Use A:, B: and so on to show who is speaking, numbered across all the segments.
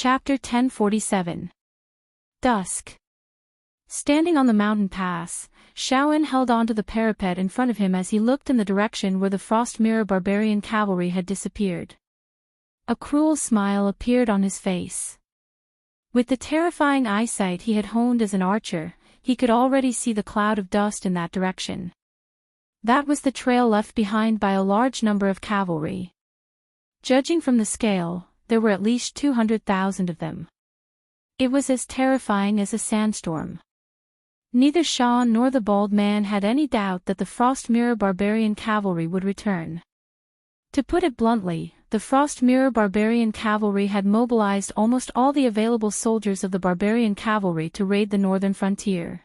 A: Chapter 1047. Dusk. Standing on the mountain pass, Shaoan held onto the parapet in front of him as he looked in the direction where the Frost Mirror barbarian cavalry had disappeared. A cruel smile appeared on his face. With the terrifying eyesight he had honed as an archer, he could already see the cloud of dust in that direction. That was the trail left behind by a large number of cavalry. Judging from the scale, there were at least 200,000 of them. It was as terrifying as a sandstorm. Neither Shaoan nor the bald man had any doubt that the Frost Mirror barbarian cavalry would return. To put it bluntly, the Frost Mirror barbarian cavalry had mobilized almost all the available soldiers of the barbarian cavalry to raid the northern frontier.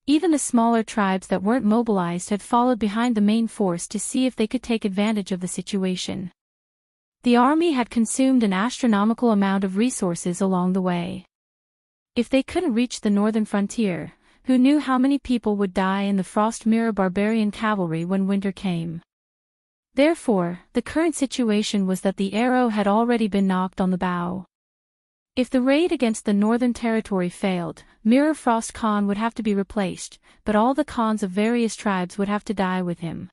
A: Even the smaller tribes that weren't mobilized had followed behind the main force to see if they could take advantage of the situation. The army had consumed an astronomical amount of resources along the way. If they couldn't reach the northern frontier, who knew how many people would die in the Frost Mirror barbarian cavalry when winter came? Therefore, the current situation was that the arrow had already been knocked on the bow. If the raid against the northern territory failed, Mirror Frost Khan would have to be replaced, but all the Khans of various tribes would have to die with him.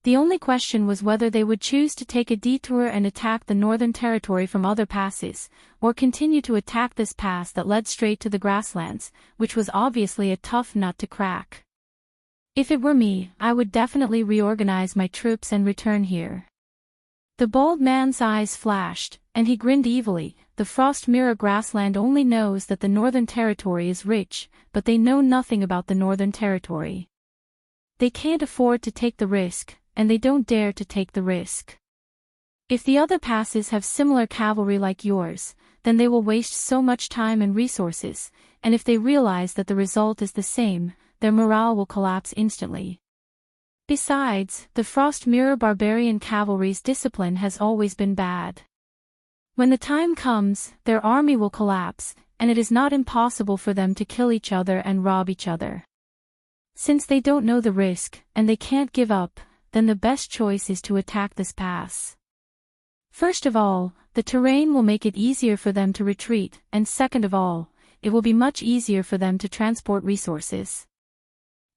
A: The only question was whether they would choose to take a detour and attack the northern territory from other passes, or continue to attack this pass that led straight to the grasslands, which was obviously a tough nut to crack. If it were me, I would definitely reorganize my troops and return here. The bald man's eyes flashed, and he grinned evilly. The Frost Mirror grassland only knows that the northern territory is rich, but they know nothing about the northern territory. They can't afford to take the risk, and they don't dare to take the risk. If the other passes have similar cavalry like yours, then they will waste so much time and resources, and if they realize that the result is the same, their morale will collapse instantly. Besides, the Frost Mirror barbarian cavalry's discipline has always been bad. When the time comes, their army will collapse, and it is not impossible for them to kill each other and rob each other. Since they don't know the risk, and they can't give up, then the best choice is to attack this pass. First of all, the terrain will make it easier for them to retreat, and second of all, it will be much easier for them to transport resources.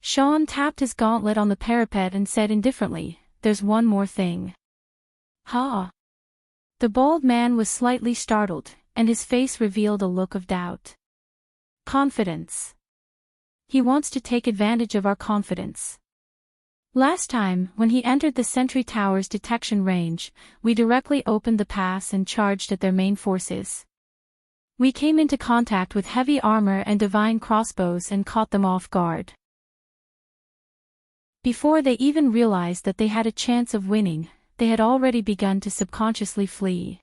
A: Shaoan tapped his gauntlet on the parapet and said indifferently, "There's one more thing." "Ha!" The bald man was slightly startled, and his face revealed a look of doubt. "Confidence. He wants to take advantage of our confidence. Last time, when he entered the sentry tower's detection range, we directly opened the pass and charged at their main forces. We came into contact with heavy armor and divine crossbows and caught them off guard. Before they even realized that they had a chance of winning, they had already begun to subconsciously flee.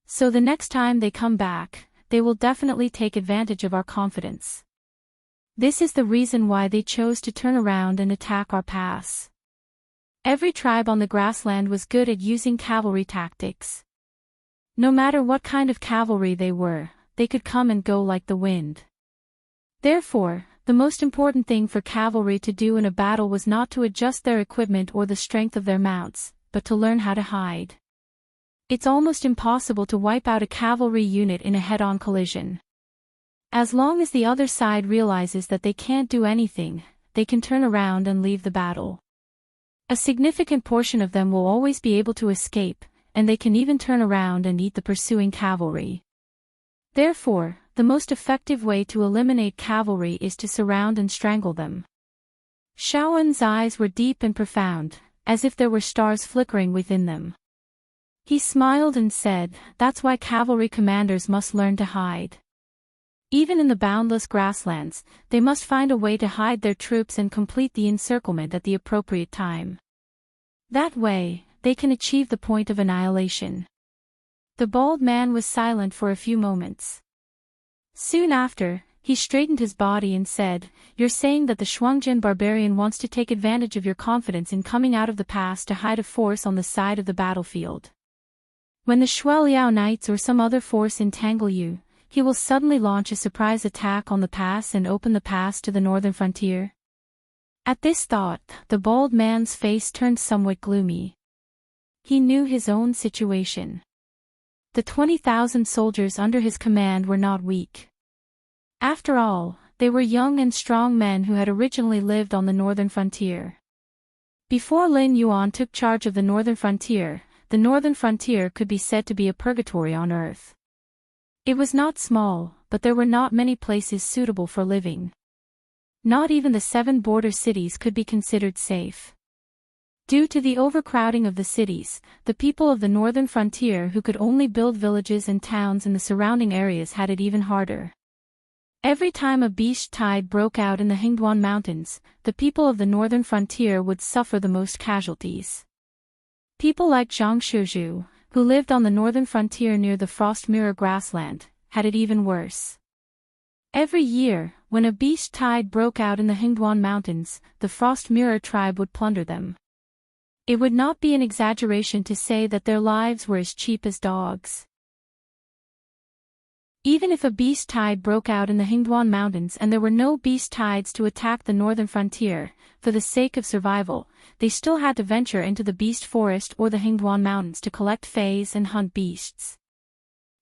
A: So the next time they come back, they will definitely take advantage of our confidence. This is the reason why they chose to turn around and attack our pass. Every tribe on the grassland was good at using cavalry tactics. No matter what kind of cavalry they were, they could come and go like the wind. Therefore, the most important thing for cavalry to do in a battle was not to adjust their equipment or the strength of their mounts, but to learn how to hide. It's almost impossible to wipe out a cavalry unit in a head-on collision. As long as the other side realizes that they can't do anything, they can turn around and leave the battle. A significant portion of them will always be able to escape, and they can even turn around and eat the pursuing cavalry. Therefore, the most effective way to eliminate cavalry is to surround and strangle them. Shaoan's eyes were deep and profound, as if there were stars flickering within them. He smiled and said, "That's why cavalry commanders must learn to hide. Even in the boundless grasslands, they must find a way to hide their troops and complete the encirclement at the appropriate time. That way, they can achieve the point of annihilation." The bald man was silent for a few moments. Soon after, he straightened his body and said, "You're saying that the Shuangjin barbarian wants to take advantage of your confidence in coming out of the pass to hide a force on the side of the battlefield. When the Shueliao Knights or some other force entangle you, he will suddenly launch a surprise attack on the pass and open the pass to the northern frontier." At this thought, the bald man's face turned somewhat gloomy. He knew his own situation. the 20,000 soldiers under his command were not weak. After all, they were young and strong men who had originally lived on the northern frontier. Before Lin Yuan took charge of the northern frontier could be said to be a purgatory on earth. It was not small, but there were not many places suitable for living. Not even the 7 border cities could be considered safe. Due to the overcrowding of the cities, the people of the northern frontier who could only build villages and towns in the surrounding areas had it even harder. Every time a beast tide broke out in the Hingduan Mountains, the people of the northern frontier would suffer the most casualties. People like Zhang Shuzhu, who lived on the northern frontier near the Frost Mirror grassland, had it even worse. Every year, when a beast tide broke out in the Hingduan Mountains, the Frost Mirror tribe would plunder them. It would not be an exaggeration to say that their lives were as cheap as dogs. Even if a beast tide broke out in the Hingduan Mountains and there were no beast tides to attack the northern frontier, for the sake of survival, they still had to venture into the beast forest or the Hingduan Mountains to collect fays and hunt beasts.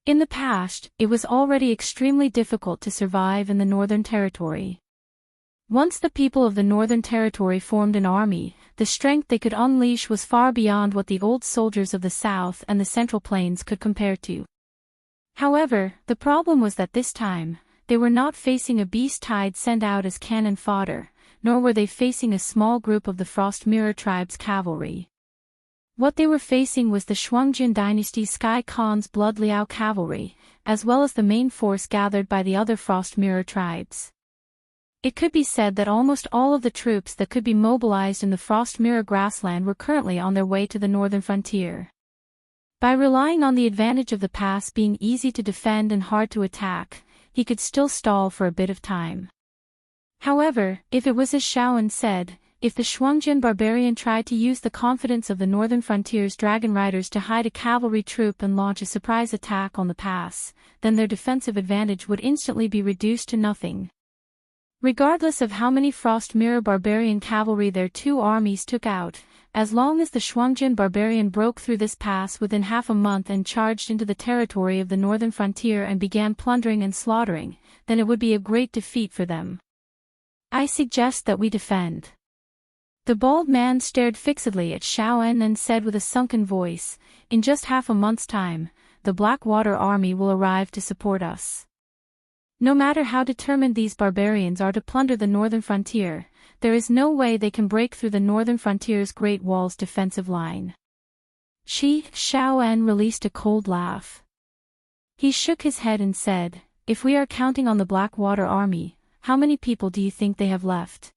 A: In the past, it was already extremely difficult to survive in the Northern Territory. Once the people of the Northern Territory formed an army, the strength they could unleash was far beyond what the old soldiers of the South and the Central Plains could compare to. However, the problem was that this time, they were not facing a beast tide sent out as cannon fodder, nor were they facing a small group of the Frost Mirror tribe's cavalry. What they were facing was the Shuangjin dynasty's Sky Khan's Blood Liao cavalry, as well as the main force gathered by the other Frost Mirror tribes. It could be said that almost all of the troops that could be mobilized in the Frost Mirror grassland were currently on their way to the northern frontier. By relying on the advantage of the pass being easy to defend and hard to attack, he could still stall for a bit of time. However, if it was as Shaoan said, if the Shuangjin barbarian tried to use the confidence of the northern frontier's dragon riders to hide a cavalry troop and launch a surprise attack on the pass, then their defensive advantage would instantly be reduced to nothing. Regardless of how many Frost Mirror barbarian cavalry their 2 armies took out, as long as the Shuangjin barbarian broke through this pass within half a month and charged into the territory of the northern frontier and began plundering and slaughtering, then it would be a great defeat for them. I suggest that we defend. The bald man stared fixedly at Shaoan and said with a sunken voice, in just half a month's time, the Blackwater army will arrive to support us. No matter how determined these barbarians are to plunder the northern frontier, there is no way they can break through the northern frontier's Great Wall's defensive line. Shaoan released a cold laugh. He shook his head and said, if we are counting on the Blackwater army, how many people do you think they have left?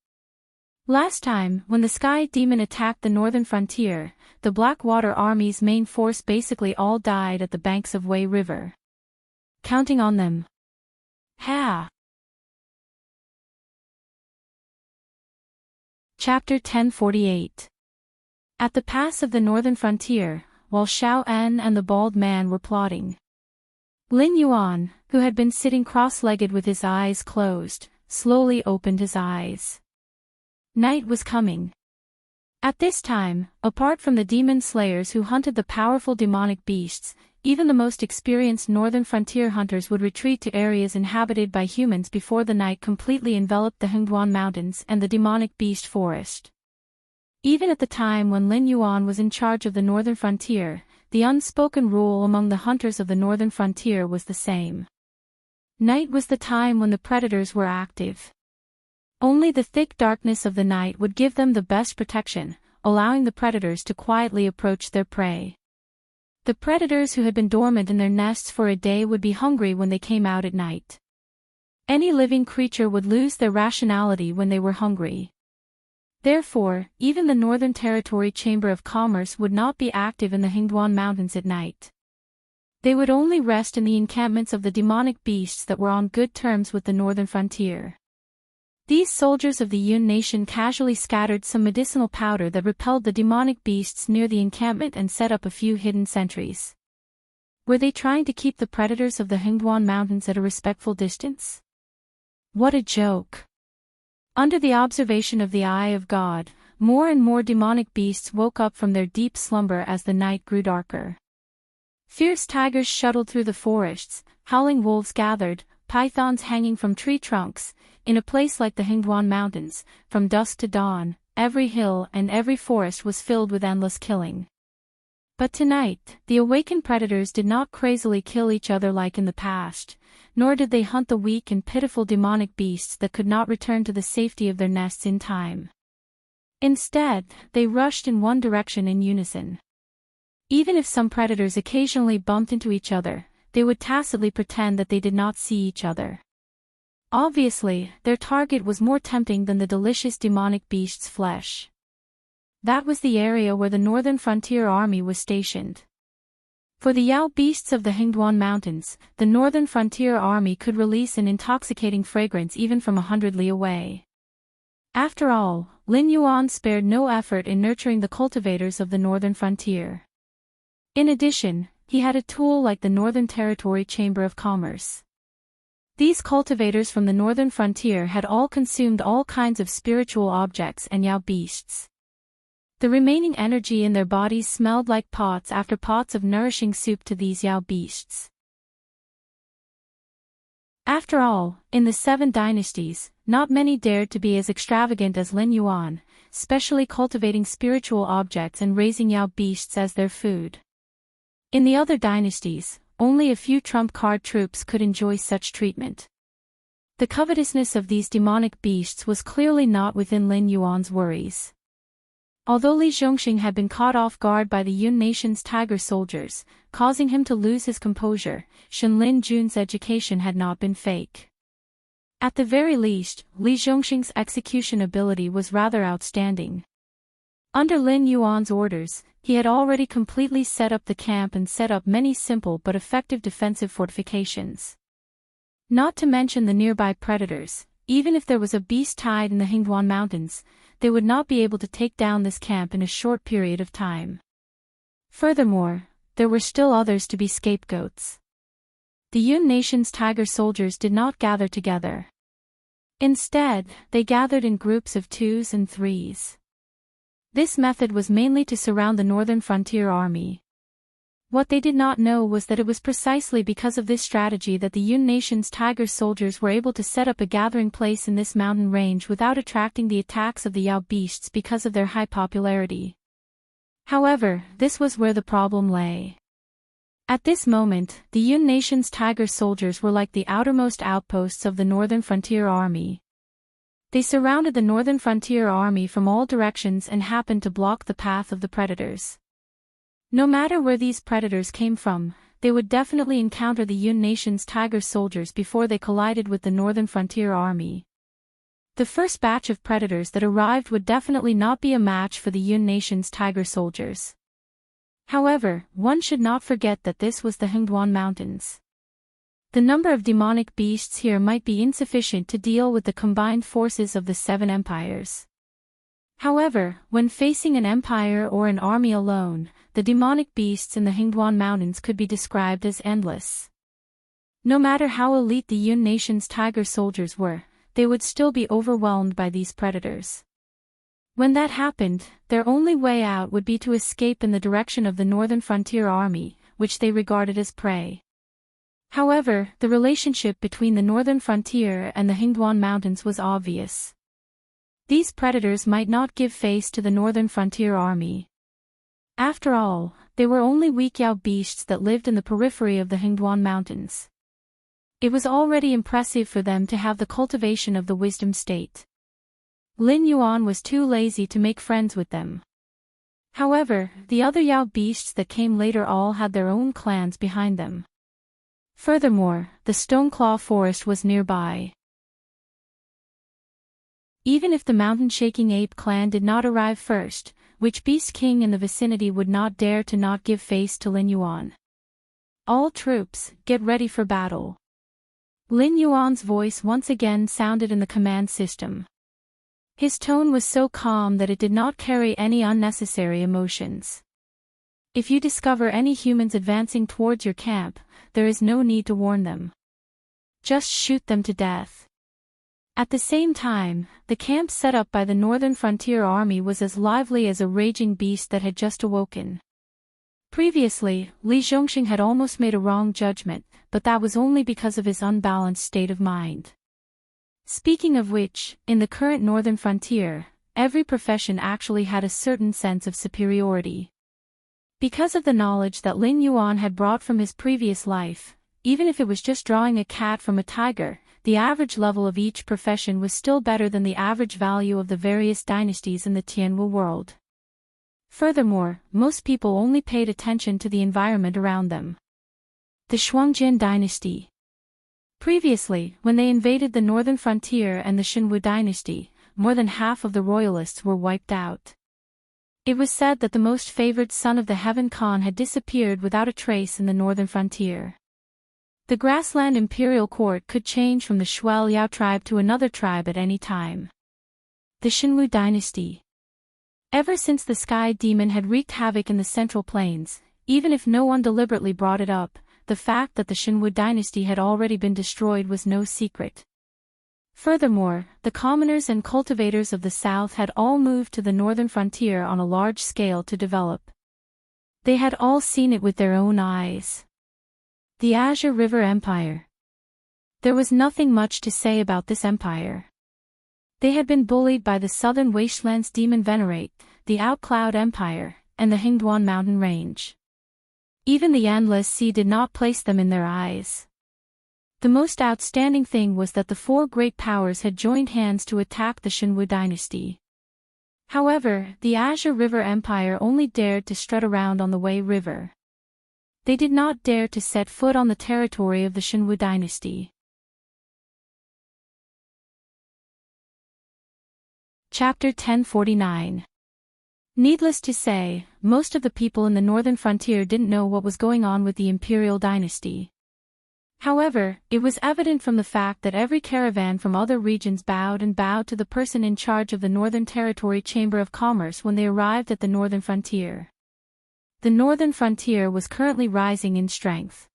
A: Last time, when the Sky Demon attacked the northern frontier, the Blackwater army's main force basically all died at the banks of Wei River. Counting on them. Ha! Chapter 1048. At the pass of the northern frontier, while Shaoan and the bald man were plotting, Lin Yuan, who had been sitting cross-legged with his eyes closed, slowly opened his eyes. Night was coming. At this time, apart from the demon slayers who hunted the powerful demonic beasts, even the most experienced northern frontier hunters would retreat to areas inhabited by humans before the night completely enveloped the Hingduan Mountains and the demonic beast forest. Even at the time when Lin Yuan was in charge of the northern frontier, the unspoken rule among the hunters of the northern frontier was the same. Night was the time when the predators were active. Only the thick darkness of the night would give them the best protection, allowing the predators to quietly approach their prey. The predators who had been dormant in their nests for a day would be hungry when they came out at night. Any living creature would lose their rationality when they were hungry. Therefore, even the Northern Territory Chamber of Commerce would not be active in the Hingduan Mountains at night. They would only rest in the encampments of the demonic beasts that were on good terms with the northern frontier. These soldiers of the Yun nation casually scattered some medicinal powder that repelled the demonic beasts near the encampment and set up a few hidden sentries. Were they trying to keep the predators of the Hingduan Mountains at a respectful distance? What a joke! Under the observation of the Eye of God, more and more demonic beasts woke up from their deep slumber as the night grew darker. Fierce tigers shuttled through the forests, howling wolves gathered, pythons hanging from tree trunks. In a place like the Hingduan Mountains, from dusk to dawn, every hill and every forest was filled with endless killing. But tonight, the awakened predators did not crazily kill each other like in the past, nor did they hunt the weak and pitiful demonic beasts that could not return to the safety of their nests in time. Instead, they rushed in one direction in unison. Even if some predators occasionally bumped into each other, they would tacitly pretend that they did not see each other. Obviously, their target was more tempting than the delicious demonic beast's flesh. That was the area where the Northern Frontier Army was stationed. For the Yao beasts of the Hingduan Mountains, the Northern Frontier Army could release an intoxicating fragrance even from 100 li away. After all, Lin Yuan spared no effort in nurturing the cultivators of the Northern Frontier. In addition, he had a tool like the Northern Territory Chamber of Commerce. These cultivators from the Northern Frontier had all consumed all kinds of spiritual objects and Yao beasts. The remaining energy in their bodies smelled like pots after pots of nourishing soup to these Yao beasts. After all, in the 7 dynasties, not many dared to be as extravagant as Lin Yuan, specially cultivating spiritual objects and raising Yao beasts as their food. In the other dynasties, only a few trump card troops could enjoy such treatment. The covetousness of these demonic beasts was clearly not within Lin Yuan's worries. Although Li Zhongxing had been caught off guard by the Yun nation's tiger soldiers, causing him to lose his composure, Shen Lin Jun's education had not been fake. At the very least, Li Zhongxing's execution ability was rather outstanding. Under Lin Yuan's orders, he had already completely set up the camp and set up many simple but effective defensive fortifications. Not to mention the nearby predators, even if there was a beast tied in the Hingduan Mountains, they would not be able to take down this camp in a short period of time. Furthermore, there were still others to be scapegoats. The Yun nation's tiger soldiers did not gather together. Instead, they gathered in groups of 2s and 3s. This method was mainly to surround the Northern Frontier Army. What they did not know was that it was precisely because of this strategy that the Yun nation's tiger soldiers were able to set up a gathering place in this mountain range without attracting the attacks of the Yao beasts because of their high popularity. However, this was where the problem lay. At this moment, the Yun nation's tiger soldiers were like the outermost outposts of the Northern Frontier Army. They surrounded the Northern Frontier Army from all directions and happened to block the path of the predators. No matter where these predators came from, they would definitely encounter the Yun nation's tiger soldiers before they collided with the Northern Frontier Army. The first batch of predators that arrived would definitely not be a match for the Yun nation's tiger soldiers. However, one should not forget that this was the Hingduan Mountains. The number of demonic beasts here might be insufficient to deal with the combined forces of the 7 empires. However, when facing an empire or an army alone, the demonic beasts in the Hingduan Mountains could be described as endless. No matter how elite the Yun nation's tiger soldiers were, they would still be overwhelmed by these predators. When that happened, their only way out would be to escape in the direction of the Northern Frontier Army, which they regarded as prey. However, the relationship between the Northern Frontier and the Hingduan Mountains was obvious. These predators might not give face to the Northern Frontier Army. After all, they were only weak Yao beasts that lived in the periphery of the Hingduan Mountains. It was already impressive for them to have the cultivation of the wisdom state. Lin Yuan was too lazy to make friends with them. However, the other Yao beasts that came later all had their own clans behind them. Furthermore, the Stoneclaw Forest was nearby. Even if the mountain-shaking ape clan did not arrive first, which beast king in the vicinity would not dare to not give face to Lin Yuan? All troops, get ready for battle. Lin Yuan's voice once again sounded in the command system. His tone was so calm that it did not carry any unnecessary emotions. If you discover any humans advancing towards your camp, there is no need to warn them. Just shoot them to death. At the same time, the camp set up by the Northern Frontier Army was as lively as a raging beast that had just awoken. Previously, Li Zhongxing had almost made a wrong judgment, but that was only because of his unbalanced state of mind. Speaking of which, in the current northern frontier, every profession actually had a certain sense of superiority. Because of the knowledge that Lin Yuan had brought from his previous life, even if it was just drawing a cat from a tiger, the average level of each profession was still better than the average value of the various dynasties in the Tianwu world. Furthermore, most people only paid attention to the environment around them. The Shuangjin dynasty. Previously, when they invaded the northern frontier and the Xinwu dynasty, more than half of the royalists were wiped out. It was said that the most favored son of the Heaven Khan had disappeared without a trace in the northern frontier. The grassland imperial court could change from the Shuai Liao tribe to another tribe at any time. The Xinwu dynasty. Ever since the sky demon had wreaked havoc in the central plains, even if no one deliberately brought it up, the fact that the Xinwu dynasty had already been destroyed was no secret. Furthermore, the commoners and cultivators of the south had all moved to the northern frontier on a large scale to develop. They had all seen it with their own eyes. The Azure River Empire. There was nothing much to say about this empire. They had been bullied by the southern wasteland's demon venerate, the Outcloud Empire, and the Hingduan mountain range. Even the Endless Sea did not place them in their eyes. The most outstanding thing was that the four great powers had joined hands to attack the Xinwu dynasty. However, the Azure River Empire only dared to strut around on the Wei River. They did not dare to set foot on the territory of the Xinwu dynasty. Chapter 1049. Needless to say, most of the people in the northern frontier didn't know what was going on with the imperial dynasty. However, it was evident from the fact that every caravan from other regions bowed to the person in charge of the Northern Territory Chamber of Commerce when they arrived at the northern frontier. The northern frontier was currently rising in strength.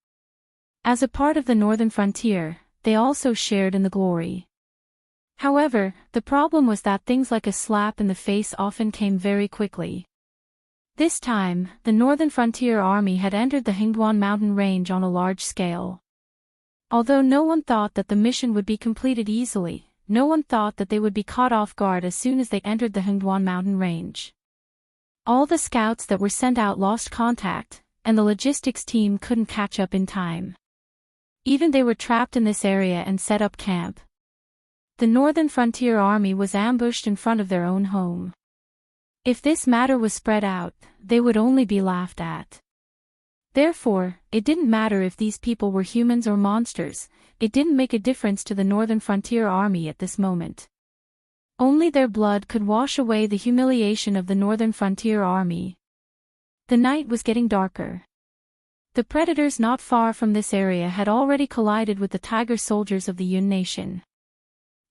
A: As a part of the northern frontier, they also shared in the glory. However, the problem was that things like a slap in the face often came very quickly. This time, the northern frontier army had entered the Hingduan mountain range on a large scale. Although no one thought that the mission would be completed easily, no one thought that they would be caught off guard as soon as they entered the Hingduan mountain range. All the scouts that were sent out lost contact, and the logistics team couldn't catch up in time. Even they were trapped in this area and set up camp. The northern frontier army was ambushed in front of their own home. If this matter was spread out, they would only be laughed at. Therefore, it didn't matter if these people were humans or monsters, it didn't make a difference to the northern frontier army at this moment. Only their blood could wash away the humiliation of the northern frontier army. The night was getting darker. The predators not far from this area had already collided with the tiger soldiers of the Yun nation.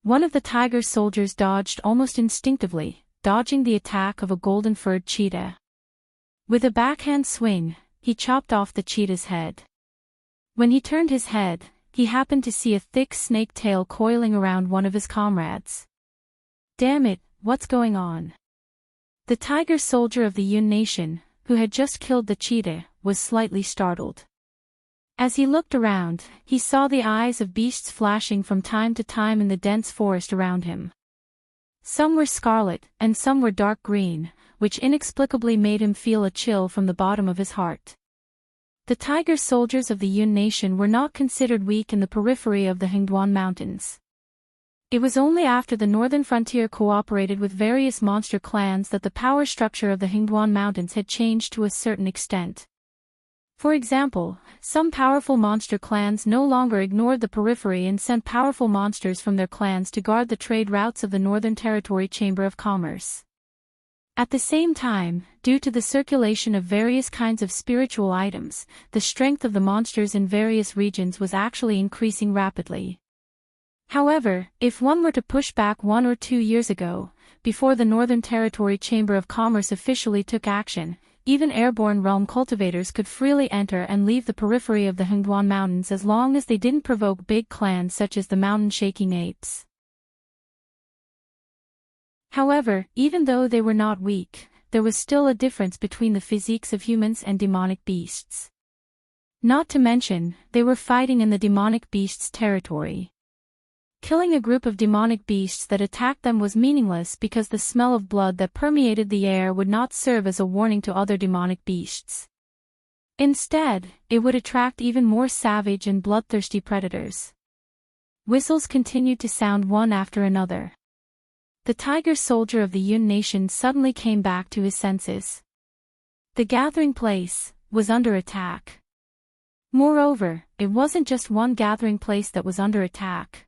A: One of the tiger soldiers dodged almost instinctively, dodging the attack of a golden-furred cheetah. With a backhand swing, he chopped off the cheetah's head. When he turned his head, he happened to see a thick snake tail coiling around one of his comrades. Damn it, what's going on? The tiger soldier of the Yun nation, who had just killed the cheetah, was slightly startled. As he looked around, he saw the eyes of beasts flashing from time to time in the dense forest around him. Some were scarlet, and some were dark green, which inexplicably made him feel a chill from the bottom of his heart. The tiger soldiers of the Yun nation were not considered weak in the periphery of the Hingduan mountains. It was only after the northern frontier cooperated with various monster clans that the power structure of the Hingduan mountains had changed to a certain extent. For example, some powerful monster clans no longer ignored the periphery and sent powerful monsters from their clans to guard the trade routes of the Northern Territory Chamber of Commerce. At the same time, due to the circulation of various kinds of spiritual items, the strength of the monsters in various regions was actually increasing rapidly. However, if one were to push back 1 or 2 years ago, before the Northern Territory Chamber of Commerce officially took action, even airborne realm cultivators could freely enter and leave the periphery of the Hingduan Mountains as long as they didn't provoke big clans such as the mountain-shaking apes. However, even though they were not weak, there was still a difference between the physiques of humans and demonic beasts. Not to mention, they were fighting in the demonic beasts' territory. Killing a group of demonic beasts that attacked them was meaningless because the smell of blood that permeated the air would not serve as a warning to other demonic beasts. Instead, it would attract even more savage and bloodthirsty predators. Whistles continued to sound one after another. The tiger soldier of the Yun nation suddenly came back to his senses. The gathering place was under attack. Moreover, it wasn't just one gathering place that was under attack.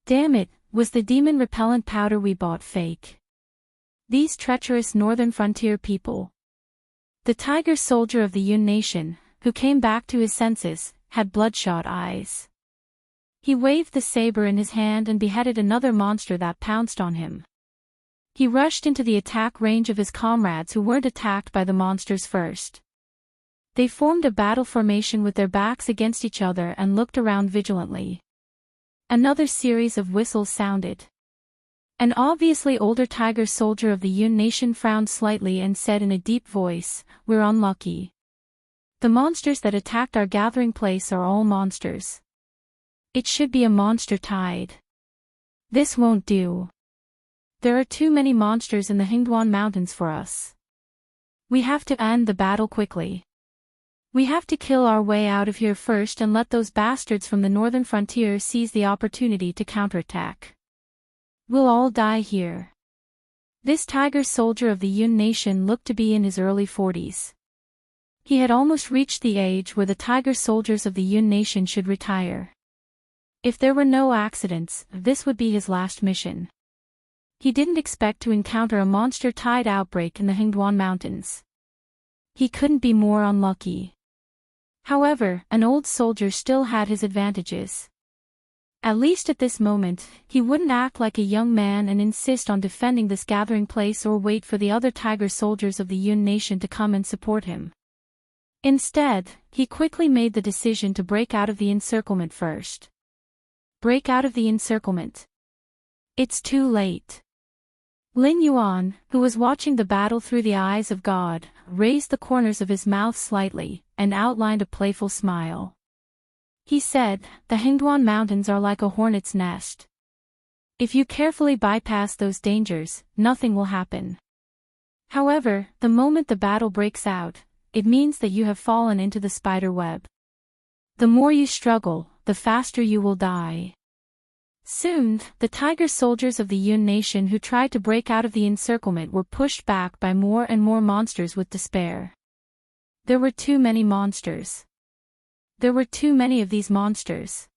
A: Damn it, was the demon repellent powder we bought fake? These treacherous northern frontier people. The tiger soldier of the Yun nation, who came back to his senses, had bloodshot eyes. He waved the saber in his hand and beheaded another monster that pounced on him. He rushed into the attack range of his comrades who weren't attacked by the monsters first. They formed a battle formation with their backs against each other and looked around vigilantly. Another series of whistles sounded. An obviously older tiger soldier of the Yun nation frowned slightly and said in a deep voice, "We're unlucky. The monsters that attacked our gathering place are all monsters. It should be a monster tide. This won't do. There are too many monsters in the Hingduan Mountains for us. We have to end the battle quickly. We have to kill our way out of here first and let those bastards from the northern frontier seize the opportunity to counterattack. We'll all die here." This tiger soldier of the Yun nation looked to be in his early 40s. He had almost reached the age where the tiger soldiers of the Yun nation should retire. If there were no accidents, this would be his last mission. He didn't expect to encounter a monster tide outbreak in the Hingduan Mountains. He couldn't be more unlucky. However, an old soldier still had his advantages. At least at this moment, he wouldn't act like a young man and insist on defending this gathering place or wait for the other tiger soldiers of the Yun nation to come and support him. Instead, he quickly made the decision to break out of the encirclement first. Break out of the encirclement. It's too late. Lin Yuan, who was watching the battle through the eyes of God, raised the corners of his mouth slightly, and outlined a playful smile. He said, "The Hingduan Mountains are like a hornet's nest. If you carefully bypass those dangers, nothing will happen. However, the moment the battle breaks out, it means that you have fallen into the spider web. The more you struggle, the faster you will die." Soon, the tiger soldiers of the Yun nation who tried to break out of the encirclement were pushed back by more and more monsters with despair. There were too many monsters. There were too many of these monsters.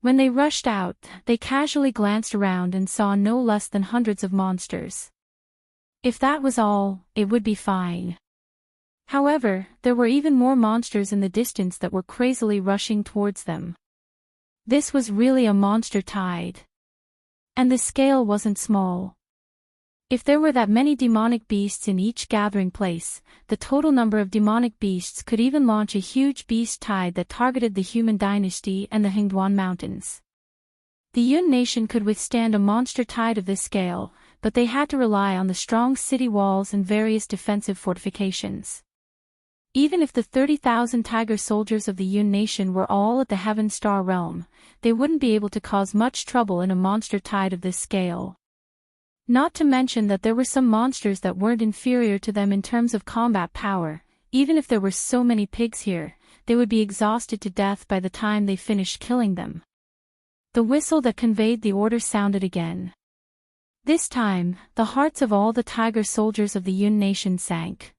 A: When they rushed out, they casually glanced around and saw no less than hundreds of monsters. If that was all, it would be fine. However, there were even more monsters in the distance that were crazily rushing towards them. This was really a monster tide. And the scale wasn't small. If there were that many demonic beasts in each gathering place, the total number of demonic beasts could even launch a huge beast tide that targeted the human dynasty and the Hingduan Mountains. The Yun nation could withstand a monster tide of this scale, but they had to rely on the strong city walls and various defensive fortifications. Even if the 30,000 tiger soldiers of the Yun nation were all at the Heaven Star realm, they wouldn't be able to cause much trouble in a monster tide of this scale. Not to mention that there were some monsters that weren't inferior to them in terms of combat power. Even if there were so many pigs here, they would be exhausted to death by the time they finished killing them. The whistle that conveyed the order sounded again. This time, the hearts of all the tiger soldiers of the Yun nation sank.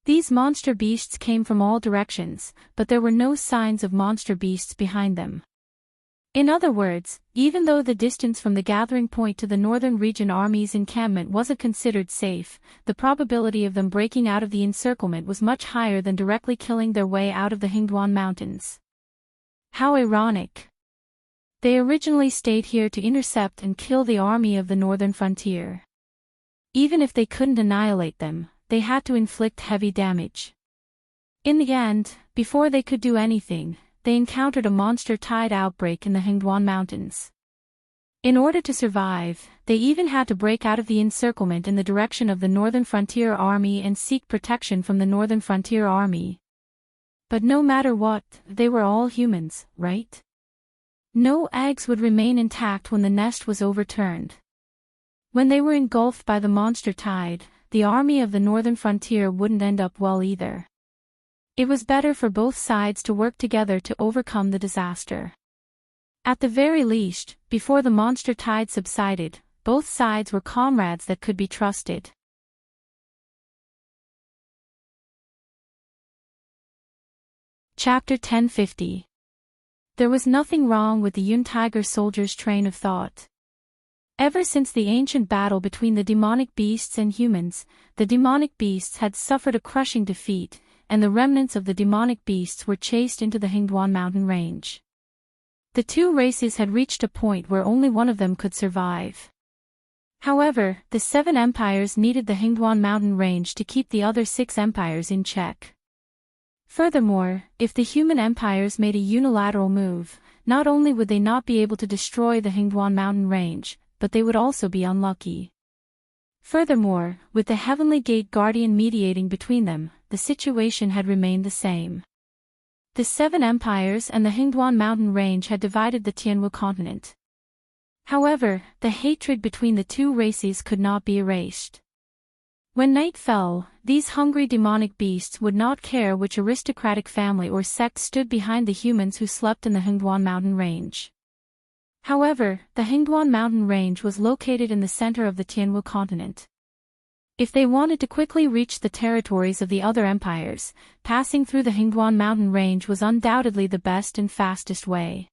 A: These monster beasts came from all directions, but there were no signs of monster beasts behind them. In other words, even though the distance from the gathering point to the northern region army's encampment wasn't considered safe, the probability of them breaking out of the encirclement was much higher than directly killing their way out of the Hingduan Mountains. How ironic. They originally stayed here to intercept and kill the army of the northern frontier. Even if they couldn't annihilate them, they had to inflict heavy damage. In the end, before they could do anything, they encountered a monster tide outbreak in the Hingduan Mountains. In order to survive, they even had to break out of the encirclement in the direction of the Northern Frontier Army and seek protection from the Northern Frontier Army. But no matter what, they were all humans, right? No eggs would remain intact when the nest was overturned. When they were engulfed by the monster tide, the army of the Northern Frontier wouldn't end up well either. It was better for both sides to work together to overcome the disaster. At the very least, before the monster tide subsided, both sides were comrades that could be trusted. Chapter 1050. There was nothing wrong with the Yun-Tiger soldiers' train of thought. Ever since the ancient battle between the demonic beasts and humans, the demonic beasts had suffered a crushing defeat, and the remnants of the demonic beasts were chased into the Hingduan mountain range. The two races had reached a point where only one of them could survive. However, the 7 empires needed the Hingduan mountain range to keep the other 6 empires in check. Furthermore, if the human empires made a unilateral move, not only would they not be able to destroy the Hingduan mountain range, but they would also be unlucky. Furthermore, with the Heavenly Gate Guardian mediating between them, the situation had remained the same. The 7 empires and the Hingduan mountain range had divided the Tianwu continent. However, the hatred between the two races could not be erased. When night fell, these hungry demonic beasts would not care which aristocratic family or sect stood behind the humans who slept in the Hingduan mountain range. However, the Hingduan mountain range was located in the center of the Tianwu continent. If they wanted to quickly reach the territories of the other empires, passing through the Hingduan mountain range was undoubtedly the best and fastest way.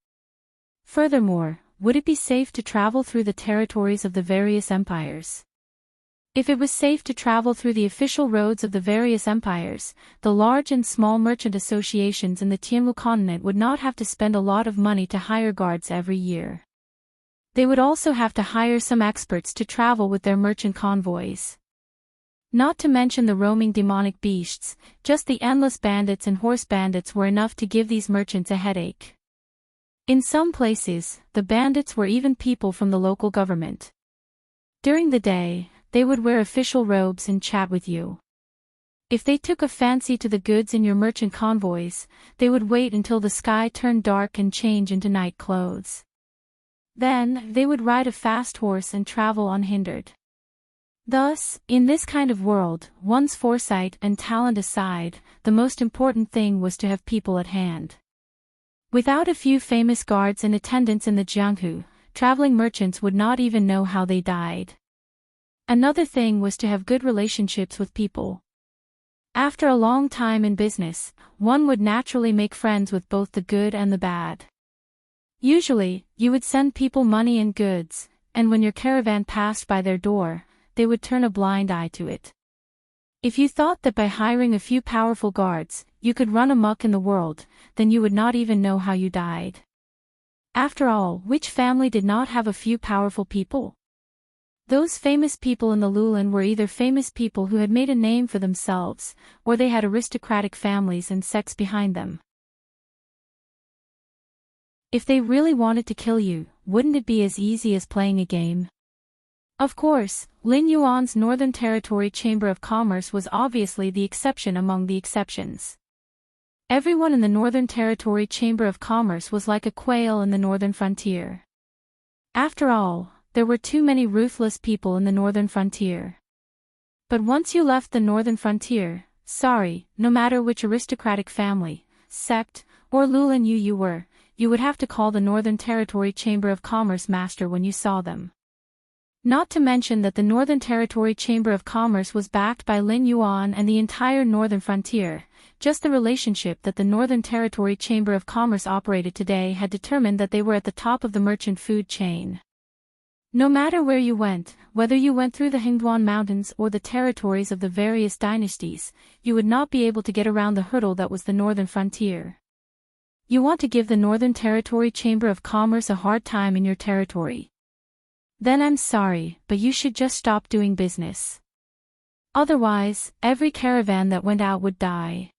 A: Furthermore, would it be safe to travel through the territories of the various empires? If it was safe to travel through the official roads of the various empires, the large and small merchant associations in the Tianwu continent would not have to spend a lot of money to hire guards every year. They would also have to hire some experts to travel with their merchant convoys. Not to mention the roaming demonic beasts, just the endless bandits and horse bandits were enough to give these merchants a headache. In some places, the bandits were even people from the local government. During the day, they would wear official robes and chat with you. If they took a fancy to the goods in your merchant convoys, they would wait until the sky turned dark and change into night clothes. Then, they would ride a fast horse and travel unhindered. Thus, in this kind of world, one's foresight and talent aside, the most important thing was to have people at hand. Without a few famous guards and attendants in the Jianghu, traveling merchants would not even know how they died. Another thing was to have good relationships with people. After a long time in business, one would naturally make friends with both the good and the bad. Usually, you would send people money and goods, and when your caravan passed by their door, they would turn a blind eye to it. If you thought that by hiring a few powerful guards, you could run amok in the world, then you would not even know how you died. After all, which family did not have a few powerful people? Those famous people in the Lulan were either famous people who had made a name for themselves, or they had aristocratic families and sects behind them. If they really wanted to kill you, wouldn't it be as easy as playing a game? Of course, Lin Yuan's Northern Territory Chamber of Commerce was obviously the exception among the exceptions. Everyone in the Northern Territory Chamber of Commerce was like a quail in the northern frontier. After all, there were too many ruthless people in the northern frontier. But once you left the northern frontier, no matter which aristocratic family, sect, or Lulan you were, you would have to call the Northern Territory Chamber of Commerce master when you saw them. Not to mention that the Northern Territory Chamber of Commerce was backed by Lin Yuan and the entire northern frontier. Just the relationship that the Northern Territory Chamber of Commerce operated today had determined that they were at the top of the merchant food chain. No matter where you went, whether you went through the Hingduan Mountains or the territories of the various dynasties, you would not be able to get around the hurdle that was the northern frontier. You want to give the Northern Territory Chamber of Commerce a hard time in your territory? Then I'm sorry, but you should just stop doing business. Otherwise, every caravan that went out would die.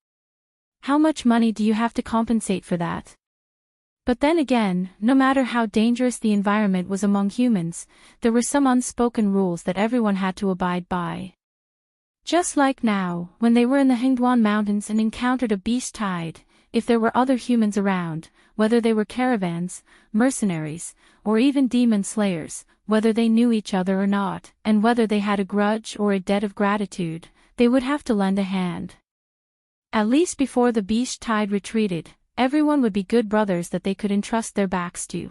A: How much money do you have to compensate for that? But then again, no matter how dangerous the environment was among humans, there were some unspoken rules that everyone had to abide by. Just like now, when they were in the Hingduan Mountains and encountered a beast tide, if there were other humans around, whether they were caravans, mercenaries, or even demon slayers, whether they knew each other or not, and whether they had a grudge or a debt of gratitude, they would have to lend a hand. At least before the beast tide retreated, everyone would be good brothers that they could entrust their backs to.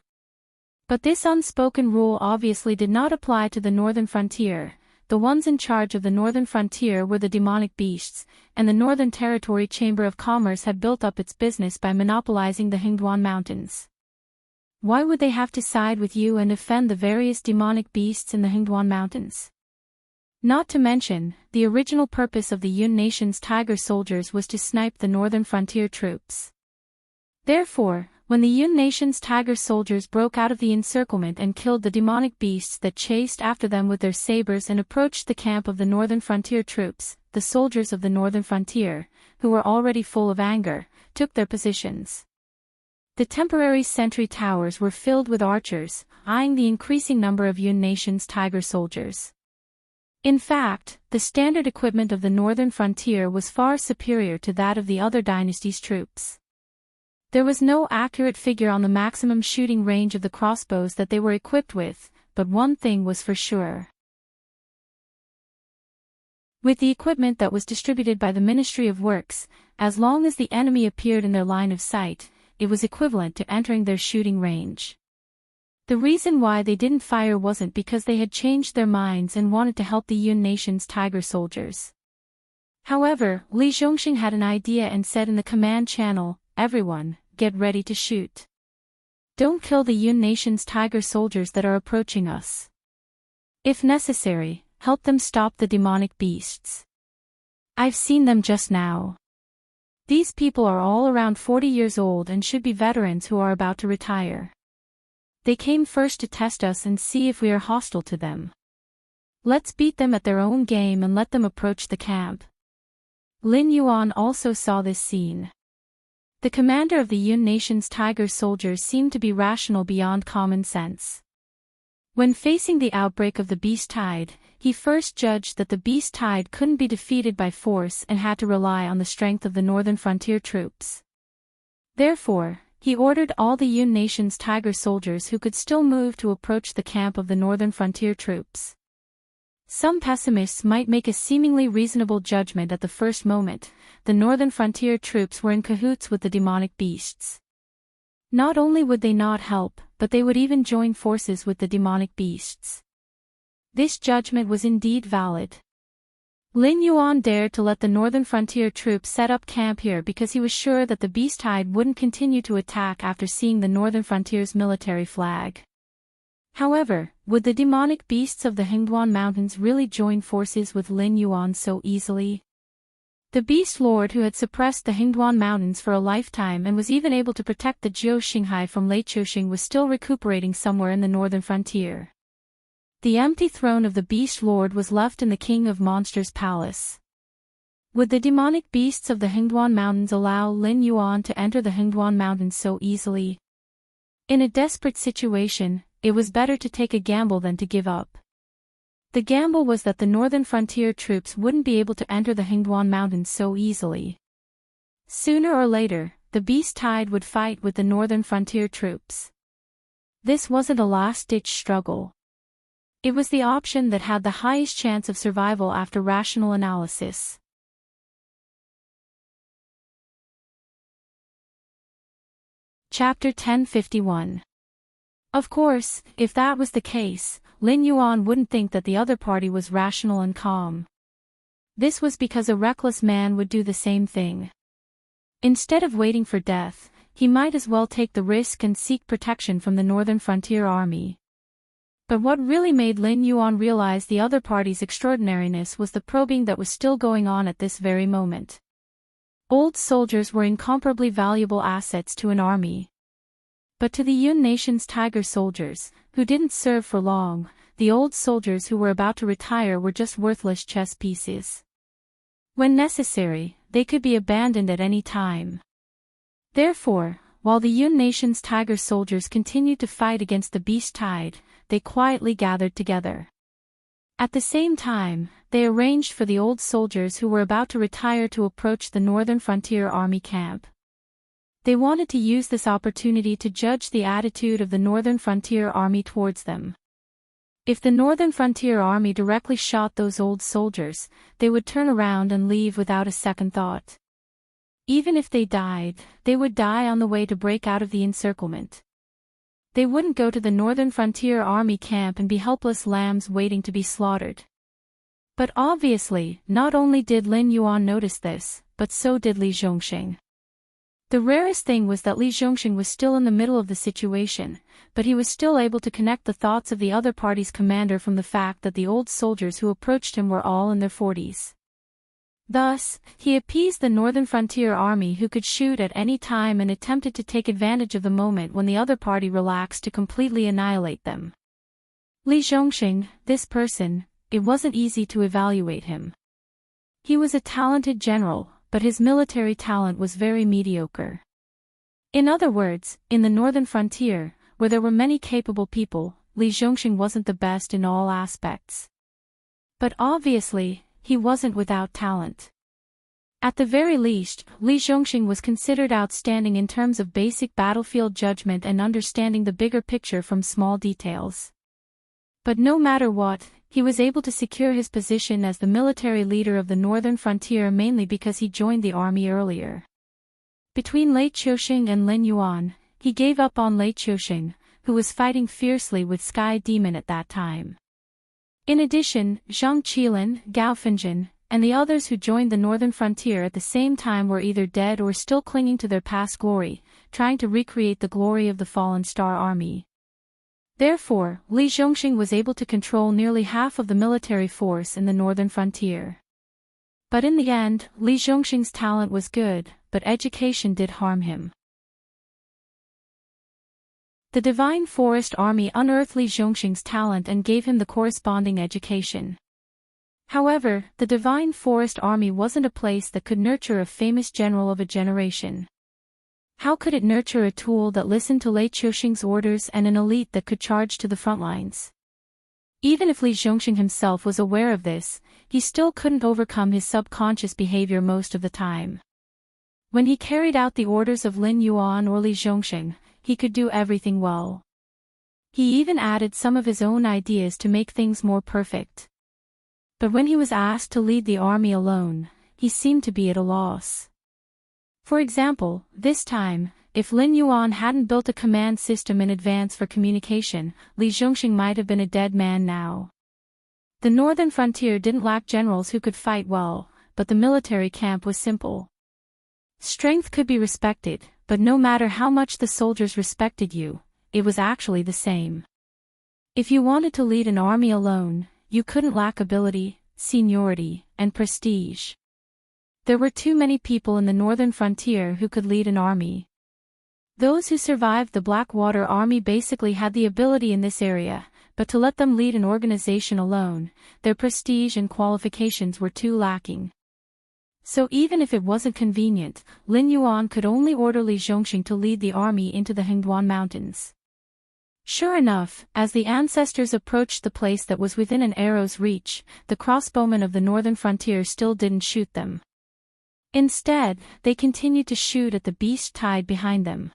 A: But this unspoken rule obviously did not apply to the northern frontier. The ones in charge of the northern frontier were the demonic beasts, and the Northern Territory Chamber of Commerce had built up its business by monopolizing the Hingduan Mountains. Why would they have to side with you and defend the various demonic beasts in the Hingduan Mountains? Not to mention, the original purpose of the Yun Nation's tiger soldiers was to snipe the northern frontier troops. Therefore, when the Yun Nation's tiger soldiers broke out of the encirclement and killed the demonic beasts that chased after them with their sabers and approached the camp of the northern frontier troops, the soldiers of the northern frontier, who were already full of anger, took their positions. The temporary sentry towers were filled with archers, eyeing the increasing number of Yun Nation's tiger soldiers. In fact, the standard equipment of the northern frontier was far superior to that of the other dynasty's troops. There was no accurate figure on the maximum shooting range of the crossbows that they were equipped with, but one thing was for sure. With the equipment that was distributed by the Ministry of Works, as long as the enemy appeared in their line of sight, it was equivalent to entering their shooting range. The reason why they didn't fire wasn't because they had changed their minds and wanted to help the Yun Nation's tiger soldiers. However, Li Zhongxing had an idea and said in the command channel, "Everyone, get ready to shoot. Don't kill the Yun Nation's tiger soldiers that are approaching us. If necessary, help them stop the demonic beasts. I've seen them just now. These people are all around 40 years old and should be veterans who are about to retire. They came first to test us and see if we are hostile to them. Let's beat them at their own game and let them approach the camp." Lin Yuan also saw this scene. The commander of the Yun Nation's tiger soldiers seemed to be rational beyond common sense. When facing the outbreak of the beast tide, he first judged that the beast tide couldn't be defeated by force and had to rely on the strength of the northern frontier troops. Therefore, he ordered all the Yun Nation's tiger soldiers who could still move to approach the camp of the northern frontier troops. Some pessimists might make a seemingly reasonable judgment at the first moment. The northern frontier troops were in cahoots with the demonic beasts. Not only would they not help, but they would even join forces with the demonic beasts. This judgment was indeed valid. Lin Yuan dared to let the northern frontier troops set up camp here because he was sure that the beast tide wouldn't continue to attack after seeing the northern frontier's military flag. However, would the demonic beasts of the Hingduan Mountains really join forces with Lin Yuan so easily? The beast lord who had suppressed the Hingduan Mountains for a lifetime and was even able to protect the Jiu Xinghai from Lei Chouxing was still recuperating somewhere in the northern frontier. The empty throne of the beast lord was left in the King of Monsters' palace. Would the demonic beasts of the Hingduan Mountains allow Lin Yuan to enter the Hingduan Mountains so easily? In a desperate situation, it was better to take a gamble than to give up. The gamble was that the northern frontier troops wouldn't be able to enter the Hingduan Mountains so easily. Sooner or later, the beast tide would fight with the northern frontier troops. This wasn't a last-ditch struggle. It was the option that had the highest chance of survival after rational analysis. Chapter 1051. Of course, if that was the case, Lin Yuan wouldn't think that the other party was rational and calm. This was because a reckless man would do the same thing. Instead of waiting for death, he might as well take the risk and seek protection from the northern frontier army. But what really made Lin Yuan realize the other party's extraordinariness was the probing that was still going on at this very moment. Old soldiers were incomparably valuable assets to an army. But to the Yun Nation's tiger soldiers, who didn't serve for long, the old soldiers who were about to retire were just worthless chess pieces. When necessary, they could be abandoned at any time. Therefore, while the Yun Nation's tiger soldiers continued to fight against the beast tide, they quietly gathered together. At the same time, they arranged for the old soldiers who were about to retire to approach the Northern Frontier Army camp. They wanted to use this opportunity to judge the attitude of the Northern Frontier Army towards them. If the Northern Frontier Army directly shot those old soldiers, they would turn around and leave without a second thought. Even if they died, they would die on the way to break out of the encirclement. They wouldn't go to the Northern Frontier Army camp and be helpless lambs waiting to be slaughtered. But obviously, not only did Lin Yuan notice this, but so did Li Zhongxing. The rarest thing was that Li Zhongxing was still in the middle of the situation, but he was still able to connect the thoughts of the other party's commander from the fact that the old soldiers who approached him were all in their 40s. Thus, he appeased the Northern Frontier Army who could shoot at any time and attempted to take advantage of the moment when the other party relaxed to completely annihilate them. Li Zhongxing, this person, it wasn't easy to evaluate him. He was a talented general, but his military talent was very mediocre. In other words, in the Northern Frontier, where there were many capable people, Li Zhongxing wasn't the best in all aspects. But obviously, he wasn't without talent. At the very least, Li Zhongxing was considered outstanding in terms of basic battlefield judgment and understanding the bigger picture from small details. But no matter what, he was able to secure his position as the military leader of the Northern Frontier mainly because he joined the army earlier. Between Lei Qiuxing and Lin Yuan, he gave up on Lei Qiuxing, who was fighting fiercely with Sky Demon at that time. In addition, Zhang Qilin, Gao Fenjin, and the others who joined the Northern Frontier at the same time were either dead or still clinging to their past glory, trying to recreate the glory of the fallen Star Army. Therefore, Li Zhongxing was able to control nearly half of the military force in the Northern Frontier. But in the end, Li Zhongxing's talent was good, but education did harm him. The Divine Forest Army unearthed Li Zhongxing's talent and gave him the corresponding education. However, the Divine Forest Army wasn't a place that could nurture a famous general of a generation. How could it nurture a tool that listened to Lei Qiuxing's orders and an elite that could charge to the front lines? Even if Li Zhongxing himself was aware of this, he still couldn't overcome his subconscious behavior most of the time. When he carried out the orders of Lin Yuan or Li Zhongxing, he could do everything well. He even added some of his own ideas to make things more perfect. But when he was asked to lead the army alone, he seemed to be at a loss. For example, this time, if Lin Yuan hadn't built a command system in advance for communication, Li Zhongxing might have been a dead man now. The Northern Frontier didn't lack generals who could fight well, but the military camp was simple. Strength could be respected, but no matter how much the soldiers respected you, it was actually the same. If you wanted to lead an army alone, you couldn't lack ability, seniority, and prestige. There were too many people in the Northern Frontier who could lead an army. Those who survived the Blackwater Army basically had the ability in this area, but to let them lead an organization alone, their prestige and qualifications were too lacking. So even if it wasn't convenient, Lin Yuan could only order Li Zhongxing to lead the army into the Hengduan Mountains. Sure enough, as the ancestors approached the place that was within an arrow's reach, the crossbowmen of the Northern Frontier still didn't shoot them. Instead, they continued to shoot at the beast tied behind them.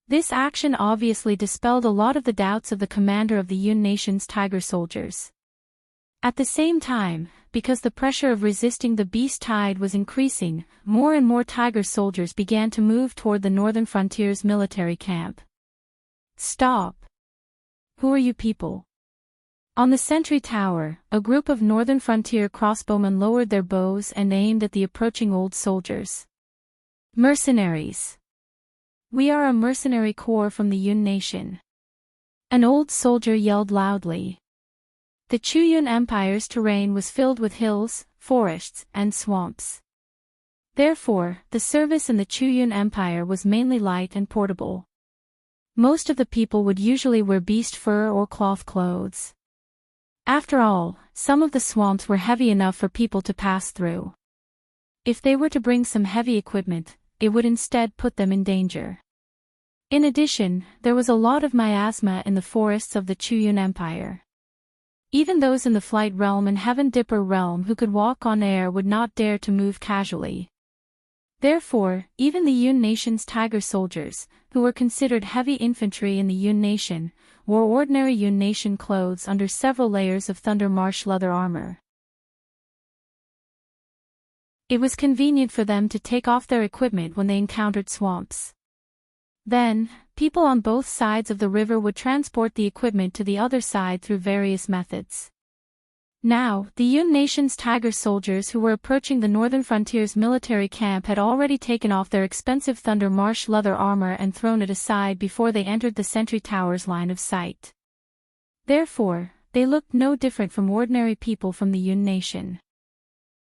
A: This action obviously dispelled a lot of the doubts of the commander of the Yun Nation's tiger soldiers. At the same time, because the pressure of resisting the beast tide was increasing, more and more tiger soldiers began to move toward the Northern Frontier's military camp. Stop! Who are you people? On the sentry tower, a group of Northern Frontier crossbowmen lowered their bows and aimed at the approaching old soldiers. Mercenaries! We are a mercenary corps from the Yun Nation. An old soldier yelled loudly. The Chuyun Empire's terrain was filled with hills, forests, and swamps. Therefore, the service in the Chuyun Empire was mainly light and portable. Most of the people would usually wear beast fur or cloth clothes. After all, some of the swamps were heavy enough for people to pass through. If they were to bring some heavy equipment, it would instead put them in danger. In addition, there was a lot of miasma in the forests of the Chuyun Empire. Even those in the Flight Realm and Heaven Dipper Realm who could walk on air would not dare to move casually. Therefore, even the Yun Nation's Tiger soldiers, who were considered heavy infantry in the Yun Nation, wore ordinary Yun Nation clothes under several layers of Thunder Marsh leather armor. It was convenient for them to take off their equipment when they encountered swamps. Then, people on both sides of the river would transport the equipment to the other side through various methods. Now, the Yun Nation's Tiger soldiers who were approaching the northern frontier's military camp had already taken off their expensive Thunder Marsh leather armor and thrown it aside before they entered the sentry tower's line of sight. Therefore, they looked no different from ordinary people from the Yun Nation.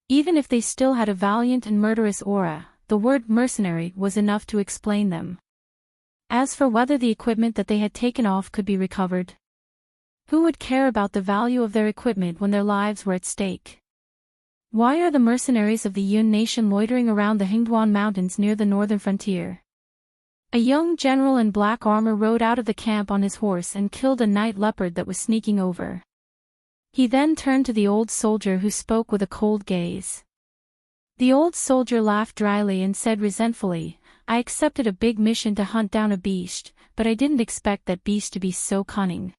A: Even if they still had a valiant and murderous aura, the word mercenary was enough to explain them. As for whether the equipment that they had taken off could be recovered, who would care about the value of their equipment when their lives were at stake? Why are the mercenaries of the Yun Nation loitering around the Hingduan Mountains near the northern frontier? A young general in black armor rode out of the camp on his horse and killed a night leopard that was sneaking over. He then turned to the old soldier who spoke with a cold gaze. The old soldier laughed dryly and said resentfully, "I accepted a big mission to hunt down a beast, but I didn't expect that beast to be so cunning.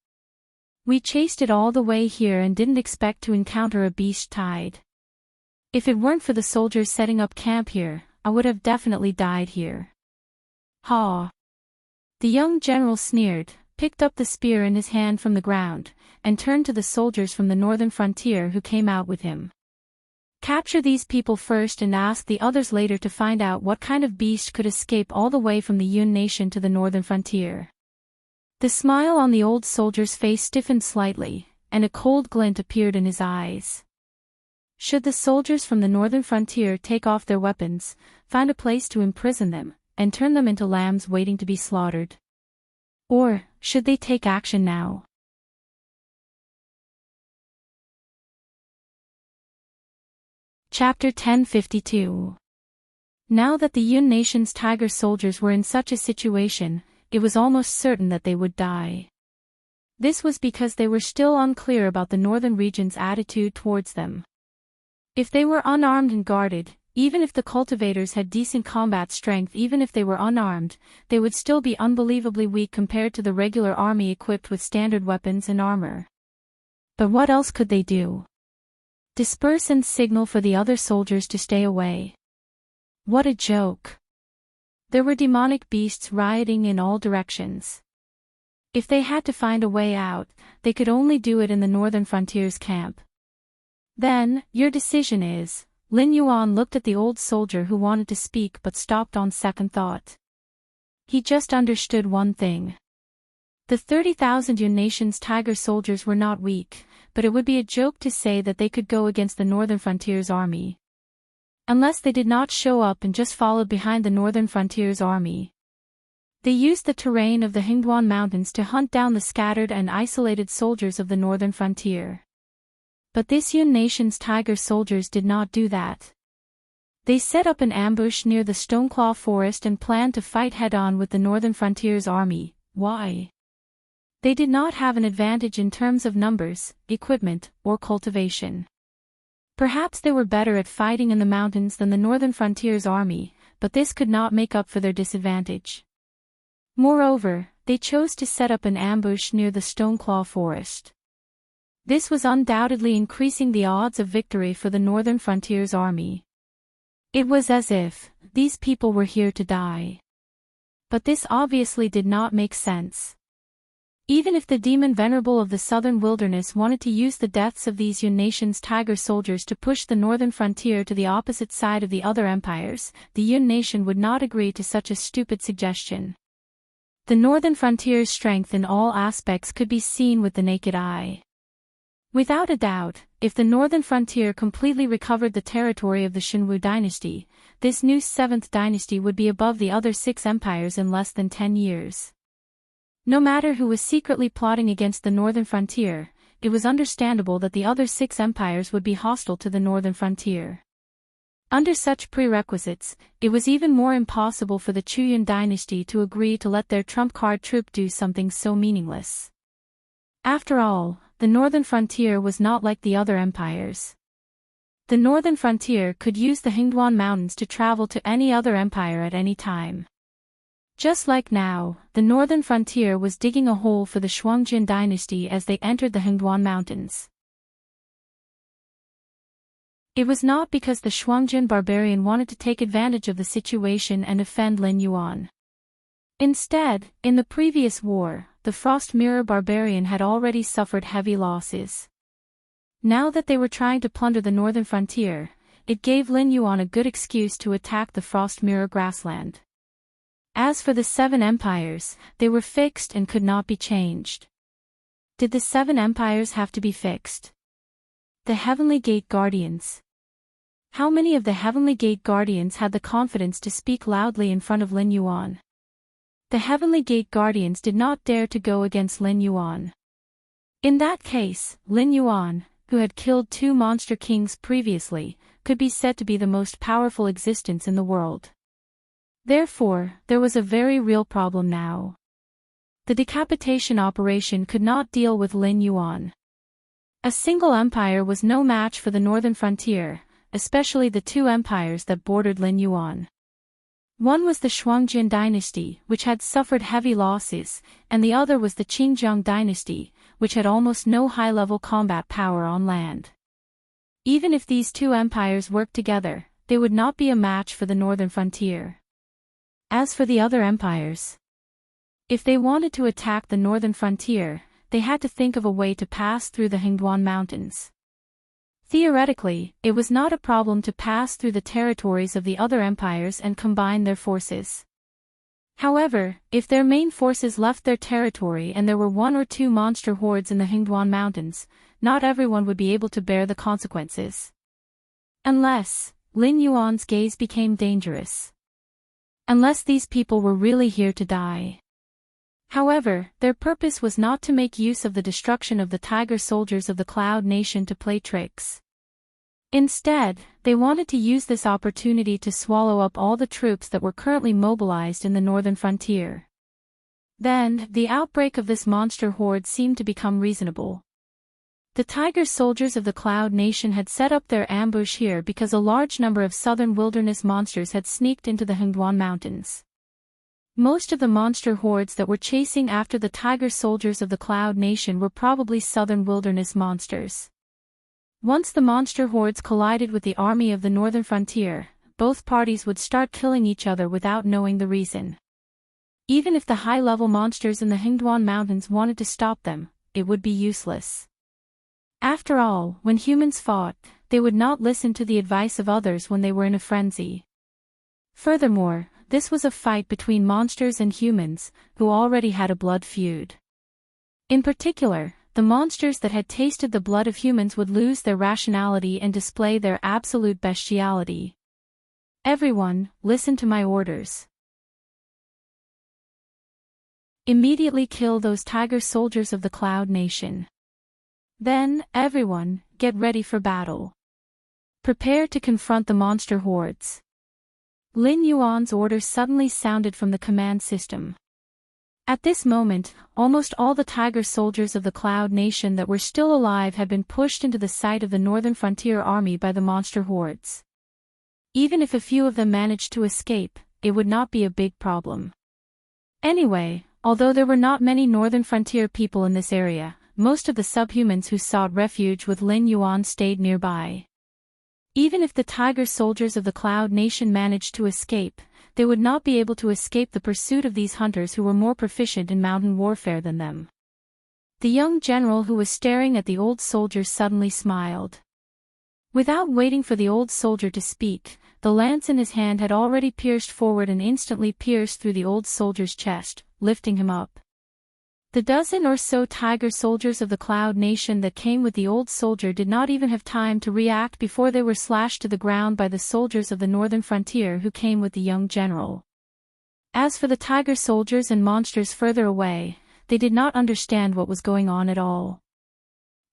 A: We chased it all the way here and didn't expect to encounter a beast tide. If it weren't for the soldiers setting up camp here, I would have definitely died here." Ha! The young general sneered, picked up the spear in his hand from the ground, and turned to the soldiers from the northern frontier who came out with him. "Capture these people first and ask the others later to find out what kind of beast could escape all the way from the Yun Nation to the northern frontier." The smile on the old soldier's face stiffened slightly, and a cold glint appeared in his eyes. Should the soldiers from the northern frontier take off their weapons, find a place to imprison them, and turn them into lambs waiting to be slaughtered? Or, should they take action now? Chapter 1052. Now that the Yun Nation's Tiger soldiers were in such a situation, it was almost certain that they would die. This was because they were still unclear about the northern region's attitude towards them. If they were unarmed and guarded, even if the cultivators had decent combat strength, even if they were unarmed, they would still be unbelievably weak compared to the regular army equipped with standard weapons and armor. But what else could they do? Disperse and signal for the other soldiers to stay away. What a joke. There were demonic beasts rioting in all directions. If they had to find a way out, they could only do it in the northern frontier's camp. "Then, your decision is," Lin Yuan looked at the old soldier who wanted to speak but stopped on second thought. He just understood one thing. The 30,000 Yun Nation's Tiger soldiers were not weak, but it would be a joke to say that they could go against the northern frontier's army. Unless they did not show up and just followed behind the northern frontier's army. They used the terrain of the Hingduan Mountains to hunt down the scattered and isolated soldiers of the northern frontier. But this Yun Nation's Tiger soldiers did not do that. They set up an ambush near the Stoneclaw Forest and planned to fight head-on with the northern frontier's army. Why? They did not have an advantage in terms of numbers, equipment, or cultivation. Perhaps they were better at fighting in the mountains than the northern frontier's army, but this could not make up for their disadvantage. Moreover, they chose to set up an ambush near the Stoneclaw Forest. This was undoubtedly increasing the odds of victory for the northern frontier's army. It was as if these people were here to die. But this obviously did not make sense. Even if the demon venerable of the southern wilderness wanted to use the deaths of these Yun Nation's Tiger soldiers to push the northern frontier to the opposite side of the other empires, the Yun Nation would not agree to such a stupid suggestion. The northern frontier's strength in all aspects could be seen with the naked eye. Without a doubt, if the northern frontier completely recovered the territory of the Shenwu dynasty, this new 7th dynasty would be above the other 6 empires in less than 10 years. No matter who was secretly plotting against the northern frontier, it was understandable that the other 6 empires would be hostile to the northern frontier. Under such prerequisites, it was even more impossible for the Chuyun dynasty to agree to let their trump card troop do something so meaningless. After all, the northern frontier was not like the other empires. The northern frontier could use the Hingduan Mountains to travel to any other empire at any time. Just like now, the northern frontier was digging a hole for the Shuangjin dynasty as they entered the Hingduan Mountains. It was not because the Shuangjin barbarian wanted to take advantage of the situation and offend Lin Yuan. Instead, in the previous war, the Frost Mirror barbarian had already suffered heavy losses. Now that they were trying to plunder the northern frontier, it gave Lin Yuan a good excuse to attack the Frost Mirror grassland. As for the 7 empires, they were fixed and could not be changed. Did the 7 empires have to be fixed? The Heavenly Gate Guardians. How many of the Heavenly Gate Guardians had the confidence to speak loudly in front of Lin Yuan? The Heavenly Gate Guardians did not dare to go against Lin Yuan. In that case, Lin Yuan, who had killed 2 monster kings previously, could be said to be the most powerful existence in the world. Therefore, there was a very real problem now. The decapitation operation could not deal with Lin Yuan. A single empire was no match for the northern frontier, especially the 2 empires that bordered Lin Yuan. One was the Shuangjin dynasty, which had suffered heavy losses, and the other was the Qingjiang dynasty, which had almost no high-level combat power on land. Even if these 2 empires worked together, they would not be a match for the northern frontier. As for the other empires, if they wanted to attack the northern frontier, they had to think of a way to pass through the Hingduan Mountains. Theoretically, it was not a problem to pass through the territories of the other empires and combine their forces. However, if their main forces left their territory and there were 1 or 2 monster hordes in the Hingduan Mountains, not everyone would be able to bear the consequences. Unless Lin Yuan's gaze became dangerous. Unless these people were really here to die. However, their purpose was not to make use of the destruction of the tiger soldiers of the Cloud Nation to play tricks. Instead, they wanted to use this opportunity to swallow up all the troops that were currently mobilized in the northern frontier. Then, the outbreak of this monster horde seemed to become reasonable. The tiger soldiers of the Cloud Nation had set up their ambush here because a large number of southern wilderness monsters had sneaked into the Hingduan Mountains. Most of the monster hordes that were chasing after the tiger soldiers of the Cloud Nation were probably southern wilderness monsters. Once the monster hordes collided with the army of the northern frontier, both parties would start killing each other without knowing the reason. Even if the high-level monsters in the Hingduan Mountains wanted to stop them, it would be useless. After all, when humans fought, they would not listen to the advice of others when they were in a frenzy. Furthermore, this was a fight between monsters and humans, who already had a blood feud. In particular, the monsters that had tasted the blood of humans would lose their rationality and display their absolute bestiality. Everyone, listen to my orders. Immediately kill those tiger soldiers of the Cloud Nation. Then, everyone, get ready for battle. Prepare to confront the monster hordes. Lin Yuan's order suddenly sounded from the command system. At this moment, almost all the tiger soldiers of the Cloud Nation that were still alive had been pushed into the sight of the northern frontier army by the monster hordes. Even if a few of them managed to escape, it would not be a big problem. Anyway, although there were not many northern frontier people in this area, most of the subhumans who sought refuge with Lin Yuan stayed nearby. Even if the tiger soldiers of the Cloud Nation managed to escape, they would not be able to escape the pursuit of these hunters who were more proficient in mountain warfare than them. The young general who was staring at the old soldier suddenly smiled. Without waiting for the old soldier to speak, the lance in his hand had already pierced forward and instantly pierced through the old soldier's chest, lifting him up. The dozen or so tiger soldiers of the Cloud Nation that came with the old soldier did not even have time to react before they were slashed to the ground by the soldiers of the northern frontier who came with the young general. As for the tiger soldiers and monsters further away, they did not understand what was going on at all.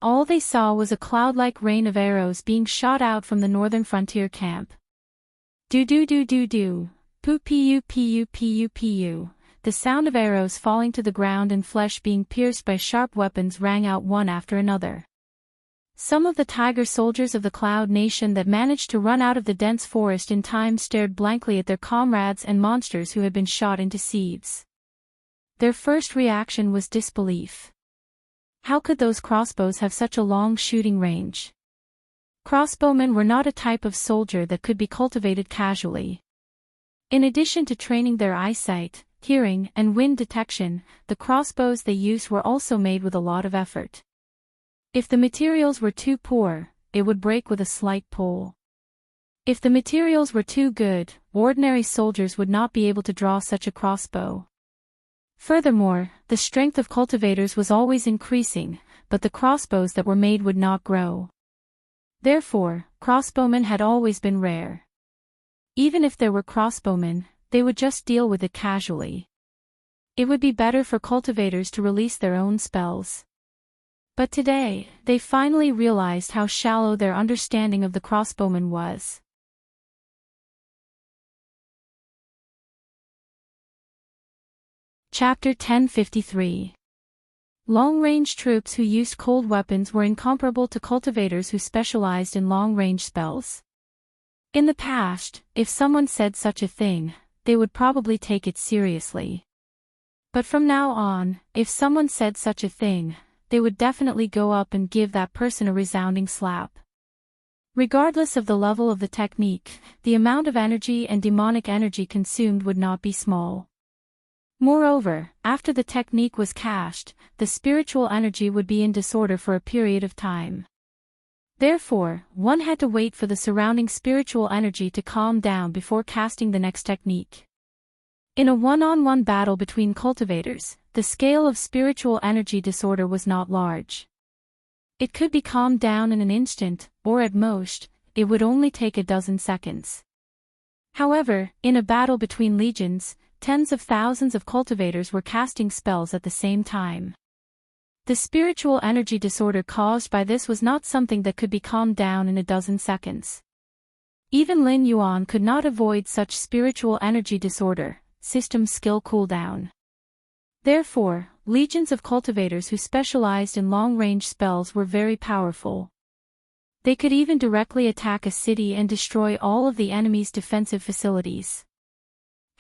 A: All they saw was a cloud-like rain of arrows being shot out from the northern frontier camp. Do do do do do. Pu pu pu pu pu. The sound of arrows falling to the ground and flesh being pierced by sharp weapons rang out one after another. Some of the tiger soldiers of the Cloud Nation that managed to run out of the dense forest in time stared blankly at their comrades and monsters who had been shot into seeds. Their first reaction was disbelief. How could those crossbows have such a long shooting range? Crossbowmen were not a type of soldier that could be cultivated casually. In addition to training their eyesight, hearing, and wind detection, the crossbows they used were also made with a lot of effort. If the materials were too poor, it would break with a slight pull. If the materials were too good, ordinary soldiers would not be able to draw such a crossbow. Furthermore, the strength of cultivators was always increasing, but the crossbows that were made would not grow. Therefore, crossbowmen had always been rare. Even if there were crossbowmen, they would just deal with it casually. It would be better for cultivators to release their own spells. But today, they finally realized how shallow their understanding of the crossbowman was. Chapter 1053. Long-range troops who used cold weapons were incomparable to cultivators who specialized in long-range spells. In the past, if someone said such a thing, they would probably take it seriously. But from now on, if someone said such a thing, they would definitely go up and give that person a resounding slap. Regardless of the level of the technique, the amount of energy and demonic energy consumed would not be small. Moreover, after the technique was cached, the spiritual energy would be in disorder for a period of time. Therefore, one had to wait for the surrounding spiritual energy to calm down before casting the next technique. In a one-on-one battle between cultivators, the scale of spiritual energy disorder was not large. It could be calmed down in an instant, or at most, it would only take a dozen seconds. However, in a battle between legions, tens of thousands of cultivators were casting spells at the same time. The spiritual energy disorder caused by this was not something that could be calmed down in a dozen seconds. Even Lin Yuan could not avoid such spiritual energy disorder, system skill cooldown. Therefore, legions of cultivators who specialized in long-range spells were very powerful. They could even directly attack a city and destroy all of the enemy's defensive facilities.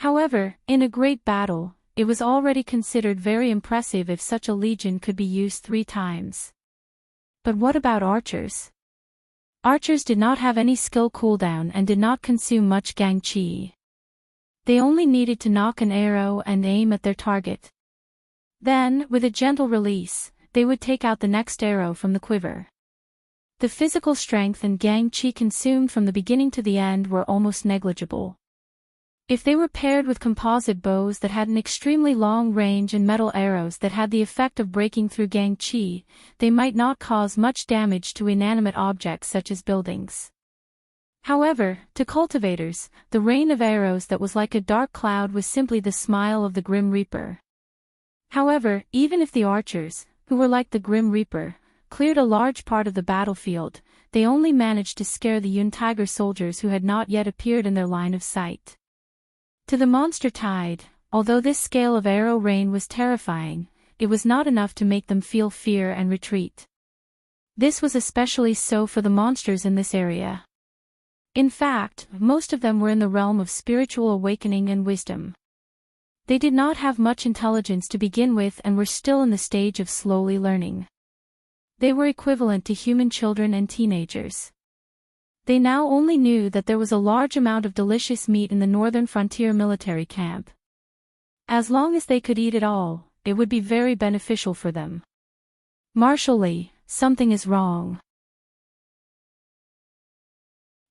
A: However, in a great battle, it was already considered very impressive if such a legion could be used 3 times. But what about archers? Archers did not have any skill cooldown and did not consume much gang chi. They only needed to knock an arrow and aim at their target. Then, with a gentle release, they would take out the next arrow from the quiver. The physical strength and gang chi consumed from the beginning to the end were almost negligible. If they were paired with composite bows that had an extremely long range and metal arrows that had the effect of breaking through gang chi, they might not cause much damage to inanimate objects such as buildings. However, to cultivators, the rain of arrows that was like a dark cloud was simply the smile of the Grim Reaper. However, even if the archers, who were like the Grim Reaper, cleared a large part of the battlefield, they only managed to scare the Yun Tiger soldiers who had not yet appeared in their line of sight. To the monster tide, although this scale of arrow rain was terrifying, it was not enough to make them feel fear and retreat. This was especially so for the monsters in this area. In fact, most of them were in the realm of spiritual awakening and wisdom. They did not have much intelligence to begin with and were still in the stage of slowly learning. They were equivalent to human children and teenagers. They now only knew that there was a large amount of delicious meat in the northern frontier military camp. As long as they could eat it all, it would be very beneficial for them. Marshal Li, something is wrong.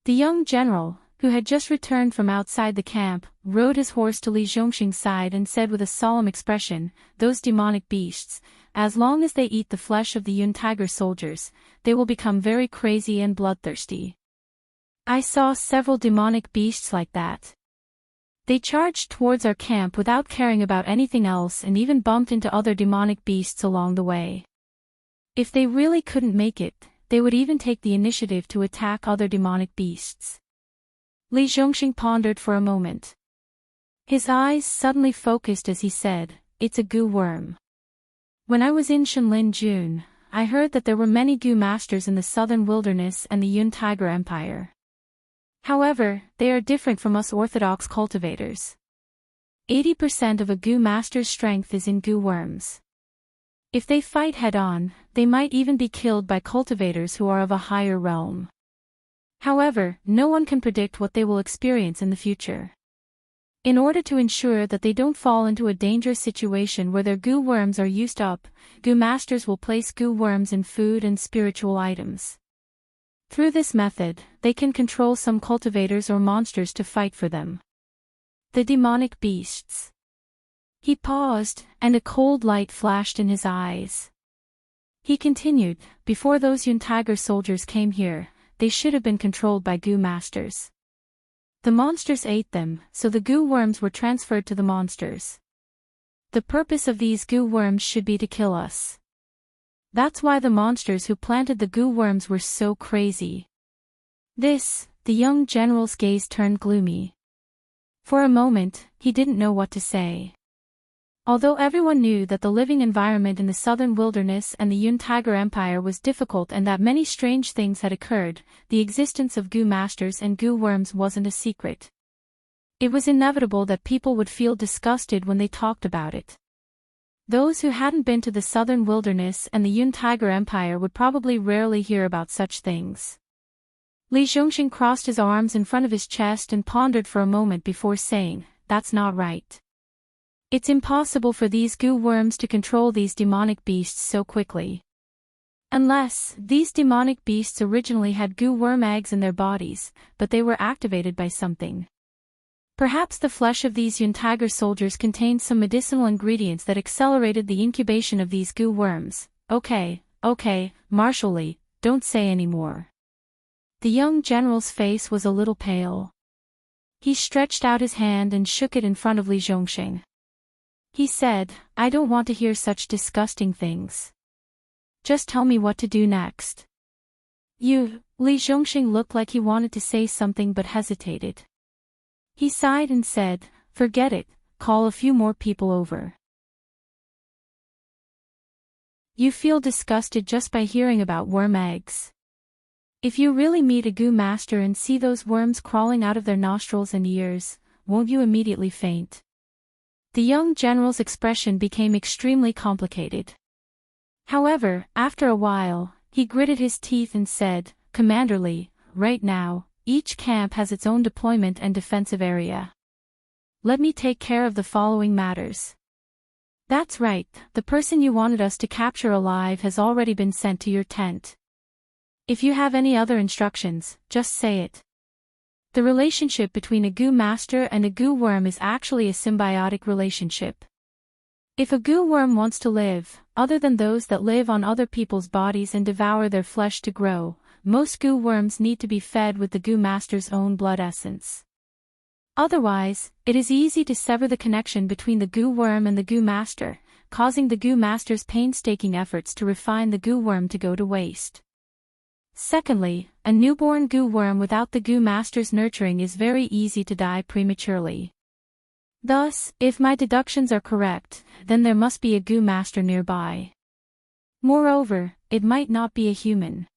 A: The young general, who had just returned from outside the camp, rode his horse to Li Zhongxing's side and said with a solemn expression, "Those demonic beasts, as long as they eat the flesh of the Yun Tiger soldiers, they will become very crazy and bloodthirsty. I saw several demonic beasts like that. They charged towards our camp without caring about anything else and even bumped into other demonic beasts along the way. If they really couldn't make it, they would even take the initiative to attack other demonic beasts. Li Zhongxing pondered for a moment. His eyes suddenly focused as he said, "It's a goo worm. When I was in Shenlin June, I heard that there were many goo masters in the southern wilderness and the Yun Tiger Empire. However, they are different from us orthodox cultivators. 80% of a goo master's strength is in goo worms. If they fight head-on, they might even be killed by cultivators who are of a higher realm. However, no one can predict what they will experience in the future. In order to ensure that they don't fall into a dangerous situation where their goo worms are used up, goo masters will place goo worms in food and spiritual items. Through this method, they can control some cultivators or monsters to fight for them. The demonic beasts." He paused, and a cold light flashed in his eyes. He continued, "Before those Yun Tiger soldiers came here, they should have been controlled by goo masters. The monsters ate them, so the goo worms were transferred to the monsters. The purpose of these goo worms should be to kill us. That's why the monsters who planted the goo worms were so crazy." The young general's gaze turned gloomy. For a moment, he didn't know what to say. Although everyone knew that the living environment in the southern wilderness and the Yun Tiger Empire was difficult and that many strange things had occurred, the existence of goo masters and goo worms wasn't a secret. It was inevitable that people would feel disgusted when they talked about it. Those who hadn't been to the southern wilderness and the Yun Tiger Empire would probably rarely hear about such things. Li Zhongxing crossed his arms in front of his chest and pondered for a moment before saying, "That's not right. It's impossible for these goo worms to control these demonic beasts so quickly. Unless, these demonic beasts originally had goo worm eggs in their bodies, but they were activated by something. Perhaps the flesh of these Yun Tiger soldiers contained some medicinal ingredients that accelerated the incubation of these goo worms. Okay, Marshal Li, don't say any more." The young general's face was a little pale. He stretched out his hand and shook it in front of Li Zhongxing. He said, "I don't want to hear such disgusting things. Just tell me what to do next." Li Zhongxing looked like he wanted to say something but hesitated. He sighed and said, "Forget it, call a few more people over." You feel disgusted just by hearing about worm eggs. If you really meet a goo master and see those worms crawling out of their nostrils and ears, won't you immediately faint? The young general's expression became extremely complicated. However, after a while, he gritted his teeth and said, "Commander Li, right now, each camp has its own deployment and defensive area. Let me take care of the following matters." "That's right, the person you wanted us to capture alive has already been sent to your tent. If you have any other instructions, just say it." The relationship between a goo master and a goo worm is actually a symbiotic relationship. If a goo worm wants to live, other than those that live on other people's bodies and devour their flesh to grow, most goo worms need to be fed with the goo master's own blood essence. Otherwise, it is easy to sever the connection between the goo worm and the goo master, causing the goo master's painstaking efforts to refine the goo worm to go to waste. Secondly, a newborn goo worm without the goo master's nurturing is very easy to die prematurely. Thus, if my deductions are correct, then there must be a goo master nearby. Moreover, it might not be a human.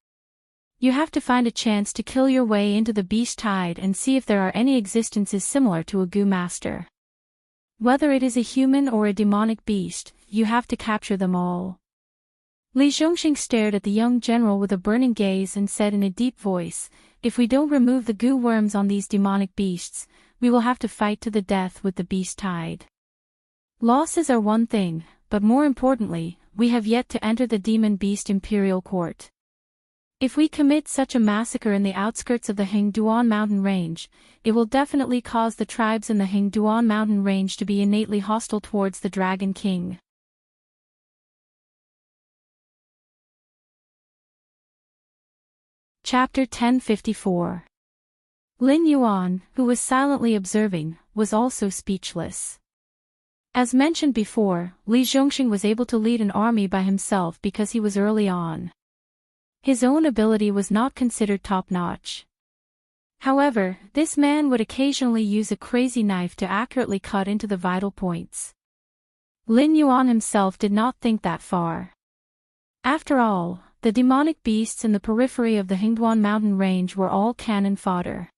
A: You have to find a chance to kill your way into the beast tide and see if there are any existences similar to a goo master. Whether it is a human or a demonic beast, you have to capture them all. Li Zhongxing stared at the young general with a burning gaze and said in a deep voice, "If we don't remove the goo worms on these demonic beasts, we will have to fight to the death with the beast tide. Losses are one thing, but more importantly, we have yet to enter the demon beast imperial court. If we commit such a massacre in the outskirts of the Hengduan mountain range, it will definitely cause the tribes in the Hengduan mountain range to be innately hostile towards the Dragon King." Chapter 1054. Lin Yuan, who was silently observing, was also speechless. As mentioned before, Li Zhongxing was able to lead an army by himself because he was early on. His own ability was not considered top-notch. However, this man would occasionally use a crazy knife to accurately cut into the vital points. Lin Yuan himself did not think that far. After all, the demonic beasts in the periphery of the Hingduan mountain range were all cannon fodder.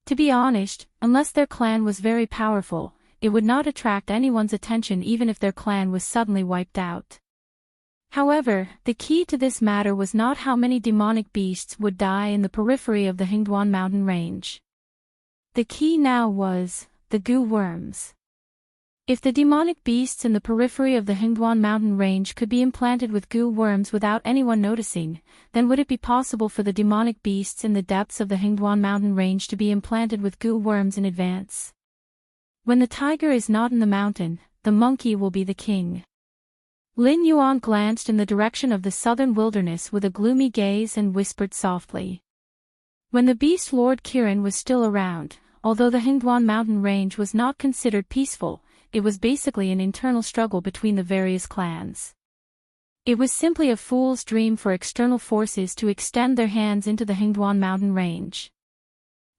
A: To be honest, unless their clan was very powerful, it would not attract anyone's attention even if their clan was suddenly wiped out. However, the key to this matter was not how many demonic beasts would die in the periphery of the Hingduan mountain range. The key now was the goo worms. If the demonic beasts in the periphery of the Hingduan mountain range could be implanted with goo worms without anyone noticing, then would it be possible for the demonic beasts in the depths of the Hingduan mountain range to be implanted with goo worms in advance? When the tiger is not in the mountain, the monkey will be the king. Lin Yuan glanced in the direction of the southern wilderness with a gloomy gaze and whispered softly. When the beast Lord Kirin was still around, although the Hingduan mountain range was not considered peaceful, it was basically an internal struggle between the various clans. It was simply a fool's dream for external forces to extend their hands into the Hingduan mountain range.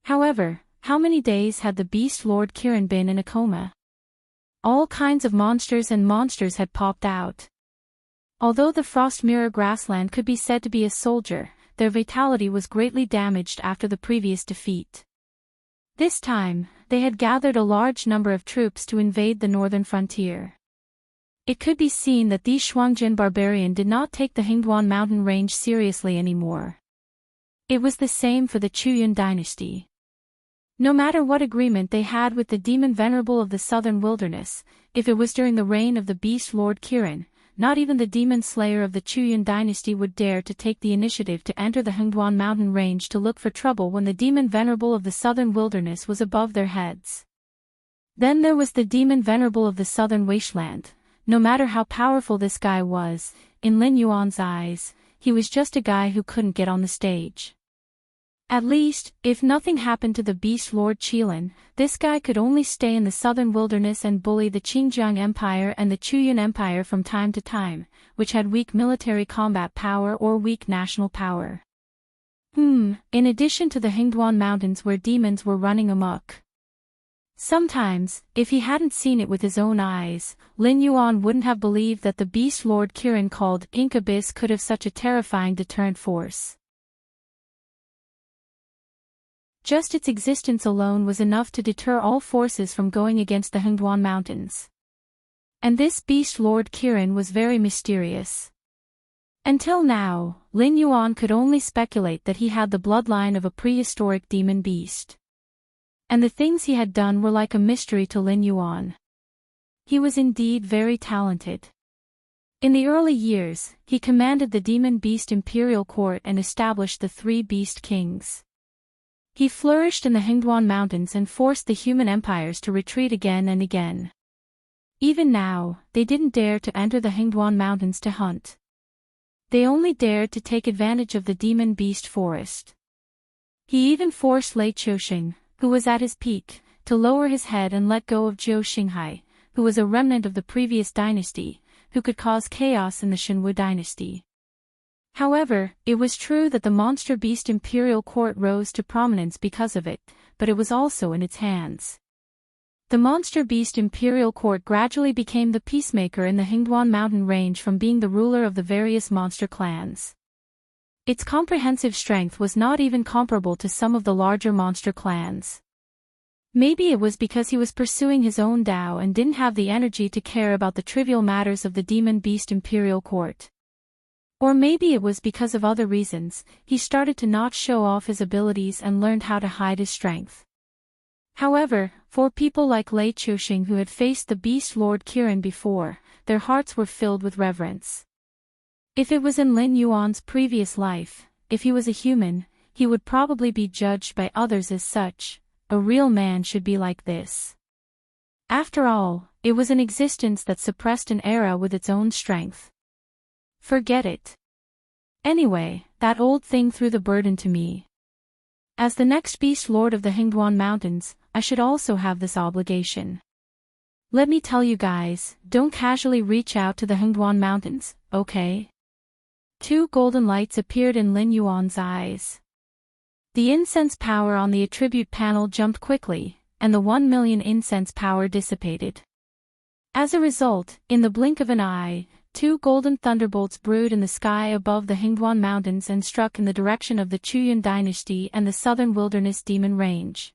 A: However, how many days had the beast Lord Kirin been in a coma? All kinds of monsters had popped out. Although the Frost Mirror grassland could be said to be a soldier, their vitality was greatly damaged after the previous defeat. This time, they had gathered a large number of troops to invade the northern frontier. It could be seen that these Shuangjin barbarian did not take the Hingduan mountain range seriously anymore. It was the same for the Chuyun dynasty. No matter what agreement they had with the demon venerable of the southern wilderness, if it was during the reign of the beast Lord Kirin, not even the demon slayer of the Chuyun dynasty would dare to take the initiative to enter the Hingduan mountain range to look for trouble when the demon venerable of the southern wilderness was above their heads. Then there was the demon venerable of the southern wasteland. No matter how powerful this guy was, in Lin Yuan's eyes, he was just a guy who couldn't get on the stage. At least, if nothing happened to the beast Lord Qilin, this guy could only stay in the southern wilderness and bully the Qingjiang Empire and the Chuyun Empire from time to time, which had weak military combat power or weak national power. In addition to the Hingduan mountains where demons were running amok. Sometimes, if he hadn't seen it with his own eyes, Lin Yuan wouldn't have believed that the beast Lord Kirin called Incubus could have such a terrifying deterrent force. Just its existence alone was enough to deter all forces from going against the Hingduan mountains. And this beast Lord Kirin was very mysterious. Until now, Lin Yuan could only speculate that he had the bloodline of a prehistoric demon beast. And the things he had done were like a mystery to Lin Yuan. He was indeed very talented. In the early years, he commanded the demon beast imperial court and established the three beast kings. He flourished in the Hingduan mountains and forced the human empires to retreat again and again. Even now, they didn't dare to enter the Hingduan mountains to hunt. They only dared to take advantage of the demon beast forest. He even forced Lei Qiuxing, who was at his peak, to lower his head and let go of Zhou Xinghai, who was a remnant of the previous dynasty, who could cause chaos in the Shenwu dynasty. However, it was true that the monster beast imperial court rose to prominence because of it, but it was also in its hands. The monster beast imperial court gradually became the peacemaker in the Hingduan mountain range from being the ruler of the various monster clans. Its comprehensive strength was not even comparable to some of the larger monster clans. Maybe it was because he was pursuing his own Tao and didn't have the energy to care about the trivial matters of the demon beast imperial court. Or maybe it was because of other reasons, he started to not show off his abilities and learned how to hide his strength. However, for people like Lei Qiuxing who had faced the beast Lord Kirin before, their hearts were filled with reverence. If it was in Lin Yuan's previous life, if he was a human, he would probably be judged by others as such. A real man should be like this. After all, it was an existence that suppressed an era with its own strength. Forget it. Anyway, that old thing threw the burden to me. As the next beast lord of the Hingduan mountains, I should also have this obligation. Let me tell you guys, don't casually reach out to the Hingduan mountains, okay? Two golden lights appeared in Lin Yuan's eyes. The incense power on the attribute panel jumped quickly, and the 1 million incense power dissipated. As a result, in the blink of an eye, 2 golden thunderbolts brewed in the sky above the Hingduan Mountains and struck in the direction of the Chuyun dynasty and the Southern Wilderness Demon Range.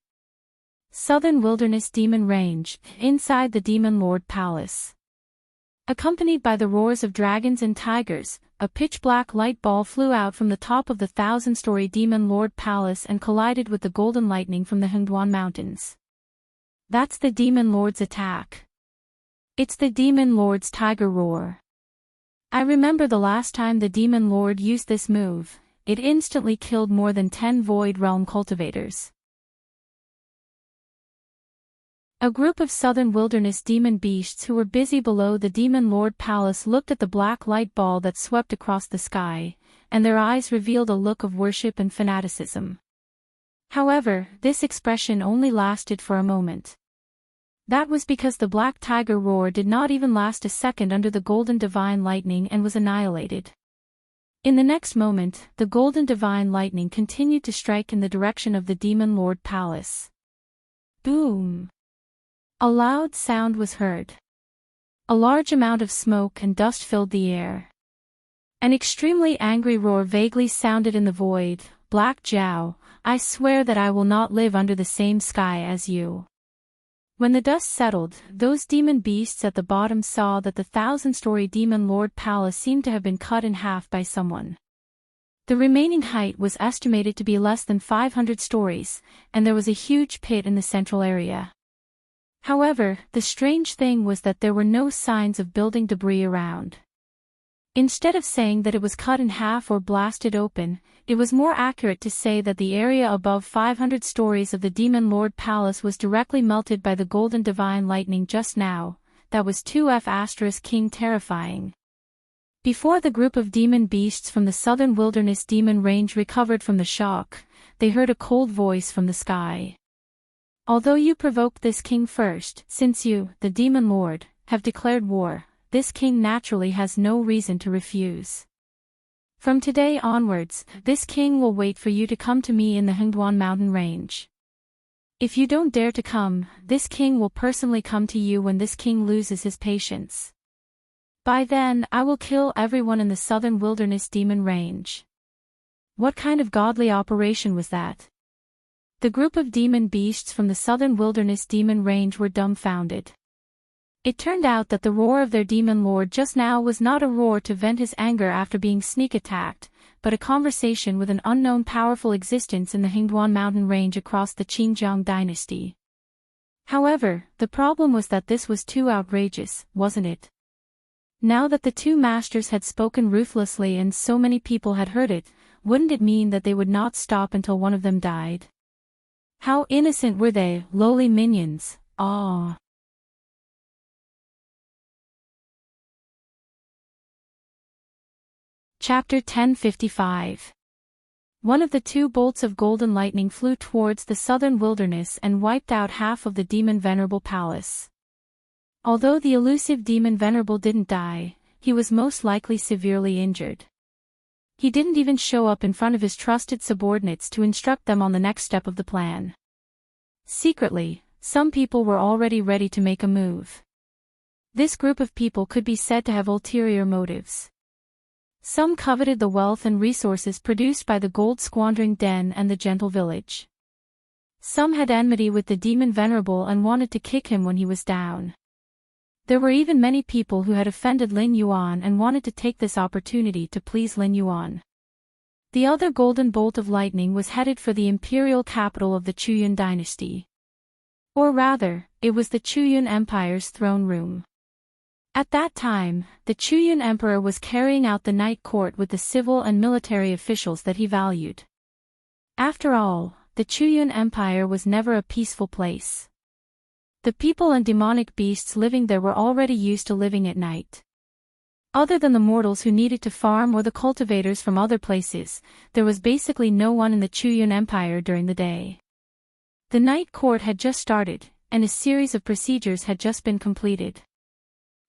A: Southern Wilderness Demon Range, inside the Demon Lord Palace. Accompanied by the roars of dragons and tigers, a pitch-black light ball flew out from the top of the 1,000-story Demon Lord Palace and collided with the golden lightning from the Hingduan Mountains. That's the Demon Lord's attack. It's the Demon Lord's tiger roar. I remember the last time the Demon Lord used this move, it instantly killed more than 10 Void Realm cultivators. A group of Southern Wilderness demon beasts who were busy below the Demon Lord Palace looked at the black light ball that swept across the sky, and their eyes revealed a look of worship and fanaticism. However, this expression only lasted for a moment. That was because the black tiger roar did not even last a second under the golden divine lightning and was annihilated. In the next moment, the golden divine lightning continued to strike in the direction of the Demon Lord Palace. Boom! A loud sound was heard. A large amount of smoke and dust filled the air. An extremely angry roar vaguely sounded in the void. Black Jiao, I swear that I will not live under the same sky as you. When the dust settled, those demon beasts at the bottom saw that the 1,000-story Demon Lord Palace seemed to have been cut in half by someone. The remaining height was estimated to be less than 500 stories, and there was a huge pit in the central area. However, the strange thing was that there were no signs of building debris around. Instead of saying that it was cut in half or blasted open, it was more accurate to say that the area above 500 stories of the Demon Lord Palace was directly melted by the golden divine lightning just now. That was 2F** King terrifying. Before the group of demon beasts from the Southern Wilderness Demon Range recovered from the shock, they heard a cold voice from the sky. Although you provoked this king first, since you, the Demon Lord, have declared war, this king naturally has no reason to refuse. From today onwards, this king will wait for you to come to me in the Hingduan mountain range. If you don't dare to come, this king will personally come to you when this king loses his patience. By then, I will kill everyone in the Southern Wilderness Demon Range. What kind of godly operation was that? The group of demon beasts from the Southern Wilderness Demon Range were dumbfounded. It turned out that the roar of their demon lord just now was not a roar to vent his anger after being sneak attacked, but a conversation with an unknown powerful existence in the Hingduan mountain range across the Qingjiang dynasty. However, the problem was that this was too outrageous, wasn't it? Now that the two masters had spoken ruthlessly and so many people had heard it, wouldn't it mean that they would not stop until one of them died? How innocent were they, lowly minions, ah! Chapter 1055. One of the 2 bolts of golden lightning flew towards the southern wilderness and wiped out half of the Demon Venerable Palace. Although the elusive Demon Venerable didn't die, he was most likely severely injured. He didn't even show up in front of his trusted subordinates to instruct them on the next step of the plan. Secretly, some people were already ready to make a move. This group of people could be said to have ulterior motives. Some coveted the wealth and resources produced by the gold-squandering den and the gentle village. Some had enmity with the Demon Venerable and wanted to kick him when he was down. There were even many people who had offended Lin Yuan and wanted to take this opportunity to please Lin Yuan. The other golden bolt of lightning was headed for the imperial capital of the Chuyun dynasty. Or rather, it was the Chuyun Empire's throne room. At that time, the Chuyun Emperor was carrying out the night court with the civil and military officials that he valued. After all, the Chuyun Empire was never a peaceful place. The people and demonic beasts living there were already used to living at night. Other than the mortals who needed to farm or the cultivators from other places, there was basically no one in the Chuyun Empire during the day. The night court had just started, and a series of procedures had just been completed.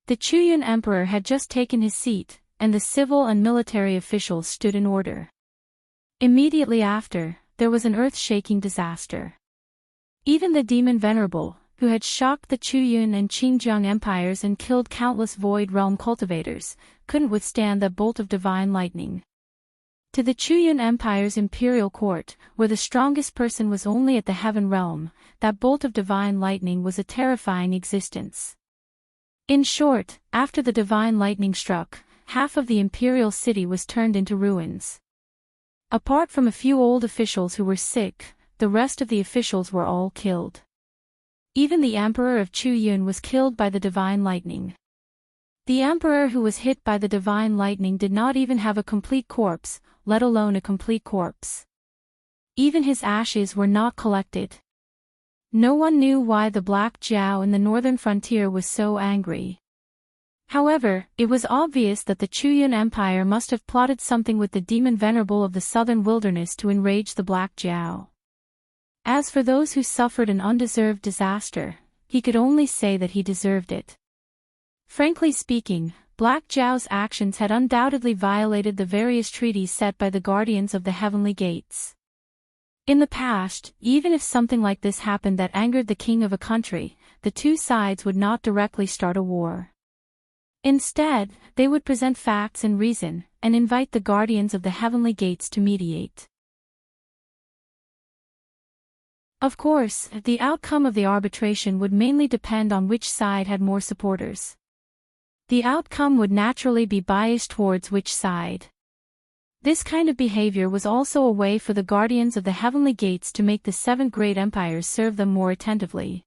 A: The Chuyun Emperor had just taken his seat, and the civil and military officials stood in order. Immediately after, there was an earth-shaking disaster. Even the demon Venerable, who had shocked the Chuyun and Qingjiang empires and killed countless Void Realm cultivators, couldn't withstand that bolt of divine lightning. To the Chuyun Empire's imperial court, where the strongest person was only at the heaven realm, that bolt of divine lightning was a terrifying existence. In short, after the divine lightning struck, half of the imperial city was turned into ruins. Apart from a few old officials who were sick, the rest of the officials were all killed. Even the emperor of Chuyun was killed by the divine lightning. The emperor who was hit by the divine lightning did not even have a complete corpse, let alone a complete corpse. Even his ashes were not collected. No one knew why the Black Jiao in the northern frontier was so angry. However, it was obvious that the Chuyun Empire must have plotted something with the demon Venerable of the southern wilderness to enrage the Black Jiao. As for those who suffered an undeserved disaster, he could only say that he deserved it. Frankly speaking, Black Jiao's actions had undoubtedly violated the various treaties set by the guardians of the heavenly gates. In the past, even if something like this happened that angered the king of a country, the two sides would not directly start a war. Instead, they would present facts and reason, and invite the guardians of the heavenly gates to mediate. Of course, the outcome of the arbitration would mainly depend on which side had more supporters. The outcome would naturally be biased towards which side. This kind of behavior was also a way for the guardians of the heavenly gates to make the 7 great empires serve them more attentively.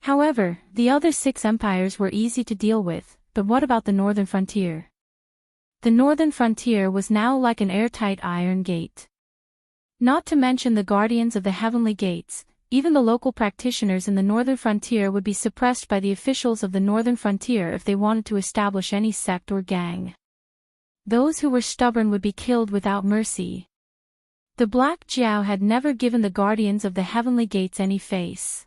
A: However, the other 6 empires were easy to deal with, but what about the northern frontier? The northern frontier was now like an airtight iron gate. Not to mention the guardians of the heavenly gates, even the local practitioners in the northern frontier would be suppressed by the officials of the northern frontier if they wanted to establish any sect or gang. Those who were stubborn would be killed without mercy. The Black Jiao had never given the guardians of the heavenly gates any face.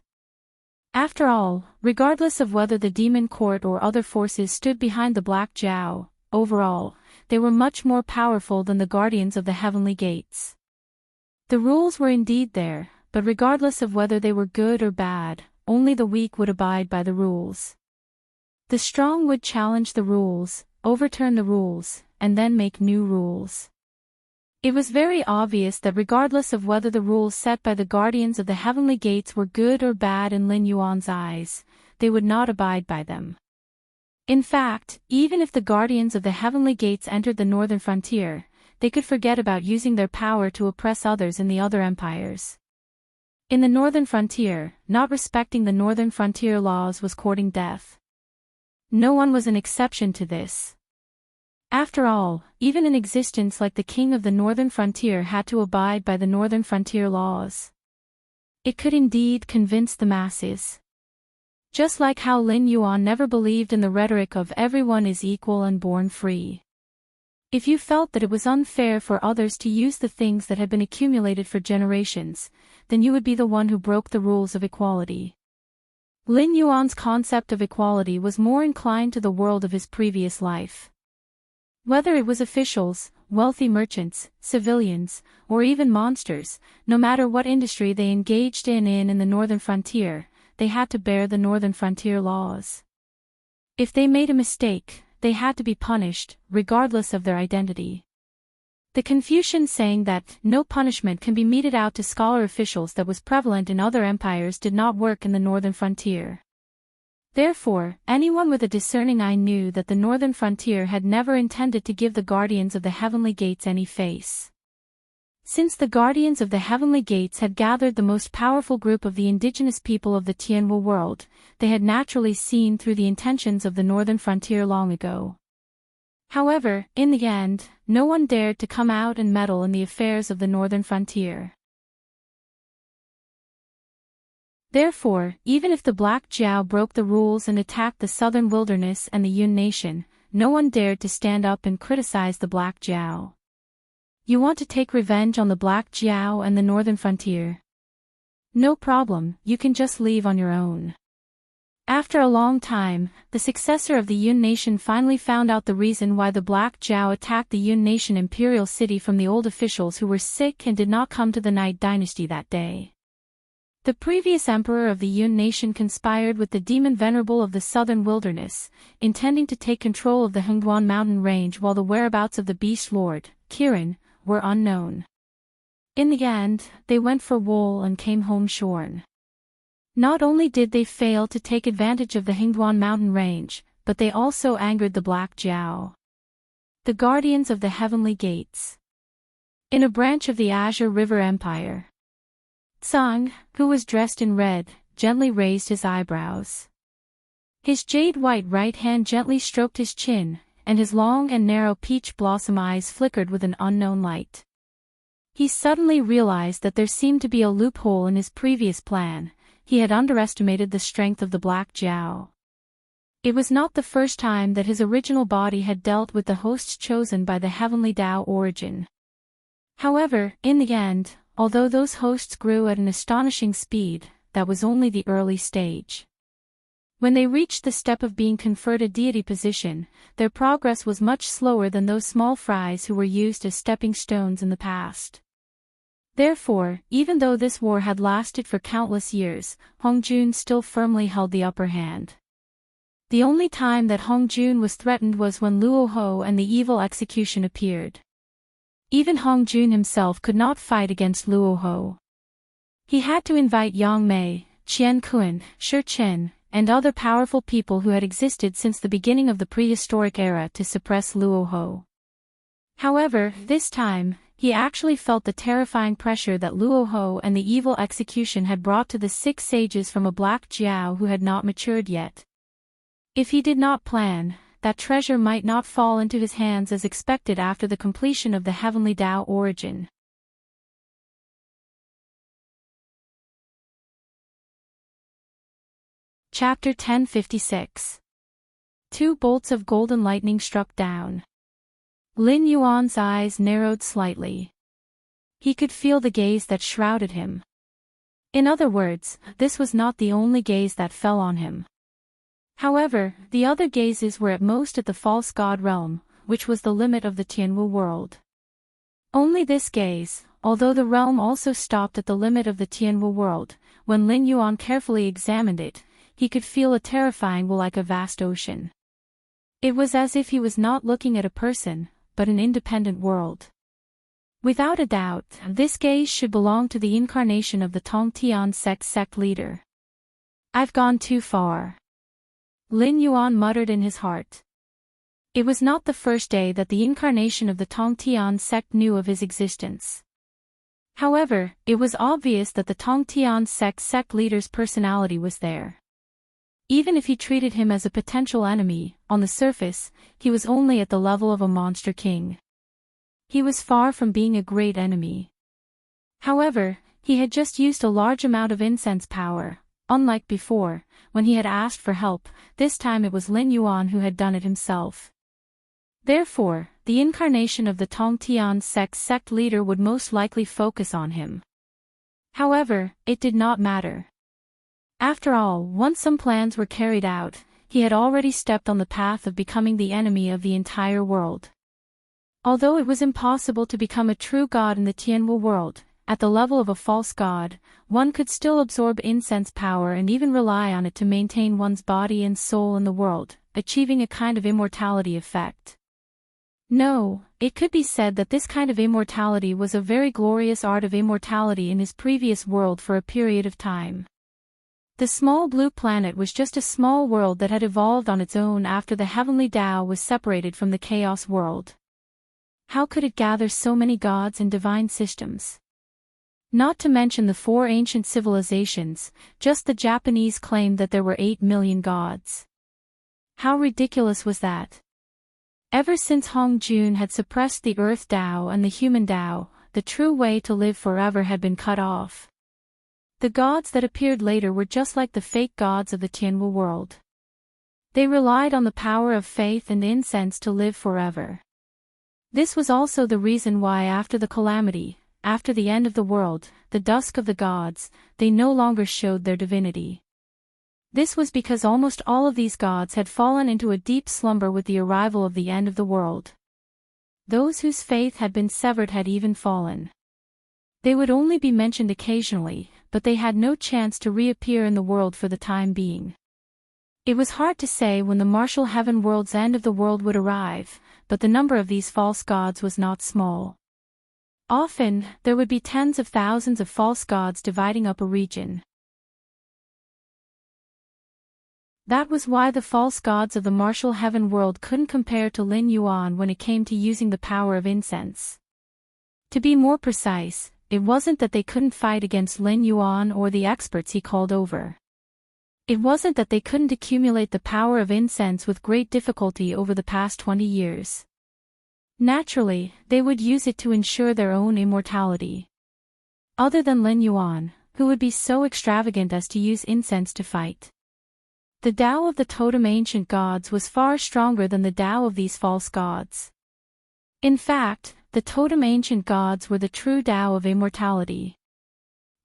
A: After all, regardless of whether the demon court or other forces stood behind the Black Jiao, overall, they were much more powerful than the guardians of the heavenly gates. The rules were indeed there, but regardless of whether they were good or bad, only the weak would abide by the rules. The strong would challenge the rules, overturn the rules, and then make new rules. It was very obvious that regardless of whether the rules set by the guardians of the heavenly gates were good or bad in Lin Yuan's eyes, they would not abide by them. In fact, even if the guardians of the heavenly gates entered the northern frontier, they could forget about using their power to oppress others in the other empires. In the northern frontier, not respecting the northern frontier laws was courting death. No one was an exception to this. After all, even an existence like the king of the northern frontier had to abide by the northern frontier laws. It could indeed convince the masses. Just like how Lin Yuan never believed in the rhetoric of everyone is equal and born free. If you felt that it was unfair for others to use the things that had been accumulated for generations, then you would be the one who broke the rules of equality. Lin Yuan's concept of equality was more inclined to the world of his previous life. Whether it was officials, wealthy merchants, civilians, or even monsters, no matter what industry they engaged in the northern frontier, they had to bear the northern frontier laws. If they made a mistake, they had to be punished, regardless of their identity. The Confucian saying that no punishment can be meted out to scholar officials that was prevalent in other empires did not work in the northern frontier. Therefore, anyone with a discerning eye knew that the northern frontier had never intended to give the guardians of the heavenly gates any face. Since the guardians of the heavenly gates had gathered the most powerful group of the indigenous people of the Tianwu world, they had naturally seen through the intentions of the northern frontier long ago. However, in the end, no one dared to come out and meddle in the affairs of the northern frontier. Therefore, even if the Black Jiao broke the rules and attacked the southern wilderness and the Yun nation, no one dared to stand up and criticize the Black Jiao. You want to take revenge on the Black Jiao and the northern frontier? No problem, you can just leave on your own. After a long time, the successor of the Yun nation finally found out the reason why the Black Jiao attacked the Yun nation imperial city from the old officials who were sick and did not come to the Night Dynasty that day. The previous emperor of the Yun nation conspired with the demon venerable of the southern wilderness, intending to take control of the Hengduan mountain range while the whereabouts of the beast lord, Kirin, were unknown. In the end, they went for wool and came home shorn. Not only did they fail to take advantage of the Hengduan mountain range, but they also angered the Black Jiao, the guardians of the heavenly gates. In a branch of the Azure River Empire, Tsang, who was dressed in red, gently raised his eyebrows. His jade-white right hand gently stroked his chin, and his long and narrow peach blossom eyes flickered with an unknown light. He suddenly realized that there seemed to be a loophole in his previous plan. He had underestimated the strength of the Black Jiao. It was not the first time that his original body had dealt with the hosts chosen by the heavenly Tao origin. However, in the end, although those hosts grew at an astonishing speed, that was only the early stage. When they reached the step of being conferred a deity position, their progress was much slower than those small fries who were used as stepping stones in the past. Therefore, even though this war had lasted for countless years, Hongjun still firmly held the upper hand. The only time that Hongjun was threatened was when Luoho and the evil execution appeared. Even Hongjun himself could not fight against Luoho. He had to invite Yang Mei, Qian Kun, Shi Chen, and other powerful people who had existed since the beginning of the prehistoric era to suppress Luoho. However, this time, he actually felt the terrifying pressure that Luoho and the evil execution had brought to the 6 sages from a Black Jiao who had not matured yet. If he did not plan, that treasure might not fall into his hands as expected after the completion of the heavenly Tao origin. Chapter 1056. 2 bolts of golden lightning struck down. Lin Yuan's eyes narrowed slightly. He could feel the gaze that shrouded him. In other words, this was not the only gaze that fell on him. However, the other gazes were at most at the false god realm, which was the limit of the Tianwu world. Only this gaze, although the realm also stopped at the limit of the Tianwu world, when Lin Yuan carefully examined it, he could feel a terrifying will like a vast ocean. It was as if he was not looking at a person, but an independent world. Without a doubt, this gaze should belong to the incarnation of the Tongtian sect leader. I've gone too far, Lin Yuan muttered in his heart. It was not the first day that the incarnation of the Tongtian sect knew of his existence. However, it was obvious that the Tongtian sect leader's personality was there. Even if he treated him as a potential enemy, on the surface, he was only at the level of a monster king. He was far from being a great enemy. However, he had just used a large amount of incense power. Unlike before, when he had asked for help, this time it was Lin Yuan who had done it himself. Therefore, the incarnation of the Tongtian sect leader would most likely focus on him. However, it did not matter. After all, once some plans were carried out, he had already stepped on the path of becoming the enemy of the entire world. Although it was impossible to become a true god in the Tianwu world, at the level of a false god, one could still absorb incense power and even rely on it to maintain one's body and soul in the world, achieving a kind of immortality effect. No, it could be said that this kind of immortality was a very glorious art of immortality in his previous world for a period of time. The small blue planet was just a small world that had evolved on its own after the heavenly Tao was separated from the chaos world. How could it gather so many gods and divine systems? Not to mention the 4 ancient civilizations, just the Japanese claimed that there were 8 million gods. How ridiculous was that? Ever since Hongjun had suppressed the Earth Tao and the human Tao, the true way to live forever had been cut off. The gods that appeared later were just like the fake gods of the Tianwu world. They relied on the power of faith and incense to live forever. This was also the reason why after the calamity, after the end of the world, the dusk of the gods, they no longer showed their divinity. This was because almost all of these gods had fallen into a deep slumber with the arrival of the end of the world. Those whose faith had been severed had even fallen. They would only be mentioned occasionally, but they had no chance to reappear in the world for the time being. It was hard to say when the martial heaven world's end of the world would arrive, but the number of these false gods was not small. Often, there would be tens of thousands of false gods dividing up a region. That was why the false gods of the martial heaven world couldn't compare to Lin Yuan when it came to using the power of incense. To be more precise, it wasn't that they couldn't fight against Lin Yuan or the experts he called over. It wasn't that they couldn't accumulate the power of incense with great difficulty over the past 20 years. Naturally, they would use it to ensure their own immortality. Other than Lin Yuan, who would be so extravagant as to use incense to fight. The Tao of the totem ancient gods was far stronger than the Tao of these false gods. In fact, the totem ancient gods were the true Tao of immortality.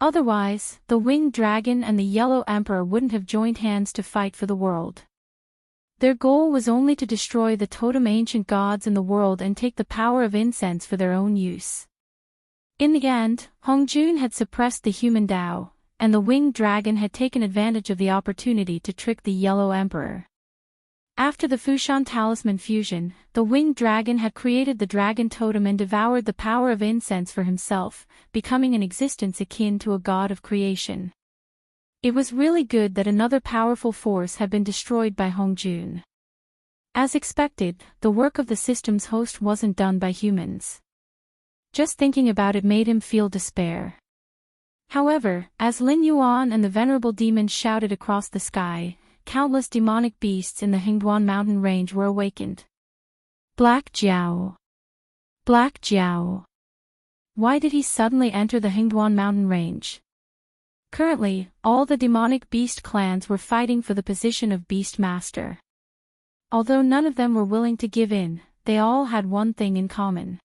A: Otherwise, the winged dragon and the yellow emperor wouldn't have joined hands to fight for the world. Their goal was only to destroy the totem ancient gods in the world and take the power of incense for their own use. In the end, Hongjun had suppressed the human Tao, and the winged dragon had taken advantage of the opportunity to trick the yellow emperor. After the Fushan talisman fusion, the winged dragon had created the dragon totem and devoured the power of incense for himself, becoming an existence akin to a god of creation. It was really good that another powerful force had been destroyed by Hongjun. As expected, the work of the system's host wasn't done by humans. Just thinking about it made him feel despair. However, as Lin Yuan and the venerable demons shouted across the sky, countless demonic beasts in the Hingduan mountain range were awakened. Black Jiao. Black Jiao. Why did he suddenly enter the Hingduan mountain range? Currently, all the demonic beast clans were fighting for the position of beast master. Although none of them were willing to give in, they all had one thing in common.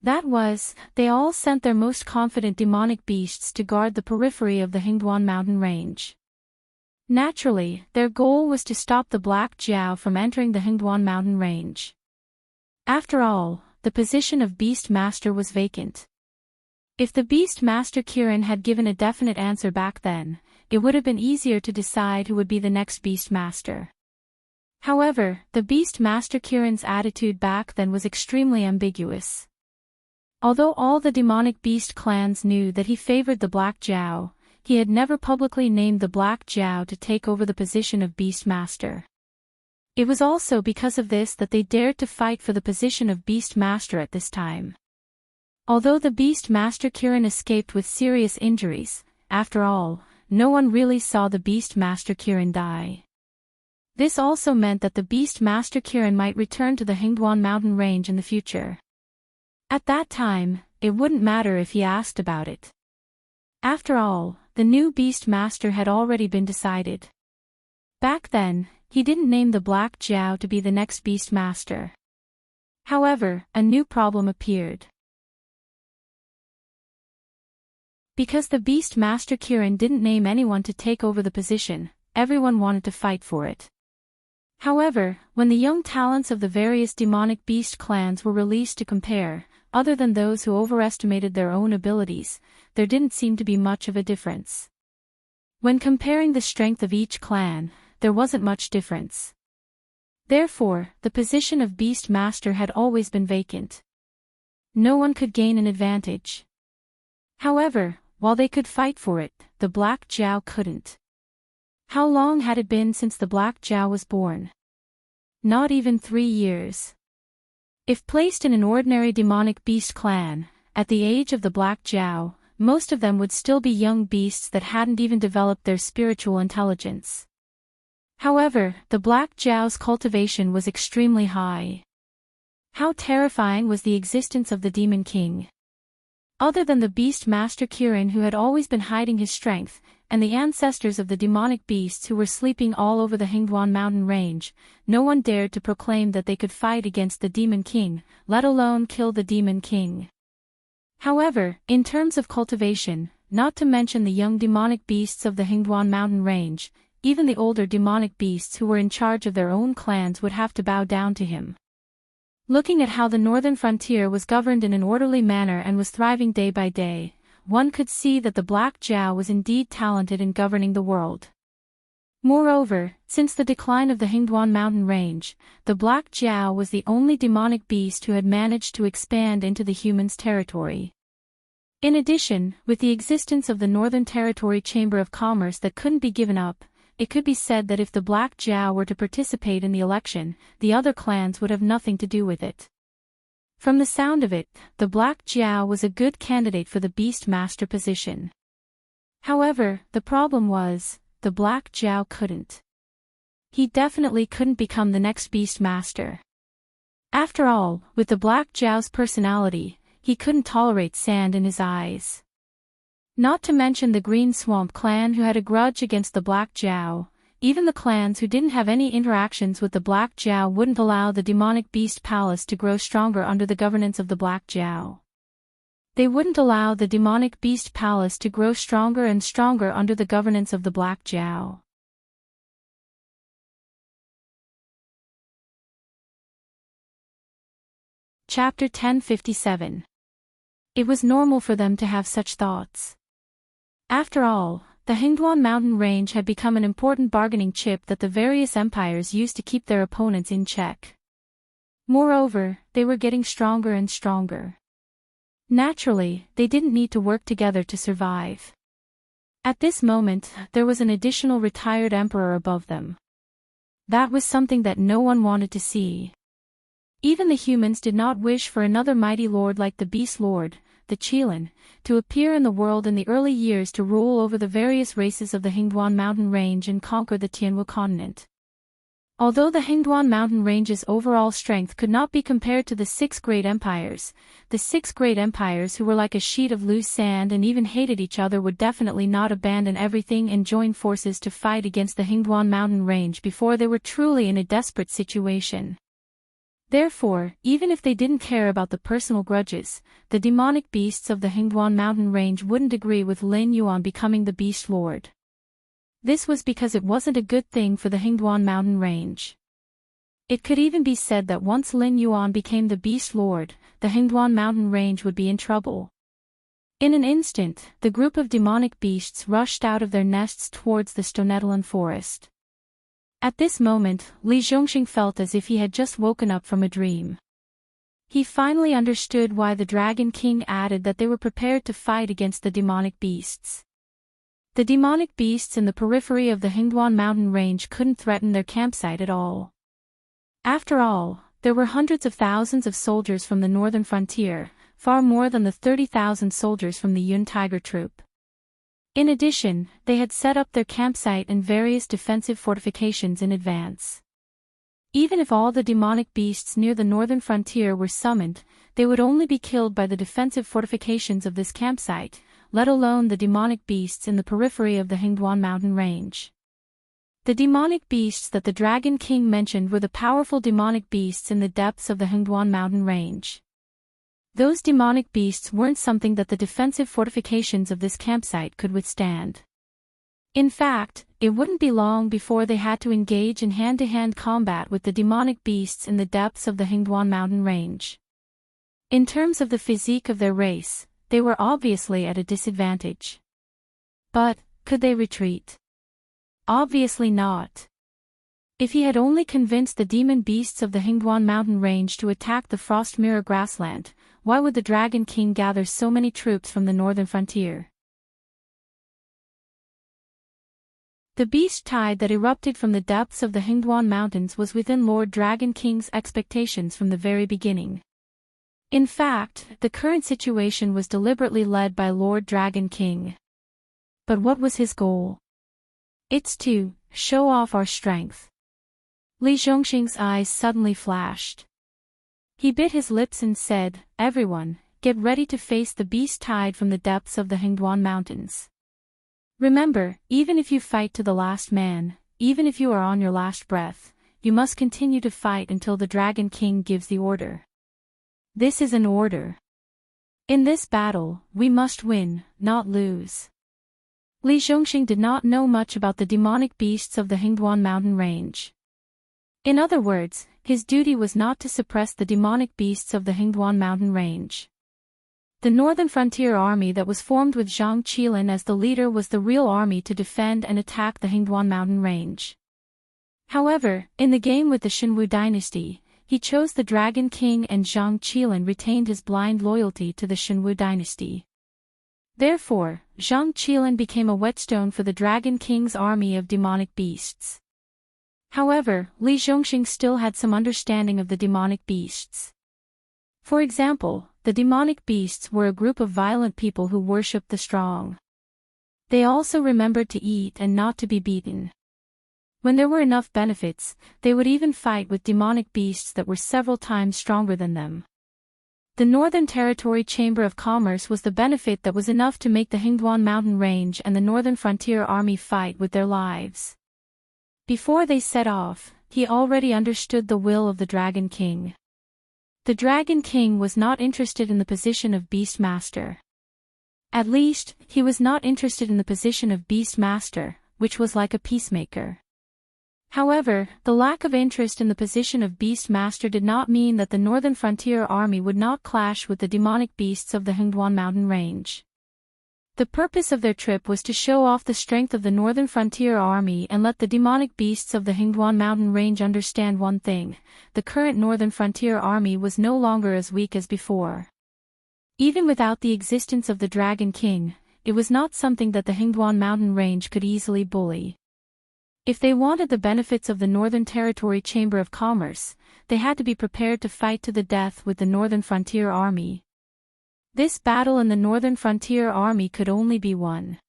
A: That was, they all sent their most confident demonic beasts to guard the periphery of the Hingduan mountain range. Naturally, their goal was to stop the Black Jiao from entering the Hingduan mountain range. After all, the position of Beast Master was vacant. If the Beast Master Kirin had given a definite answer back then, it would have been easier to decide who would be the next Beast Master. However, the Beast Master Kirin's attitude back then was extremely ambiguous. Although all the demonic beast clans knew that he favored the Black Jiao, he had never publicly named the Black Jiao to take over the position of Beast Master. It was also because of this that they dared to fight for the position of Beast Master at this time. Although the Beast Master Kirin escaped with serious injuries, after all, no one really saw the Beast Master Kirin die. This also meant that the Beast Master Kirin might return to the Hingduan mountain range in the future. At that time, it wouldn't matter if he asked about it. After all, the new Beast Master had already been decided. Back then, he didn't name the Black Jiao to be the next Beast Master. However, a new problem appeared. Because the Beast Master Kirin didn't name anyone to take over the position, everyone wanted to fight for it. However, when the young talents of the various demonic beast clans were released to compare, other than those who overestimated their own abilities, there didn't seem to be much of a difference. When comparing the strength of each clan, there wasn't much difference. Therefore, the position of Beast Master had always been vacant. No one could gain an advantage. However, while they could fight for it, the Black Jiao couldn't. How long had it been since the Black Jiao was born? Not even 3 years. If placed in an ordinary demonic beast clan, at the age of the Black Jiao, most of them would still be young beasts that hadn't even developed their spiritual intelligence. However, the Black Jiao's cultivation was extremely high. How terrifying was the existence of the Demon King. Other than the Beast Master Kirin who had always been hiding his strength, and the ancestors of the demonic beasts who were sleeping all over the Hingduan mountain range, no one dared to proclaim that they could fight against the Demon King, let alone kill the Demon King. However, in terms of cultivation, not to mention the young demonic beasts of the Hingduan mountain range, even the older demonic beasts who were in charge of their own clans would have to bow down to him. Looking at how the northern frontier was governed in an orderly manner and was thriving day by day, one could see that the Black Jiao was indeed talented in governing the world. Moreover, since the decline of the Hingduan mountain range, the Black Jiao was the only demonic beast who had managed to expand into the humans' territory. In addition, with the existence of the Northern Territory Chamber of Commerce that couldn't be given up, it could be said that if the Black Jiao were to participate in the election, the other clans would have nothing to do with it. From the sound of it, the Black Jiao was a good candidate for the Beast Master position. However, the problem was, the Black Jiao couldn't. He definitely couldn't become the next Beast Master. After all, with the Black Jiao's personality, he couldn't tolerate sand in his eyes. Not to mention the Green Swamp clan who had a grudge against the Black Jiao. Even the clans who didn't have any interactions with the Black Jiao wouldn't allow the demonic beast palace to grow stronger under the governance of the Black Jiao. They wouldn't allow the demonic beast palace to grow stronger and stronger under the governance of the Black Jiao. Chapter 1057. It was normal for them to have such thoughts. After all, the Hingduan mountain range had become an important bargaining chip that the various empires used to keep their opponents in check. Moreover, they were getting stronger and stronger. Naturally, they didn't need to work together to survive. At this moment, there was an additional retired emperor above them. That was something that no one wanted to see. Even the humans did not wish for another mighty lord like the Beast Lord, the Qilin, to appear in the world in the early years to rule over the various races of the Hingduan mountain range and conquer the Tianwu continent. Although the Hingduan mountain range's overall strength could not be compared to the six great empires, the six great empires who were like a sheet of loose sand and even hated each other would definitely not abandon everything and join forces to fight against the Hingduan mountain range before they were truly in a desperate situation. Therefore, even if they didn't care about the personal grudges, the demonic beasts of the Hingduan mountain range wouldn't agree with Lin Yuan becoming the Beast Lord. This was because it wasn't a good thing for the Hingduan mountain range. It could even be said that once Lin Yuan became the Beast Lord, the Hingduan mountain range would be in trouble. In an instant, the group of demonic beasts rushed out of their nests towards the Stonetalan forest. At this moment, Li Zhongxing felt as if he had just woken up from a dream. He finally understood why the Dragon King added that they were prepared to fight against the demonic beasts. The demonic beasts in the periphery of the Hingduan mountain range couldn't threaten their campsite at all. After all, there were hundreds of thousands of soldiers from the northern frontier, far more than the 30,000 soldiers from the Yun Tiger Troop. In addition, they had set up their campsite and various defensive fortifications in advance. Even if all the demonic beasts near the northern frontier were summoned, they would only be killed by the defensive fortifications of this campsite, let alone the demonic beasts in the periphery of the Hingduan mountain range. The demonic beasts that the Dragon King mentioned were the powerful demonic beasts in the depths of the Hingduan mountain range. Those demonic beasts weren't something that the defensive fortifications of this campsite could withstand. In fact, it wouldn't be long before they had to engage in hand-to-hand combat with the demonic beasts in the depths of the Hingduan mountain range. In terms of the physique of their race, they were obviously at a disadvantage. But, could they retreat? Obviously not. If he had only convinced the demon beasts of the Hingduan mountain range to attack the Frost Mirror grassland, why would the Dragon King gather so many troops from the northern frontier? The beast tide that erupted from the depths of the Hingduan mountains was within Lord Dragon King's expectations from the very beginning. In fact, the current situation was deliberately led by Lord Dragon King. But what was his goal? It's to show off our strength. Li Zhongxing's eyes suddenly flashed. He bit his lips and said, "Everyone, get ready to face the beast tide from the depths of the Hingduan mountains. Remember, even if you fight to the last man, even if you are on your last breath, you must continue to fight until the Dragon King gives the order. This is an order. In this battle, we must win, not lose." Li Zhongxing did not know much about the demonic beasts of the Hingduan mountain range. In other words, his duty was not to suppress the demonic beasts of the Hingduan mountain range. The Northern Frontier Army that was formed with Zhang Qilin as the leader was the real army to defend and attack the Hingduan mountain range. However, in the game with the Shenwu dynasty, he chose the Dragon King and Zhang Qilin retained his blind loyalty to the Shenwu dynasty. Therefore, Zhang Qilin became a whetstone for the Dragon King's army of demonic beasts. However, Li Zhongxing still had some understanding of the demonic beasts. For example, the demonic beasts were a group of violent people who worshipped the strong. They also remembered to eat and not to be beaten. When there were enough benefits, they would even fight with demonic beasts that were several times stronger than them. The Northern Territory Chamber of Commerce was the benefit that was enough to make the Hingduan mountain range and the Northern Frontier Army fight with their lives. Before they set off, he already understood the will of the Dragon King. The Dragon King was not interested in the position of Beast Master. At least, he was not interested in the position of Beast Master, which was like a peacemaker. However, the lack of interest in the position of Beast Master did not mean that the Northern Frontier Army would not clash with the demonic beasts of the Hingduan mountain range. The purpose of their trip was to show off the strength of the Northern Frontier Army and let the demonic beasts of the Hingduan mountain range understand one thing: the current Northern Frontier Army was no longer as weak as before. Even without the existence of the Dragon King, it was not something that the Hingduan mountain range could easily bully. If they wanted the benefits of the Northern Territory Chamber of Commerce, they had to be prepared to fight to the death with the Northern Frontier Army. This battle in the Northern Frontier Army could only be won.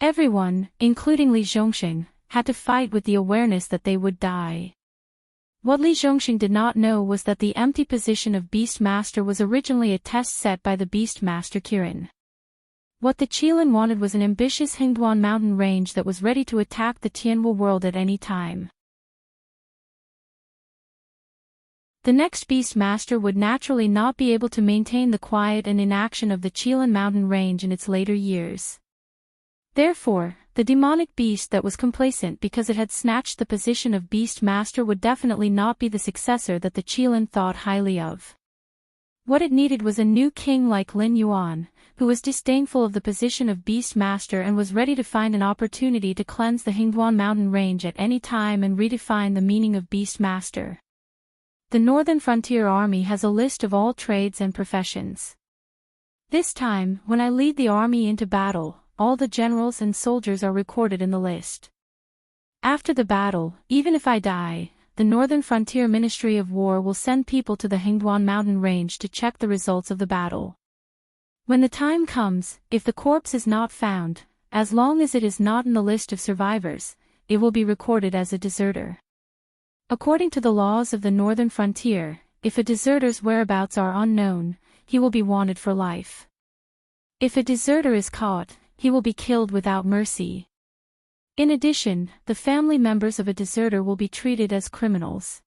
A: Everyone, including Li Zhongxing, had to fight with the awareness that they would die. What Li Zhongxing did not know was that the empty position of Beast Master was originally a test set by the Beast Master Kirin. What the Qilin wanted was an ambitious Hingduan mountain range that was ready to attack the Tianwu world at any time. The next Beast Master would naturally not be able to maintain the quiet and inaction of the Qilin mountain range in its later years. Therefore, the demonic beast that was complacent because it had snatched the position of Beast Master would definitely not be the successor that the Qilin thought highly of. What it needed was a new king like Lin Yuan, who was disdainful of the position of Beast Master and was ready to find an opportunity to cleanse the Hingduan mountain range at any time and redefine the meaning of Beast Master. The Northern Frontier Army has a list of all trades and professions. This time, when I lead the army into battle, all the generals and soldiers are recorded in the list. After the battle, even if I die, the Northern Frontier Ministry of War will send people to the Hingduan mountain range to check the results of the battle. When the time comes, if the corpse is not found, as long as it is not in the list of survivors, it will be recorded as a deserter. According to the laws of the Northern Frontier, if a deserter's whereabouts are unknown, he will be wanted for life. If a deserter is caught, he will be killed without mercy. In addition, the family members of a deserter will be treated as criminals.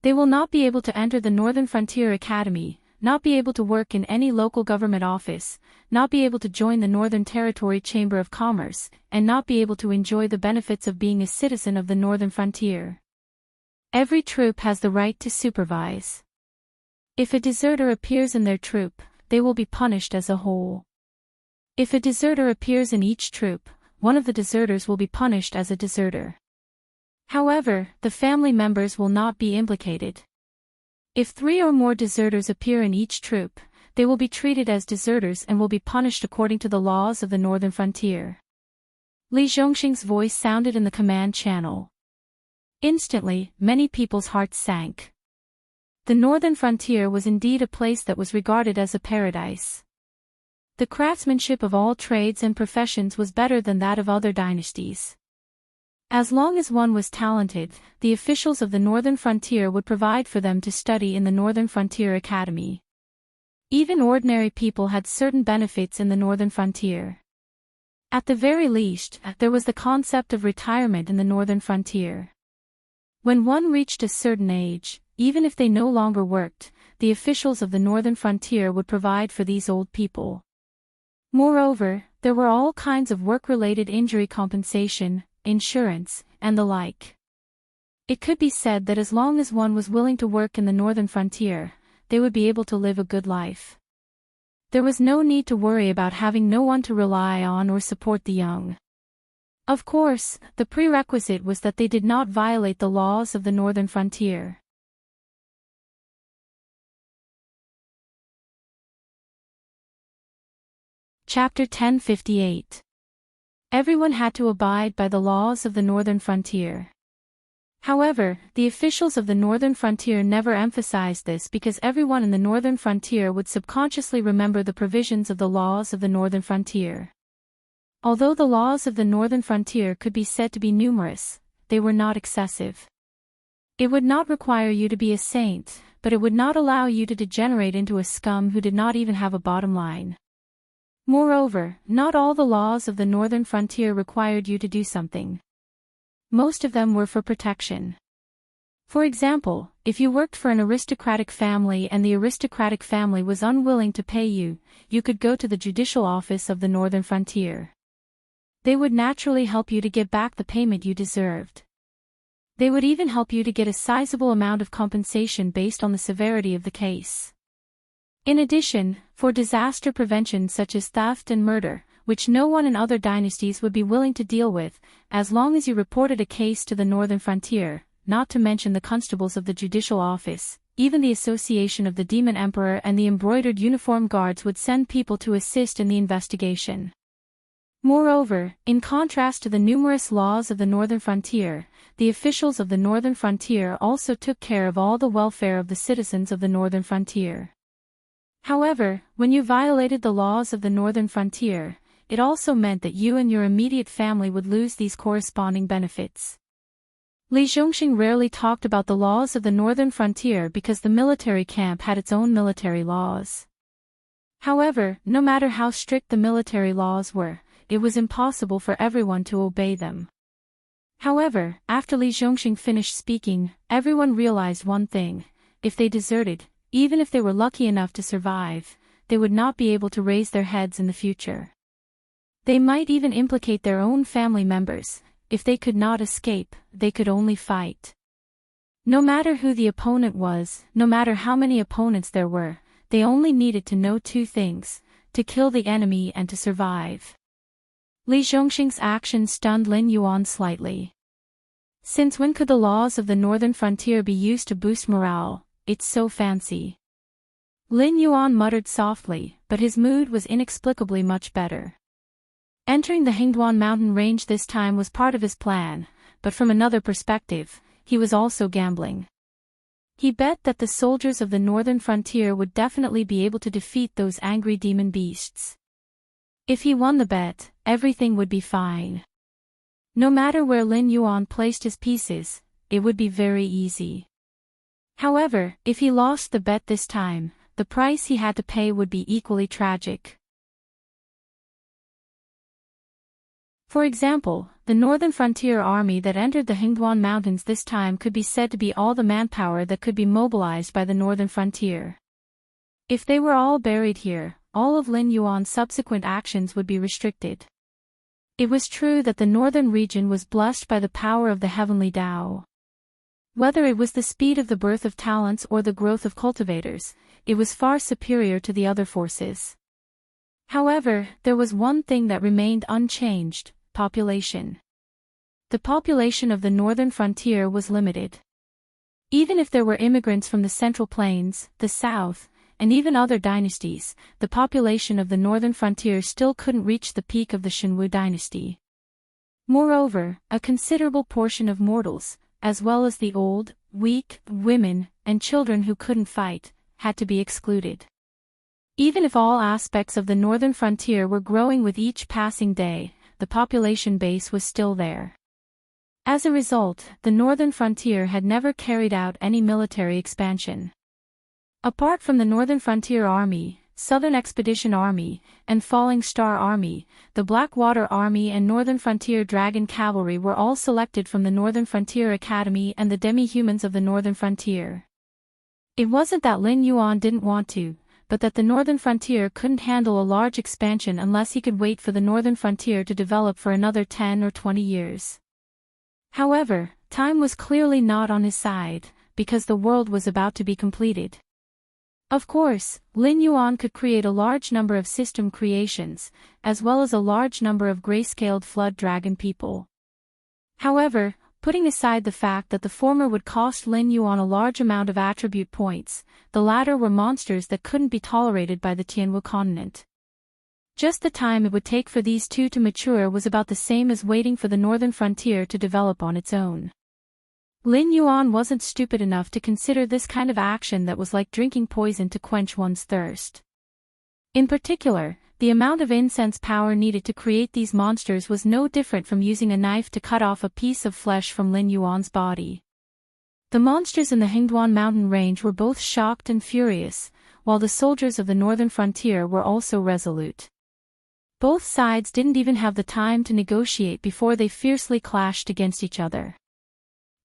A: They will not be able to enter the Northern Frontier Academy, not be able to work in any local government office, not be able to join the Northern Territory Chamber of Commerce, and not be able to enjoy the benefits of being a citizen of the Northern Frontier. Every troop has the right to supervise. If a deserter appears in their troop, they will be punished as a whole. If a deserter appears in each troop, one of the deserters will be punished as a deserter. However, the family members will not be implicated. If 3 or more deserters appear in each troop, they will be treated as deserters and will be punished according to the laws of the Northern Frontier. Li Zhongxing's voice sounded in the command channel. Instantly, many people's hearts sank. The Northern Frontier was indeed a place that was regarded as a paradise. The craftsmanship of all trades and professions was better than that of other dynasties. As long as one was talented, the officials of the Northern Frontier would provide for them to study in the Northern Frontier Academy. Even ordinary people had certain benefits in the Northern Frontier. At the very least, there was the concept of retirement in the Northern Frontier. When one reached a certain age, even if they no longer worked, the officials of the Northern Frontier would provide for these old people. Moreover, there were all kinds of work-related injury compensation, insurance, and the like. It could be said that as long as one was willing to work in the northern frontier, they would be able to live a good life. There was no need to worry about having no one to rely on or support the young. Of course, the prerequisite was that they did not violate the laws of the northern frontier. Chapter 1058. Everyone had to abide by the laws of the northern frontier. However, the officials of the northern frontier never emphasized this because everyone in the northern frontier would subconsciously remember the provisions of the laws of the northern frontier. Although the laws of the northern frontier could be said to be numerous, they were not excessive. It would not require you to be a saint, but it would not allow you to degenerate into a scum who did not even have a bottom line. Moreover, not all the laws of the northern frontier required you to do something. Most of them were for protection. For example, if you worked for an aristocratic family and the aristocratic family was unwilling to pay you, you could go to the judicial office of the northern frontier. They would naturally help you to get back the payment you deserved. They would even help you to get a sizable amount of compensation based on the severity of the case. In addition, for disaster prevention such as theft and murder, which no one in other dynasties would be willing to deal with, as long as you reported a case to the northern frontier, not to mention the constables of the judicial office, even the Association of the Demon Emperor and the embroidered uniform guards would send people to assist in the investigation. Moreover, in contrast to the numerous laws of the northern frontier, the officials of the northern frontier also took care of all the welfare of the citizens of the northern frontier. However, when you violated the laws of the northern frontier, it also meant that you and your immediate family would lose these corresponding benefits. Li Zhongxing rarely talked about the laws of the northern frontier because the military camp had its own military laws. However, no matter how strict the military laws were, it was impossible for everyone to obey them. However, after Li Zhongxing finished speaking, everyone realized one thing: if they deserted, even if they were lucky enough to survive, they would not be able to raise their heads in the future. They might even implicate their own family members. If they could not escape, they could only fight. No matter who the opponent was, no matter how many opponents there were, they only needed to know two things: to kill the enemy and to survive. Li Zhongxing's action stunned Lin Yuan slightly. Since when could the laws of the northern frontier be used to boost morale? It's so fancy. Lin Yuan muttered softly, but his mood was inexplicably much better. Entering the Hingduan mountain range this time was part of his plan, but from another perspective, he was also gambling. He bet that the soldiers of the northern frontier would definitely be able to defeat those angry demon beasts. If he won the bet, everything would be fine. No matter where Lin Yuan placed his pieces, it would be very easy. However, if he lost the bet this time, the price he had to pay would be equally tragic. For example, the northern frontier army that entered the Hingduan mountains this time could be said to be all the manpower that could be mobilized by the northern frontier. If they were all buried here, all of Lin Yuan's subsequent actions would be restricted. It was true that the northern region was blessed by the power of the heavenly Tao. Whether it was the speed of the birth of talents or the growth of cultivators, it was far superior to the other forces. However, there was one thing that remained unchanged: population. The population of the northern frontier was limited. Even if there were immigrants from the Central Plains, the South, and even other dynasties, the population of the northern frontier still couldn't reach the peak of the Shenwu dynasty. Moreover, a considerable portion of mortals, as well as the old, weak, women, and children who couldn't fight, had to be excluded. Even if all aspects of the northern frontier were growing with each passing day, the population base was still there. As a result, the northern frontier had never carried out any military expansion. Apart from the Northern Frontier Army, Southern Expedition Army, and Falling Star Army, the Blackwater Army and Northern Frontier Dragon Cavalry were all selected from the Northern Frontier Academy and the demi-humans of the Northern Frontier. It wasn't that Lin Yuan didn't want to, but that the northern frontier couldn't handle a large expansion unless he could wait for the northern frontier to develop for another 10 or 20 years. However, time was clearly not on his side, because the world was about to be completed. Of course, Lin Yuan could create a large number of system creations, as well as a large number of grayscaled flood dragon people. However, putting aside the fact that the former would cost Lin Yuan a large amount of attribute points, the latter were monsters that couldn't be tolerated by the Tianwu continent. Just the time it would take for these two to mature was about the same as waiting for the northern frontier to develop on its own. Lin Yuan wasn't stupid enough to consider this kind of action that was like drinking poison to quench one's thirst. In particular, the amount of incense power needed to create these monsters was no different from using a knife to cut off a piece of flesh from Lin Yuan's body. The monsters in the Hingduan mountain range were both shocked and furious, while the soldiers of the northern frontier were also resolute. Both sides didn't even have the time to negotiate before they fiercely clashed against each other.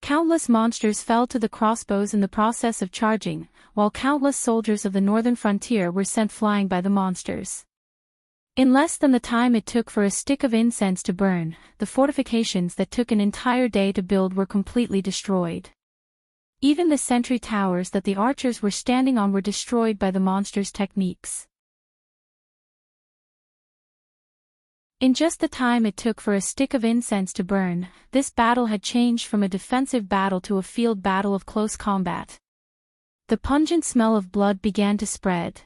A: Countless monsters fell to the crossbows in the process of charging, while countless soldiers of the northern frontier were sent flying by the monsters. In less than the time it took for a stick of incense to burn, the fortifications that took an entire day to build were completely destroyed. Even the sentry towers that the archers were standing on were destroyed by the monsters' techniques. In just the time it took for a stick of incense to burn, this battle had changed from a defensive battle to a field battle of close combat. The pungent smell of blood began to spread.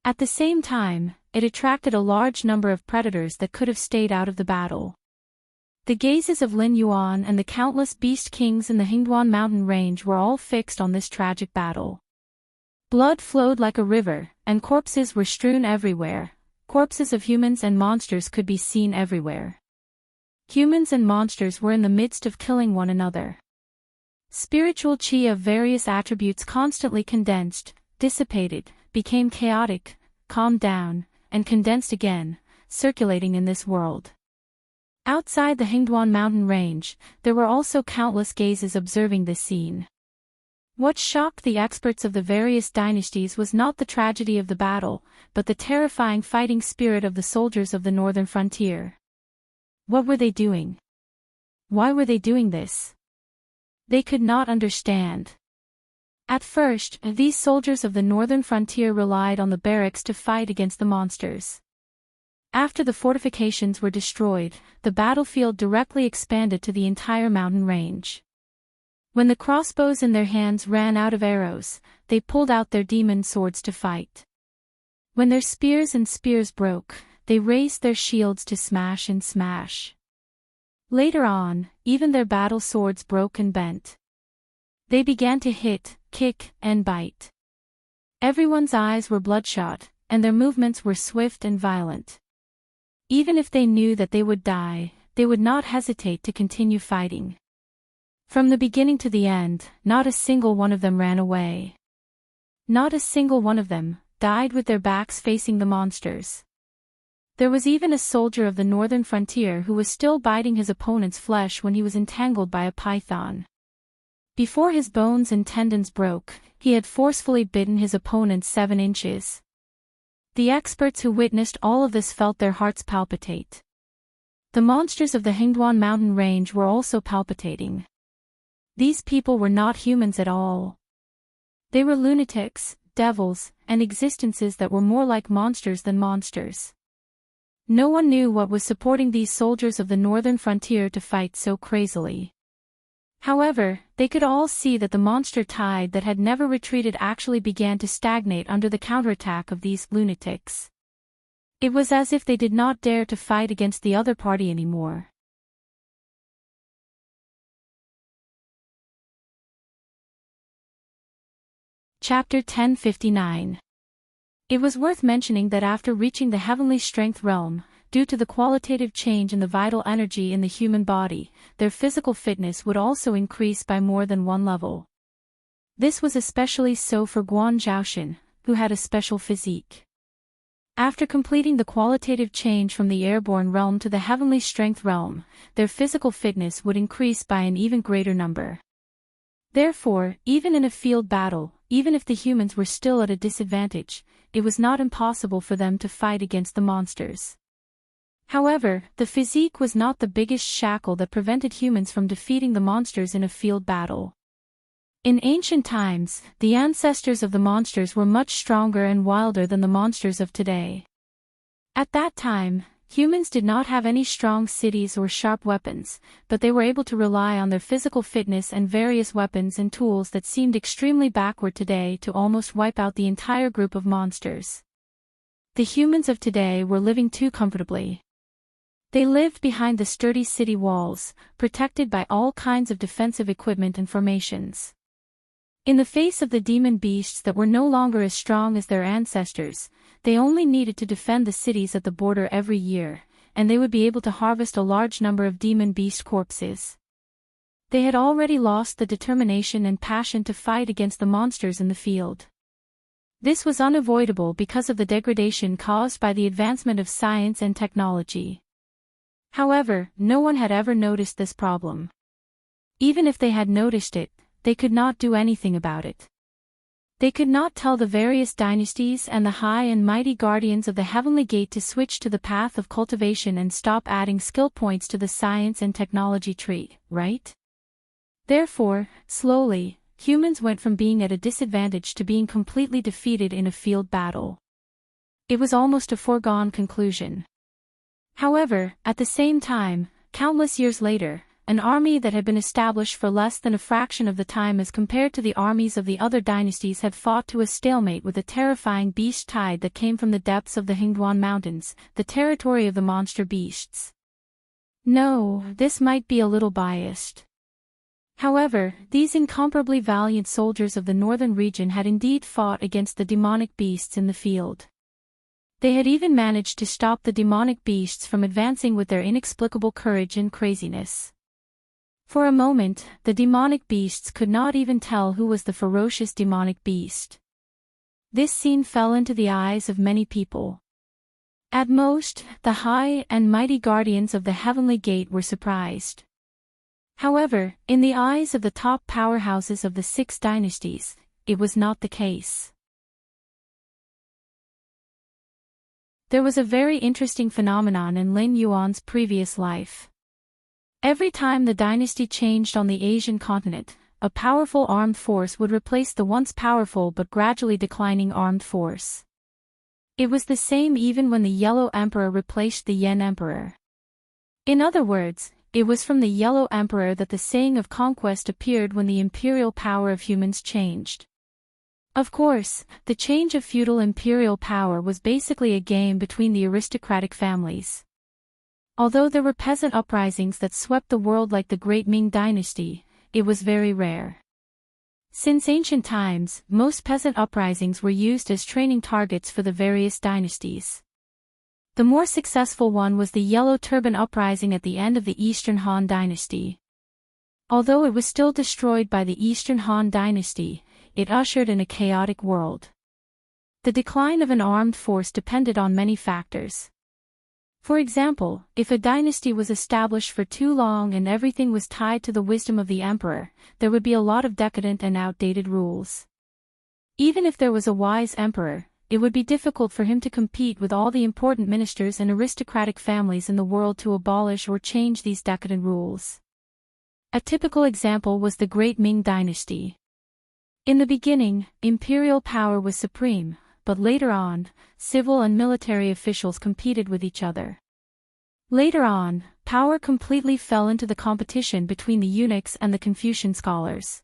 A: At the same time, it attracted a large number of predators that could have stayed out of the battle. The gazes of Lin Yuan and the countless beast kings in the Hingduan mountain range were all fixed on this tragic battle. Blood flowed like a river, and corpses were strewn everywhere. Corpses of humans and monsters could be seen everywhere. Humans and monsters were in the midst of killing one another. Spiritual chi of various attributes constantly condensed, dissipated, became chaotic, calmed down, and condensed again, circulating in this world. Outside the Hingduan mountain range, there were also countless gazes observing this scene. What shocked the experts of the various dynasties was not the tragedy of the battle, but the terrifying fighting spirit of the soldiers of the northern frontier. What were they doing? Why were they doing this? They could not understand. At first, these soldiers of the northern frontier relied on the barracks to fight against the monsters. After the fortifications were destroyed, the battlefield directly expanded to the entire mountain range. When the crossbows in their hands ran out of arrows, they pulled out their demon swords to fight. When their spears broke, they raised their shields to smash and smash. Later on, even their battle swords broke and bent. They began to hit, kick, and bite. Everyone's eyes were bloodshot, and their movements were swift and violent. Even if they knew that they would die, they would not hesitate to continue fighting. From the beginning to the end, not a single one of them ran away. Not a single one of them died with their backs facing the monsters. There was even a soldier of the northern frontier who was still biting his opponent's flesh when he was entangled by a python. Before his bones and tendons broke, he had forcefully bitten his opponent 7 inches. The experts who witnessed all of this felt their hearts palpitate. The monsters of the Hingduan mountain range were also palpitating. These people were not humans at all. They were lunatics, devils, and existences that were more like monsters than monsters. No one knew what was supporting these soldiers of the northern frontier to fight so crazily. However, they could all see that the monster tide that had never retreated actually began to stagnate under the counterattack of these lunatics. It was as if they did not dare to fight against the other party anymore. Chapter 1059. It was worth mentioning that after reaching the heavenly strength realm, due to the qualitative change in the vital energy in the human body, their physical fitness would also increase by more than one level. This was especially so for Guan Zhaoshan, who had a special physique. After completing the qualitative change from the airborne realm to the heavenly strength realm, their physical fitness would increase by an even greater number. Therefore, even in a field battle, even if the humans were still at a disadvantage, it was not impossible for them to fight against the monsters. However, the physique was not the biggest shackle that prevented humans from defeating the monsters in a field battle. In ancient times, the ancestors of the monsters were much stronger and wilder than the monsters of today. At that time, humans did not have any strong cities or sharp weapons, but they were able to rely on their physical fitness and various weapons and tools that seemed extremely backward today to almost wipe out the entire group of monsters. The humans of today were living too comfortably. They lived behind the sturdy city walls, protected by all kinds of defensive equipment and formations. In the face of the demon beasts that were no longer as strong as their ancestors, they only needed to defend the cities at the border every year, and they would be able to harvest a large number of demon beast corpses. They had already lost the determination and passion to fight against the monsters in the field. This was unavoidable because of the degradation caused by the advancement of science and technology. However, no one had ever noticed this problem. Even if they had noticed it, they could not do anything about it. They could not tell the various dynasties and the high and mighty guardians of the heavenly gate to switch to the path of cultivation and stop adding skill points to the science and technology tree, right? Therefore, slowly, humans went from being at a disadvantage to being completely defeated in a field battle. It was almost a foregone conclusion. However, at the same time, countless years later, an army that had been established for less than a fraction of the time as compared to the armies of the other dynasties had fought to a stalemate with a terrifying beast tide that came from the depths of the Hingduan Mountains, the territory of the monster beasts. No, this might be a little biased. However, these incomparably valiant soldiers of the northern region had indeed fought against the demonic beasts in the field. They had even managed to stop the demonic beasts from advancing with their inexplicable courage and craziness. For a moment, the demonic beasts could not even tell who was the ferocious demonic beast. This scene fell into the eyes of many people. At most, the high and mighty guardians of the heavenly gate were surprised. However, in the eyes of the top powerhouses of the 6 dynasties, it was not the case. There was a very interesting phenomenon in Lin Yuan's previous life. Every time the dynasty changed on the Asian continent, a powerful armed force would replace the once powerful but gradually declining armed force. It was the same even when the Yellow Emperor replaced the Yen Emperor. In other words, it was from the Yellow Emperor that the saying of conquest appeared when the imperial power of humans changed. Of course, the change of feudal imperial power was basically a game between the aristocratic families. Although there were peasant uprisings that swept the world like the Great Ming Dynasty, it was very rare. Since ancient times, most peasant uprisings were used as training targets for the various dynasties. The more successful one was the Yellow Turban Uprising at the end of the Eastern Han Dynasty. Although it was still destroyed by the Eastern Han Dynasty, it ushered in a chaotic world. The decline of an armed force depended on many factors. For example, if a dynasty was established for too long and everything was tied to the wisdom of the emperor, there would be a lot of decadent and outdated rules. Even if there was a wise emperor, it would be difficult for him to compete with all the important ministers and aristocratic families in the world to abolish or change these decadent rules. A typical example was the Great Ming Dynasty. In the beginning, imperial power was supreme, but later on, civil and military officials competed with each other. Later on, power completely fell into the competition between the eunuchs and the Confucian scholars.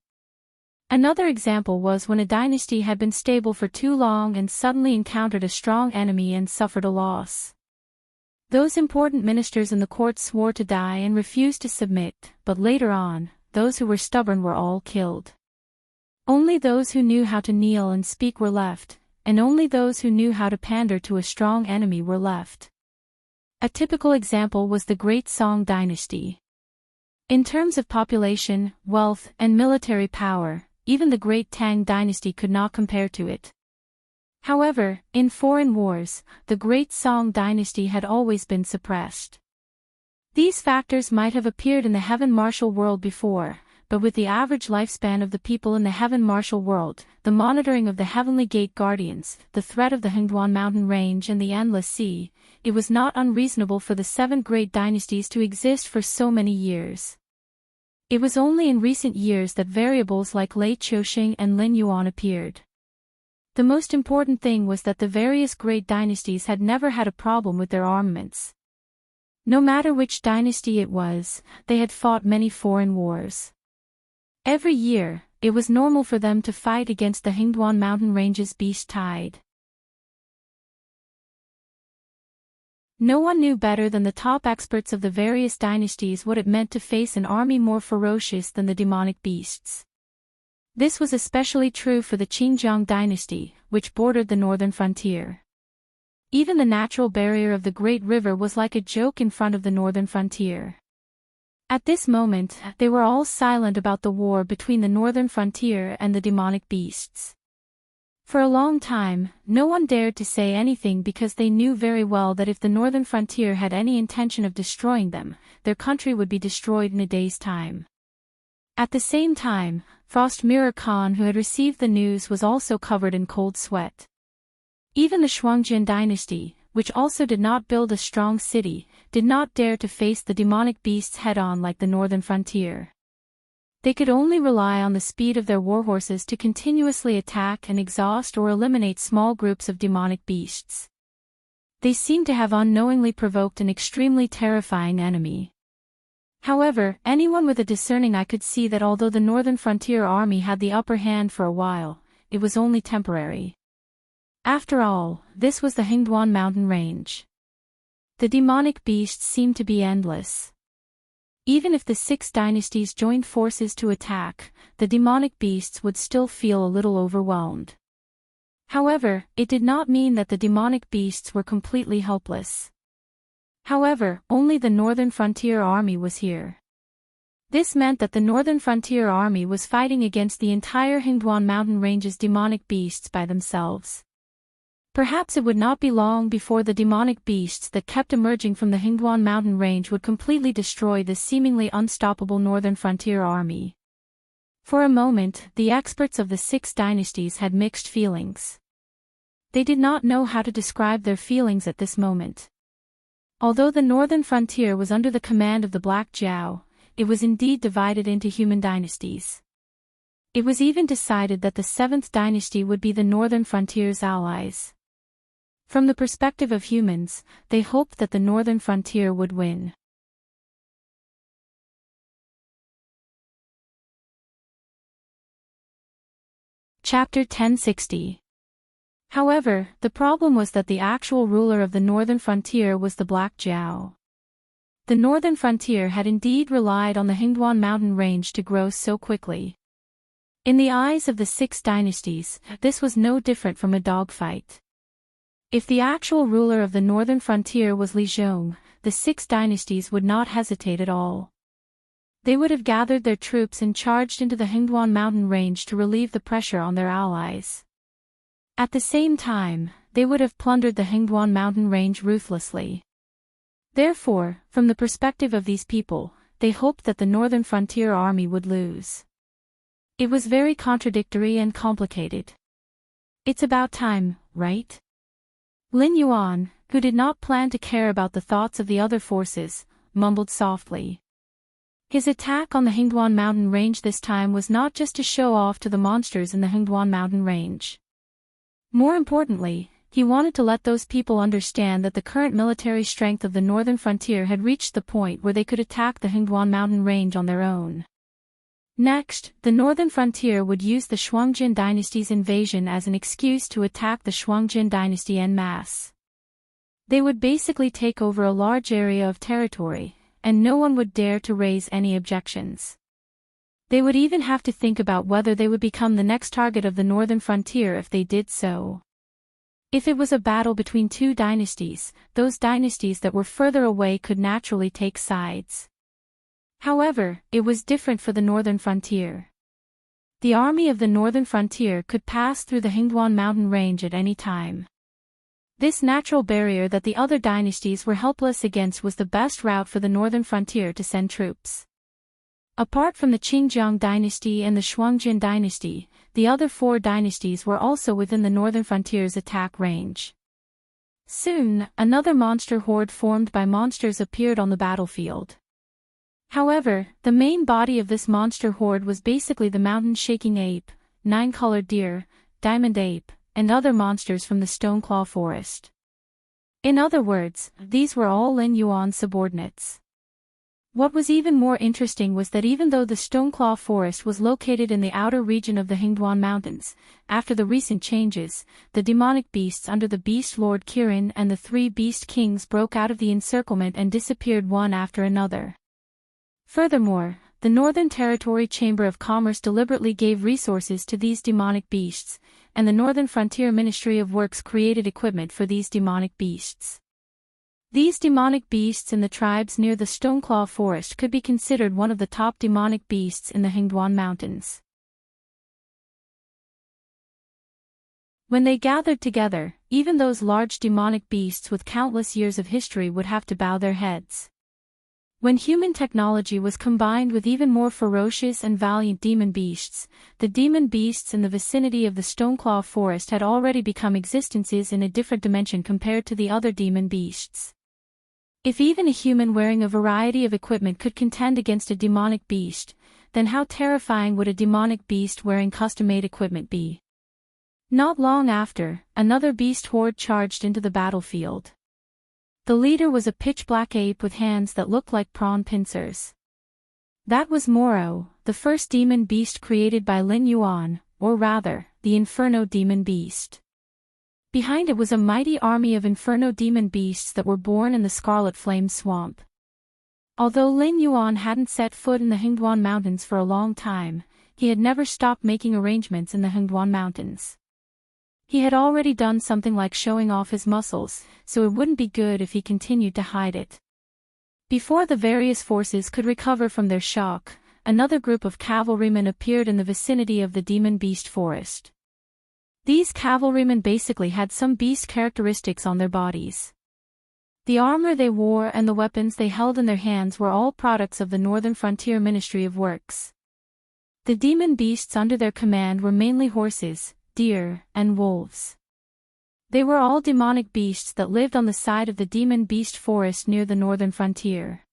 A: Another example was when a dynasty had been stable for too long and suddenly encountered a strong enemy and suffered a loss. Those important ministers in the court swore to die and refused to submit, but later on, those who were stubborn were all killed. Only those who knew how to kneel and speak were left, and only those who knew how to pander to a strong enemy were left. A typical example was the Great Song Dynasty. In terms of population, wealth, and military power, even the Great Tang Dynasty could not compare to it. However, in foreign wars, the Great Song Dynasty had always been suppressed. These factors might have appeared in the heaven martial world before, but with the average lifespan of the people in the heaven martial world, the monitoring of the heavenly gate guardians, the threat of the Hengduan mountain range and the endless sea, it was not unreasonable for the 7 great dynasties to exist for so many years. It was only in recent years that variables like Lei Qiuxing and Lin Yuan appeared. The most important thing was that the various great dynasties had never had a problem with their armaments. No matter which dynasty it was, they had fought many foreign wars. Every year, it was normal for them to fight against the Hengduan mountain range's beast tide. No one knew better than the top experts of the various dynasties what it meant to face an army more ferocious than the demonic beasts. This was especially true for the Qingjiang dynasty, which bordered the northern frontier. Even the natural barrier of the Great River was like a joke in front of the northern frontier. At this moment, they were all silent about the war between the northern frontier and the demonic beasts. For a long time, no one dared to say anything because they knew very well that if the northern frontier had any intention of destroying them, their country would be destroyed in a day's time. At the same time, Frost Mirror Khan, who had received the news, was also covered in cold sweat. Even the Shuangjin dynasty, which also did not build a strong city, did not dare to face the demonic beasts head-on like the northern frontier. They could only rely on the speed of their warhorses to continuously attack and exhaust or eliminate small groups of demonic beasts. They seemed to have unknowingly provoked an extremely terrifying enemy. However, anyone with a discerning eye could see that although the northern frontier army had the upper hand for a while, it was only temporary. After all, this was the Hengduan mountain range. The demonic beasts seemed to be endless. Even if the 6 dynasties joined forces to attack, the demonic beasts would still feel a little overwhelmed. However, it did not mean that the demonic beasts were completely helpless. However, only the northern frontier army was here. This meant that the northern frontier army was fighting against the entire Hengduan mountain range's demonic beasts by themselves. Perhaps it would not be long before the demonic beasts that kept emerging from the Hengduan mountain range would completely destroy this seemingly unstoppable northern frontier army. For a moment, the experts of the 6 dynasties had mixed feelings. They did not know how to describe their feelings at this moment. Although the northern frontier was under the command of the Black Jiao, it was indeed divided into human dynasties. It was even decided that the 7th dynasty would be the northern frontier's allies. From the perspective of humans, they hoped that the northern frontier would win. Chapter 1060. However, the problem was that the actual ruler of the northern frontier was the Black Jiao. The northern frontier had indeed relied on the Hengduan mountain range to grow so quickly. In the eyes of the 6 dynasties, this was no different from a dogfight. If the actual ruler of the northern frontier was Li Zhong, the 6 dynasties would not hesitate at all. They would have gathered their troops and charged into the Hengduan mountain range to relieve the pressure on their allies. At the same time, they would have plundered the Hengduan mountain range ruthlessly. Therefore, from the perspective of these people, they hoped that the northern frontier army would lose. It was very contradictory and complicated. It's about time, right? Lin Yuan, who did not plan to care about the thoughts of the other forces, mumbled softly. His attack on the Hengduan mountain range this time was not just to show off to the monsters in the Hengduan mountain range. More importantly, he wanted to let those people understand that the current military strength of the northern frontier had reached the point where they could attack the Hengduan mountain range on their own. Next, the northern frontier would use the Shuangjin dynasty's invasion as an excuse to attack the Shuangjin dynasty en masse. They would basically take over a large area of territory, and no one would dare to raise any objections. They would even have to think about whether they would become the next target of the northern frontier if they did so. If it was a battle between 2 dynasties, those dynasties that were further away could naturally take sides. However, it was different for the northern frontier. The army of the northern frontier could pass through the Hengduan mountain range at any time. This natural barrier that the other dynasties were helpless against was the best route for the northern frontier to send troops. Apart from the Qingjiang dynasty and the Shuangjin dynasty, the other four dynasties were also within the northern frontier's attack range. Soon, another monster horde formed by monsters appeared on the battlefield. However, the main body of this monster horde was basically the mountain-shaking ape, nine-colored deer, diamond ape, and other monsters from the Stoneclaw forest. In other words, these were all Lin Yuan's subordinates. What was even more interesting was that even though the Stoneclaw forest was located in the outer region of the Hingduan Mountains, after the recent changes, the demonic beasts under the Beast Lord Kirin and the three Beast Kings broke out of the encirclement and disappeared one after another. Furthermore, the Northern Territory Chamber of Commerce deliberately gave resources to these demonic beasts, and the Northern Frontier Ministry of Works created equipment for these demonic beasts. These demonic beasts in the tribes near the Stoneclaw forest could be considered one of the top demonic beasts in the Hingduan Mountains. When they gathered together, even those large demonic beasts with countless years of history would have to bow their heads. When human technology was combined with even more ferocious and valiant demon beasts, the demon beasts in the vicinity of the Stoneclaw forest had already become existences in a different dimension compared to the other demon beasts. If even a human wearing a variety of equipment could contend against a demonic beast, then how terrifying would a demonic beast wearing custom-made equipment be? Not long after, another beast horde charged into the battlefield. The leader was a pitch-black ape with hands that looked like prawn pincers. That was Moro, the first demon beast created by Lin Yuan, or rather, the Inferno demon beast. Behind it was a mighty army of Inferno demon beasts that were born in the Scarlet Flame Swamp. Although Lin Yuan hadn't set foot in the Hingduan Mountains for a long time, he had never stopped making arrangements in the Hingduan Mountains. He had already done something like showing off his muscles, so it wouldn't be good if he continued to hide it. Before the various forces could recover from their shock, another group of cavalrymen appeared in the vicinity of the demon beast forest. These cavalrymen basically had some beast characteristics on their bodies. The armor they wore and the weapons they held in their hands were all products of the Northern Frontier Ministry of Works. The demon beasts under their command were mainly horses, deer, and wolves. They were all demonic beasts that lived on the side of the demon beast forest near the northern frontier.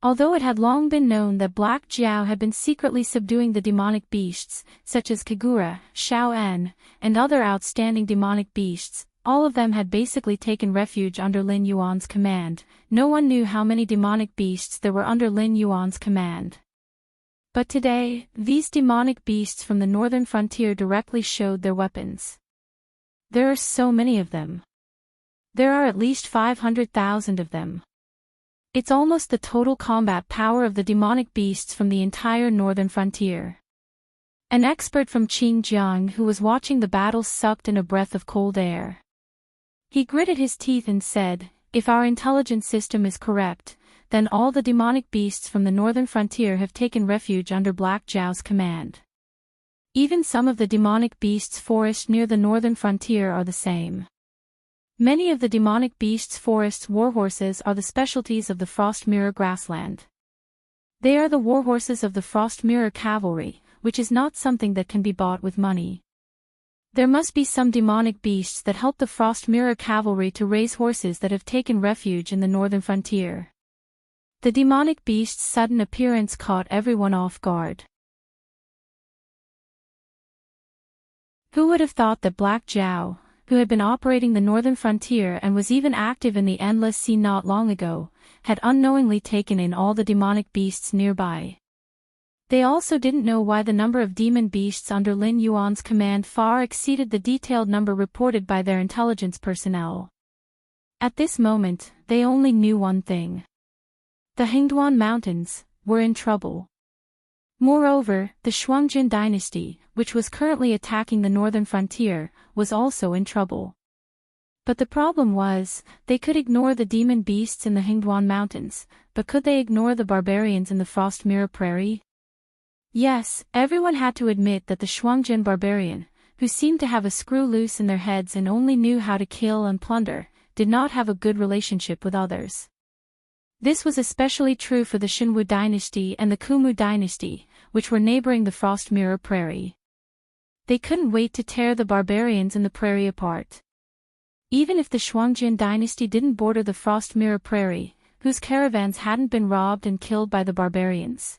A: Although it had long been known that Black Jiao had been secretly subduing the demonic beasts, such as Kagura, Shao-En, and other outstanding demonic beasts, all of them had basically taken refuge under Lin Yuan's command. No one knew how many demonic beasts there were under Lin Yuan's command. But today, these demonic beasts from the northern frontier directly showed their weapons. There are so many of them. There are at least 500,000 of them. It's almost the total combat power of the demonic beasts from the entire northern frontier. An expert from Xinjiang who was watching the battle sucked in a breath of cold air. He gritted his teeth and said, "If our intelligence system is correct, then all the demonic beasts from the northern frontier have taken refuge under Black Jiao's command. Even some of the demonic beasts' forests near the northern frontier are the same. Many of the demonic beasts' forests' warhorses are the specialties of the Frost Mirror grassland. They are the warhorses of the Frost Mirror cavalry, which is not something that can be bought with money. There must be some demonic beasts that help the Frost Mirror cavalry to raise horses that have taken refuge in the northern frontier." The demonic beast's sudden appearance caught everyone off guard. Who would have thought that Black Jiao, who had been operating the northern frontier and was even active in the Endless Sea not long ago, had unknowingly taken in all the demonic beasts nearby? They also didn't know why the number of demon beasts under Lin Yuan's command far exceeded the detailed number reported by their intelligence personnel. At this moment, they only knew one thing. The Hingduan Mountains were in trouble. Moreover, the Shuangjin dynasty, which was currently attacking the northern frontier, was also in trouble. But the problem was, they could ignore the demon beasts in the Hingduan Mountains, but could they ignore the barbarians in the Frost Mirror Prairie? Yes, everyone had to admit that the Shuangjin barbarian, who seemed to have a screw loose in their heads and only knew how to kill and plunder, did not have a good relationship with others. This was especially true for the Shinwu dynasty and the Kumu dynasty, which were neighboring the Frost Mirror Prairie. They couldn't wait to tear the barbarians in the prairie apart. Even if the Shuangjian dynasty didn't border the Frost Mirror Prairie, whose caravans hadn't been robbed and killed by the barbarians.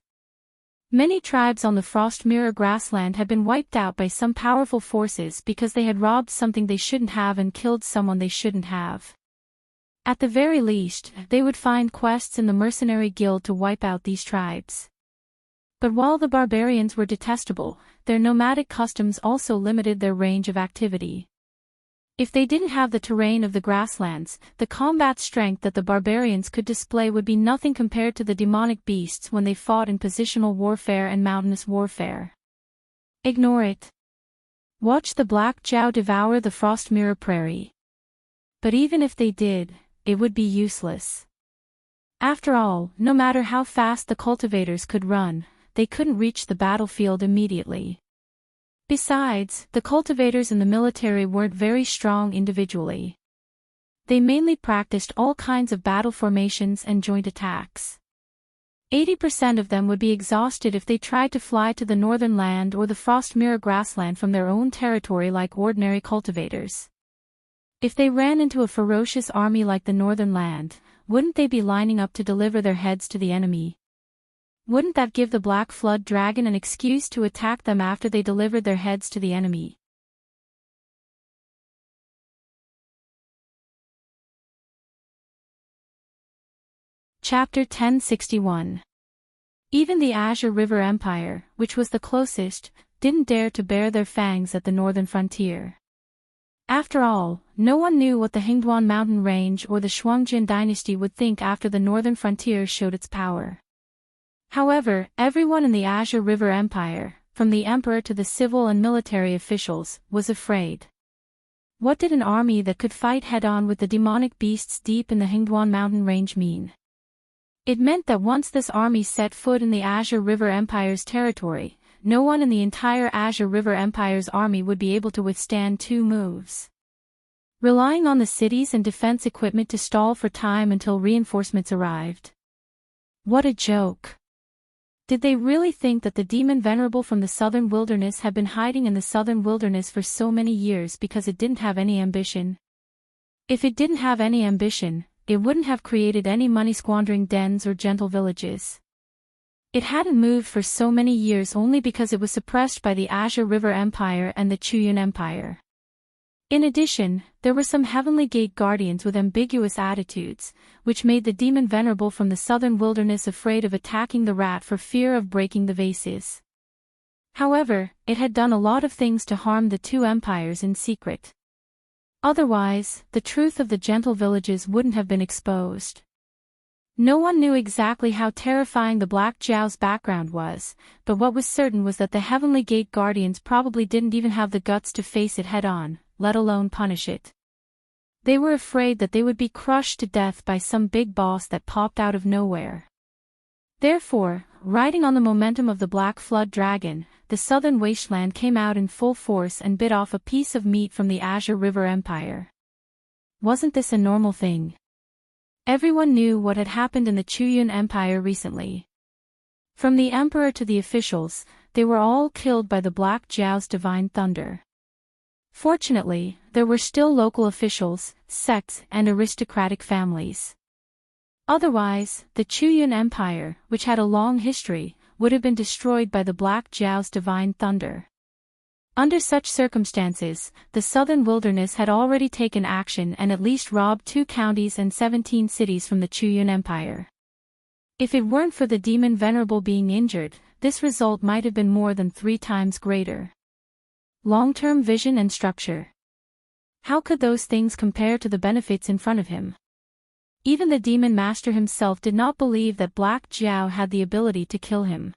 A: Many tribes on the Frost Mirror grassland had been wiped out by some powerful forces because they had robbed something they shouldn't have and killed someone they shouldn't have. At the very least, they would find quests in the mercenary guild to wipe out these tribes. But while the barbarians were detestable, their nomadic customs also limited their range of activity. If they didn't have the terrain of the grasslands, the combat strength that the barbarians could display would be nothing compared to the demonic beasts when they fought in positional warfare and mountainous warfare. Ignore it. Watch the Black Jiao devour the Frost Mirror Prairie. But even if they did, it would be useless. After all, no matter how fast the cultivators could run, they couldn't reach the battlefield immediately. Besides, the cultivators in the military weren't very strong individually. They mainly practiced all kinds of battle formations and joint attacks. 80% of them would be exhausted if they tried to fly to the northern land or the Frost Mirror grassland from their own territory like ordinary cultivators. If they ran into a ferocious army like the northern land, wouldn't they be lining up to deliver their heads to the enemy? Wouldn't that give the Black Flood Dragon an excuse to attack them after they delivered their heads to the enemy? Chapter 1061. Even the Azure River Empire, which was the closest, didn't dare to bare their fangs at the northern frontier. After all, no one knew what the Hingduan mountain range or the Shuangjian dynasty would think after the northern frontier showed its power. However, everyone in the Azure River Empire, from the emperor to the civil and military officials, was afraid. What did an army that could fight head-on with the demonic beasts deep in the Hingduan mountain range mean? It meant that once this army set foot in the Azure River Empire's territory, no one in the entire Azure River Empire's army would be able to withstand 2 moves. Relying on the cities and defense equipment to stall for time until reinforcements arrived. What a joke! Did they really think that the demon venerable from the southern wilderness had been hiding in the southern wilderness for so many years because it didn't have any ambition? If it didn't have any ambition, it wouldn't have created any money-squandering dens or gentle villages. It hadn't moved for so many years only because it was suppressed by the Azure River Empire and the Chuyun Empire. In addition, there were some Heavenly Gate guardians with ambiguous attitudes, which made the demon venerable from the southern wilderness afraid of attacking the rat for fear of breaking the vases. However, it had done a lot of things to harm the 2 empires in secret. Otherwise, the truth of the gentle villages wouldn't have been exposed. No one knew exactly how terrifying the Black Jiao's background was, but what was certain was that the Heavenly Gate guardians probably didn't even have the guts to face it head-on, let alone punish it. They were afraid that they would be crushed to death by some big boss that popped out of nowhere. Therefore, riding on the momentum of the Black Flood Dragon, the southern wasteland came out in full force and bit off a piece of meat from the Azure River Empire. Wasn't this a normal thing? Everyone knew what had happened in the Chuyun Empire recently. From the emperor to the officials, they were all killed by the Black Jiao's divine thunder. Fortunately, there were still local officials, sects, and aristocratic families. Otherwise, the Chuyun Empire, which had a long history, would have been destroyed by the Black Jiao's divine thunder. Under such circumstances, the southern wilderness had already taken action and at least robbed 2 counties and 17 cities from the Chuyun Empire. If it weren't for the demon venerable being injured, this result might have been more than 3 times greater. Long-term vision and structure. How could those things compare to the benefits in front of him? Even the demon master himself did not believe that Black Jiao had the ability to kill him.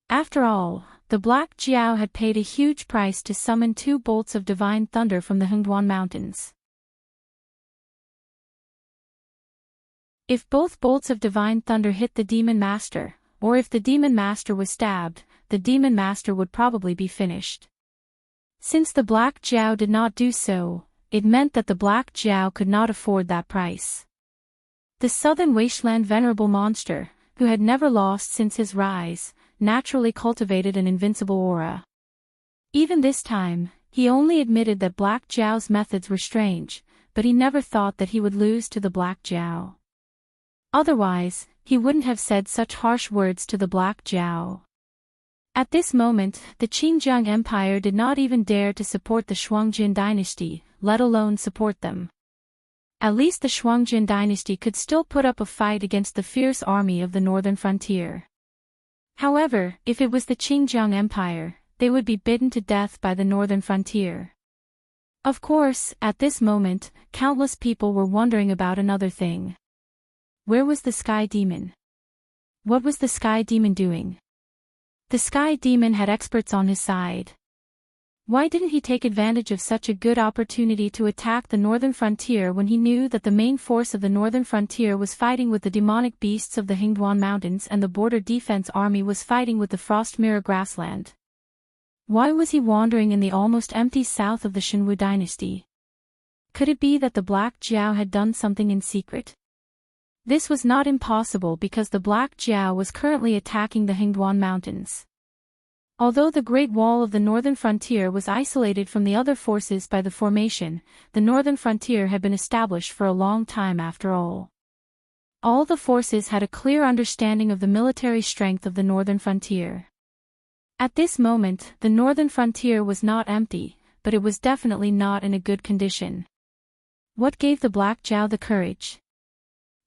A: After all, the Black Jiao had paid a huge price to summon 2 bolts of divine thunder from the Hengduan Mountains. If both bolts of divine thunder hit the demon master, or if the demon master was stabbed, the demon master would probably be finished. Since the Black Jiao did not do so, it meant that the Black Jiao could not afford that price. The southern wasteland venerable monster, who had never lost since his rise, naturally cultivated an invincible aura. Even this time, he only admitted that Black Jiao's methods were strange, but he never thought that he would lose to the Black Jiao. Otherwise, he wouldn't have said such harsh words to the Black Jiao. At this moment, the Qinjiang Empire did not even dare to support the Shuangjin dynasty, let alone support them. At least the Shuangjin dynasty could still put up a fight against the fierce army of the northern frontier. However, if it was the Qinjiang Empire, they would be bitten to death by the northern frontier. Of course, at this moment, countless people were wondering about another thing. Where was the Sky Demon? What was the Sky Demon doing? The Sky Demon had experts on his side. Why didn't he take advantage of such a good opportunity to attack the northern frontier when he knew that the main force of the northern frontier was fighting with the demonic beasts of the Hingduan Mountains and the border defense army was fighting with the Frost Mirror grassland? Why was he wandering in the almost empty south of the Shenwu dynasty? Could it be that the Black Jiao had done something in secret? This was not impossible because the Black Jiao was currently attacking the Hingduan Mountains. Although the Great Wall of the northern frontier was isolated from the other forces by the formation, the northern frontier had been established for a long time after all. All the forces had a clear understanding of the military strength of the northern frontier. At this moment, the northern frontier was not empty, but it was definitely not in a good condition. What gave the Black Jiao the courage?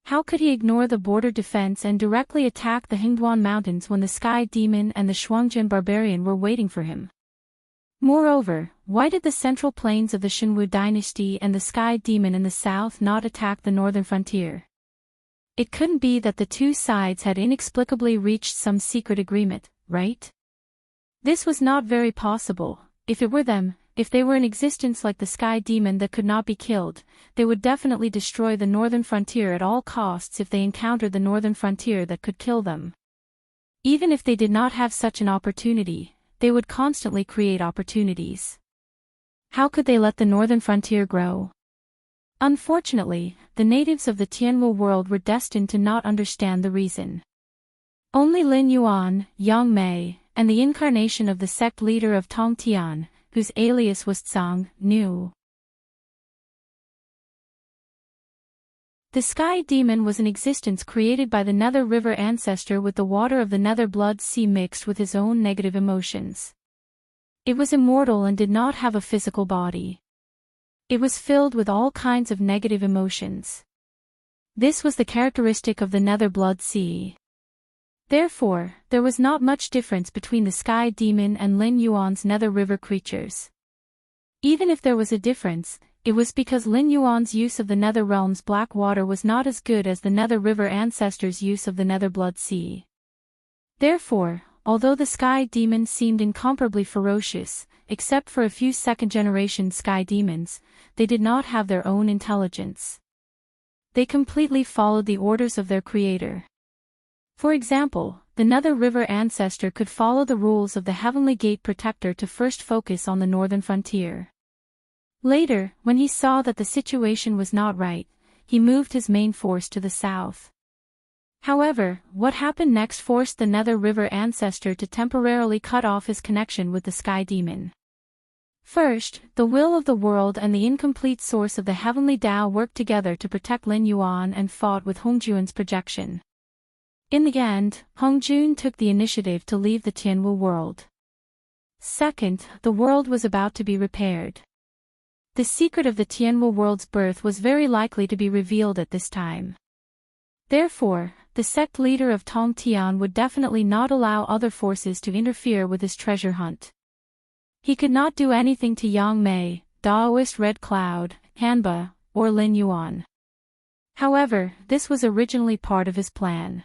A: How could he ignore the border defense and directly attack the Hingduan Mountains when the Sky Demon and the Shuangjin Barbarian were waiting for him? Moreover, why did the central plains of the Shenwu dynasty and the Sky Demon in the south not attack the northern frontier? It couldn't be that the two sides had inexplicably reached some secret agreement, right? This was not very possible. If it were them, if they were in existence like the Sky Demon that could not be killed, they would definitely destroy the northern frontier at all costs if they encountered the northern frontier that could kill them. Even if they did not have such an opportunity, they would constantly create opportunities. How could they let the northern frontier grow? Unfortunately, the natives of the Tianwu world were destined to not understand the reason. Only Lin Yuan, Yang Mei, and the incarnation of the sect leader of Tongtian, whose alias was Tsang, knew. The Sky Demon was an existence created by the Nether River ancestor with the water of the Nether Blood Sea mixed with his own negative emotions. It was immortal and did not have a physical body. It was filled with all kinds of negative emotions. This was the characteristic of the Nether Blood Sea. Therefore, there was not much difference between the Sky Demon and Lin Yuan's Nether River creatures. Even if there was a difference, it was because Lin Yuan's use of the Nether Realm's black water was not as good as the Nether River ancestors' use of the Nether Blood Sea. Therefore, although the Sky Demon seemed incomparably ferocious, except for a few second-generation Sky Demons, they did not have their own intelligence. They completely followed the orders of their creator. For example, the Nether River ancestor could follow the rules of the Heavenly Gate Protector to first focus on the northern frontier. Later, when he saw that the situation was not right, he moved his main force to the south. However, what happened next forced the Nether River ancestor to temporarily cut off his connection with the Sky Demon. First, the will of the world and the incomplete source of the Heavenly Tao worked together to protect Lin Yuan and fought with Hongjuan's projection. In the end, Hongjun took the initiative to leave the Tianwu world. Second, the world was about to be repaired. The secret of the Tianwu world's birth was very likely to be revealed at this time. Therefore, the sect leader of Tongtian would definitely not allow other forces to interfere with his treasure hunt. He could not do anything to Yang Mei, Daoist Red Cloud, Hanba, or Lin Yuan. However, this was originally part of his plan.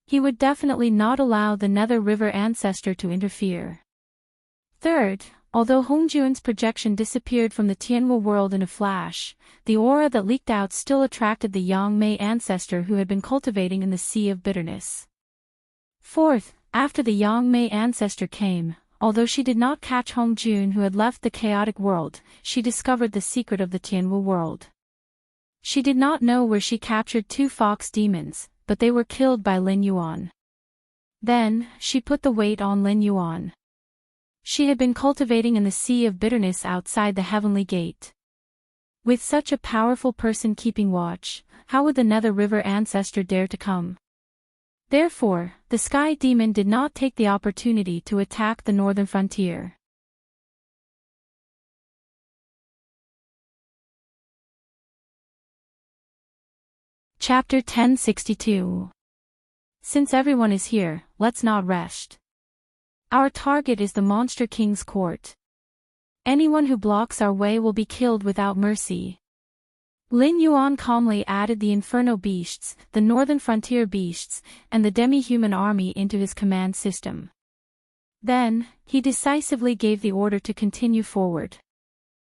A: He would definitely not allow the Nether River ancestor to interfere. Third, although Hongjuan's projection disappeared from the Tianwu world in a flash, the aura that leaked out still attracted the Yang Mei ancestor who had been cultivating in the Sea of Bitterness. Fourth, after the Yang Mei ancestor came, although she did not catch Hongjun who had left the chaotic world, she discovered the secret of the Tianwu world. She did not know where she captured 2 fox demons, but they were killed by Lin Yuan. Then, she put the weight on Lin Yuan. She had been cultivating in the sea of bitterness outside the heavenly gate. With such a powerful person keeping watch, how would the Nether River ancestor dare to come? Therefore, the sky demon did not take the opportunity to attack the northern frontier. Chapter 1062. Since everyone is here, let's not rest. Our target is the Monster King's court. Anyone who blocks our way will be killed without mercy. Lin Yuan calmly added the Inferno beasts, the northern frontier beasts, and the demi-human army into his command system. Then, he decisively gave the order to continue forward.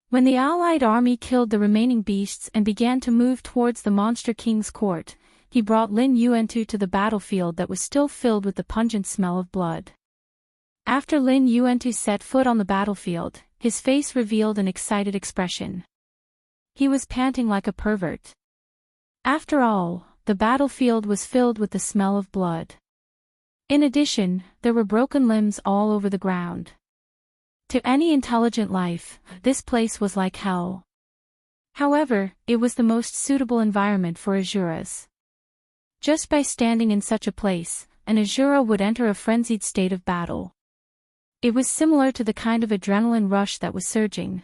A: When the allied army killed the remaining beasts and began to move towards the Monster King's court, he brought Lin Yuan to the battlefield that was still filled with the pungent smell of blood. After Lin Yuan set foot on the battlefield, his face revealed an excited expression. He was panting like a pervert. After all, the battlefield was filled with the smell of blood. In addition, there were broken limbs all over the ground. To any intelligent life, this place was like hell. However, it was the most suitable environment for Asuras. Just by standing in such a place, an Asura would enter a frenzied state of battle. It was similar to the kind of adrenaline rush that was surging.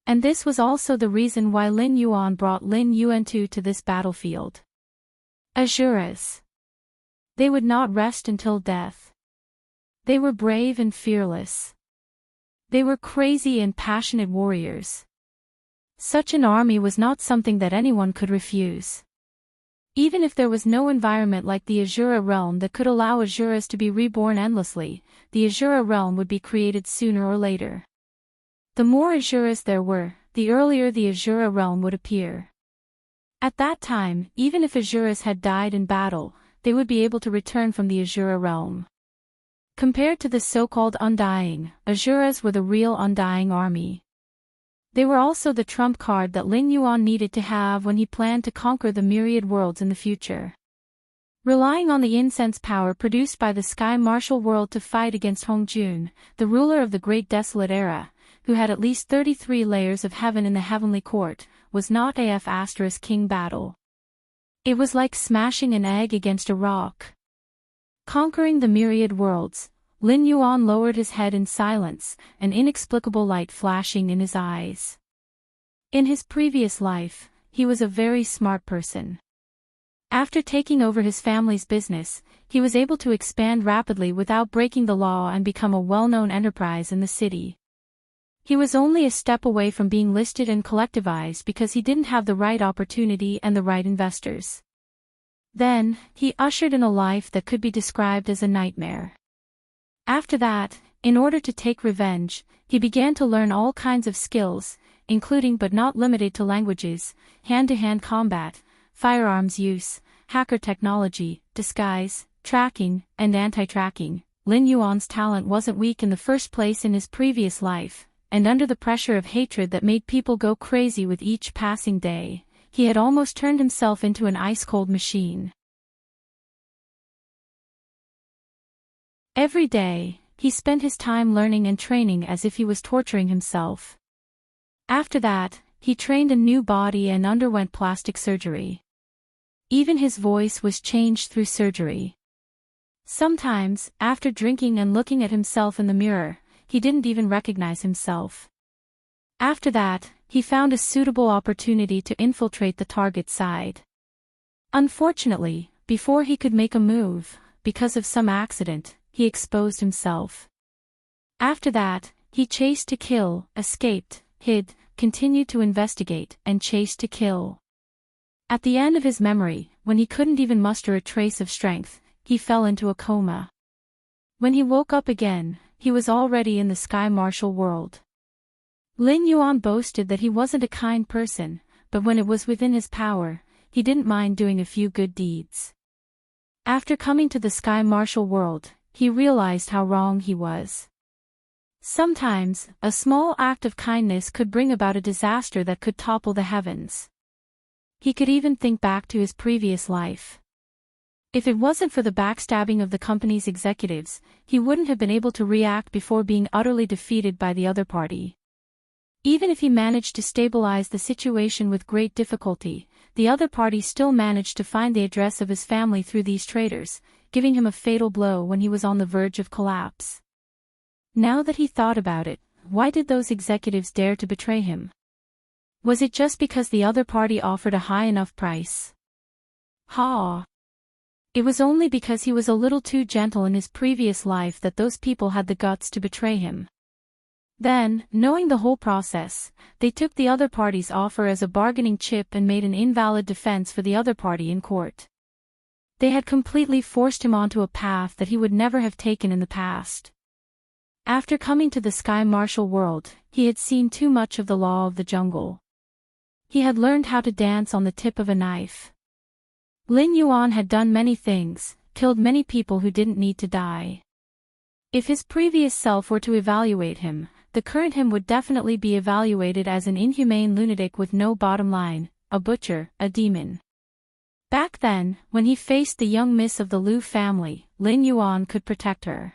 A: And this was also the reason why Lin Yuan brought Lin Yuan to this battlefield. Asuras. They would not rest until death. They were brave and fearless. They were crazy and passionate warriors. Such an army was not something that anyone could refuse. Even if there was no environment like the Asura realm that could allow Asuras to be reborn endlessly, the Asura realm would be created sooner or later. The more Asuras there were, the earlier the Asura realm would appear. At that time, even if Asuras had died in battle, they would be able to return from the Asura realm. Compared to the so-called Undying, Asuras were the real Undying army. They were also the trump card that Lin Yuan needed to have when he planned to conquer the myriad worlds in the future. Relying on the incense power produced by the Sky Martial World to fight against Hongjun, the ruler of the Great Desolate Era, who had at least 33 layers of heaven in the heavenly court, was not a king battle. It was like smashing an egg against a rock. Conquering the myriad worlds, Lin Yuan lowered his head in silence, an inexplicable light flashing in his eyes. In his previous life, he was a very smart person. After taking over his family's business, he was able to expand rapidly without breaking the law and become a well-known enterprise in the city. He was only a step away from being listed and collectivized because he didn't have the right opportunity and the right investors. Then, he ushered in a life that could be described as a nightmare. After that, in order to take revenge, he began to learn all kinds of skills, including but not limited to languages, hand-to-hand combat, firearms use, hacker technology, disguise, tracking, and anti-tracking. Lin Yuan's talent wasn't weak in the first place in his previous life, and under the pressure of hatred that made people go crazy with each passing day, he had almost turned himself into an ice-cold machine. Every day, he spent his time learning and training as if he was torturing himself. After that, he trained a new body and underwent plastic surgery. Even his voice was changed through surgery. Sometimes, after drinking and looking at himself in the mirror, he didn't even recognize himself. After that, he found a suitable opportunity to infiltrate the target side. Unfortunately, before he could make a move, because of some accident, he exposed himself. After that, he chased to kill, escaped, hid, continued to investigate, and chased to kill. At the end of his memory, when he couldn't even muster a trace of strength, he fell into a coma. When he woke up again, he was already in the Sky Martial World. Lin Yuan boasted that he wasn't a kind person, but when it was within his power, he didn't mind doing a few good deeds. After coming to the Sky Martial World, he realized how wrong he was. Sometimes, a small act of kindness could bring about a disaster that could topple the heavens. He could even think back to his previous life. If it wasn't for the backstabbing of the company's executives, he wouldn't have been able to react before being utterly defeated by the other party. Even if he managed to stabilize the situation with great difficulty, the other party still managed to find the address of his family through these traitors, giving him a fatal blow when he was on the verge of collapse. Now that he thought about it, why did those executives dare to betray him? Was it just because the other party offered a high enough price? It was only because he was a little too gentle in his previous life that those people had the guts to betray him. Then, knowing the whole process, they took the other party's offer as a bargaining chip and made an invalid defense for the other party in court. They had completely forced him onto a path that he would never have taken in the past. After coming to the Sky Martial world, he had seen too much of the law of the jungle. He had learned how to dance on the tip of a knife. Lin Yuan had done many things, killed many people who didn't need to die. If his previous self were to evaluate him, the current him would definitely be evaluated as an inhumane lunatic with no bottom line, a butcher, a demon. Back then, when he faced the young miss of the Liu family, Lin Yuan could protect her.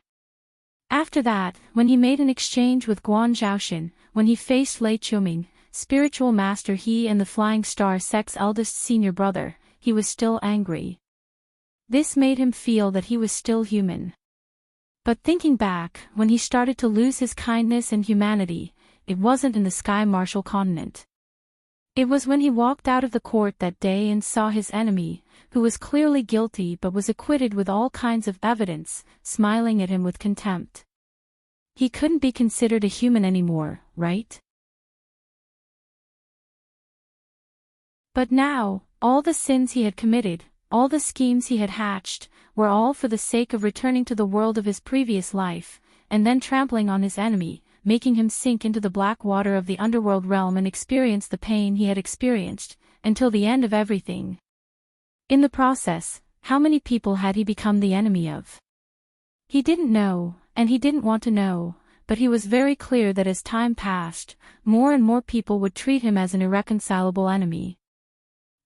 A: After that, when he made an exchange with Guan Zhaoxin, when he faced Lei Chuming, spiritual master he and the Flying Star sect's eldest senior brother, he was still angry. This made him feel that he was still human. But thinking back, when he started to lose his kindness and humanity, it wasn't in the Sky Martial continent. It was when he walked out of the court that day and saw his enemy, who was clearly guilty but was acquitted with all kinds of evidence, smiling at him with contempt. He couldn't be considered a human anymore, right? But now, all the sins he had committed, all the schemes he had hatched, were all for the sake of returning to the world of his previous life, and then trampling on his enemy, making him sink into the black water of the underworld realm and experience the pain he had experienced, until the end of everything. In the process, how many people had he become the enemy of? He didn't know, and he didn't want to know, but he was very clear that as time passed, more and more people would treat him as an irreconcilable enemy.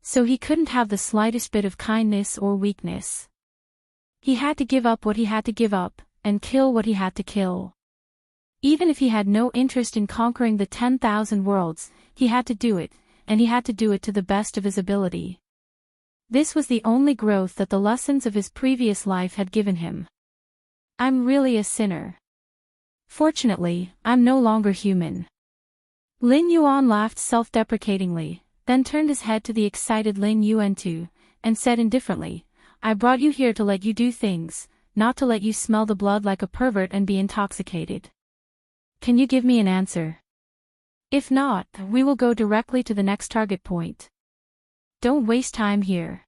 A: So he couldn't have the slightest bit of kindness or weakness. He had to give up what he had to give up, and kill what he had to kill. Even if he had no interest in conquering the 10,000 worlds, he had to do it, and he had to do it to the best of his ability. This was the only growth that the lessons of his previous life had given him. I'm really a sinner. Fortunately, I'm no longer human. Lin Yuan laughed self-deprecatingly, then turned his head to the excited Lin Yuan-tu, and said indifferently, I brought you here to let you do things, not to let you smell the blood like a pervert and be intoxicated. Can you give me an answer? If not, we will go directly to the next target point. Don't waste time here.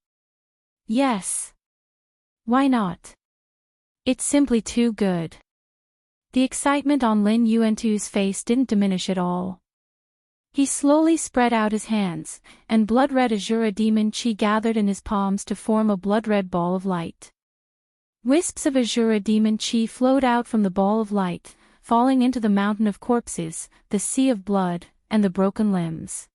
A: Yes. Why not? It's simply too good. The excitement on Lin Yuan-tu's face didn't diminish at all. He slowly spread out his hands, and blood-red azure demon chi gathered in his palms to form a blood-red ball of light. Wisps of azure demon chi flowed out from the ball of light, falling into the mountain of corpses, the sea of blood, and the broken limbs.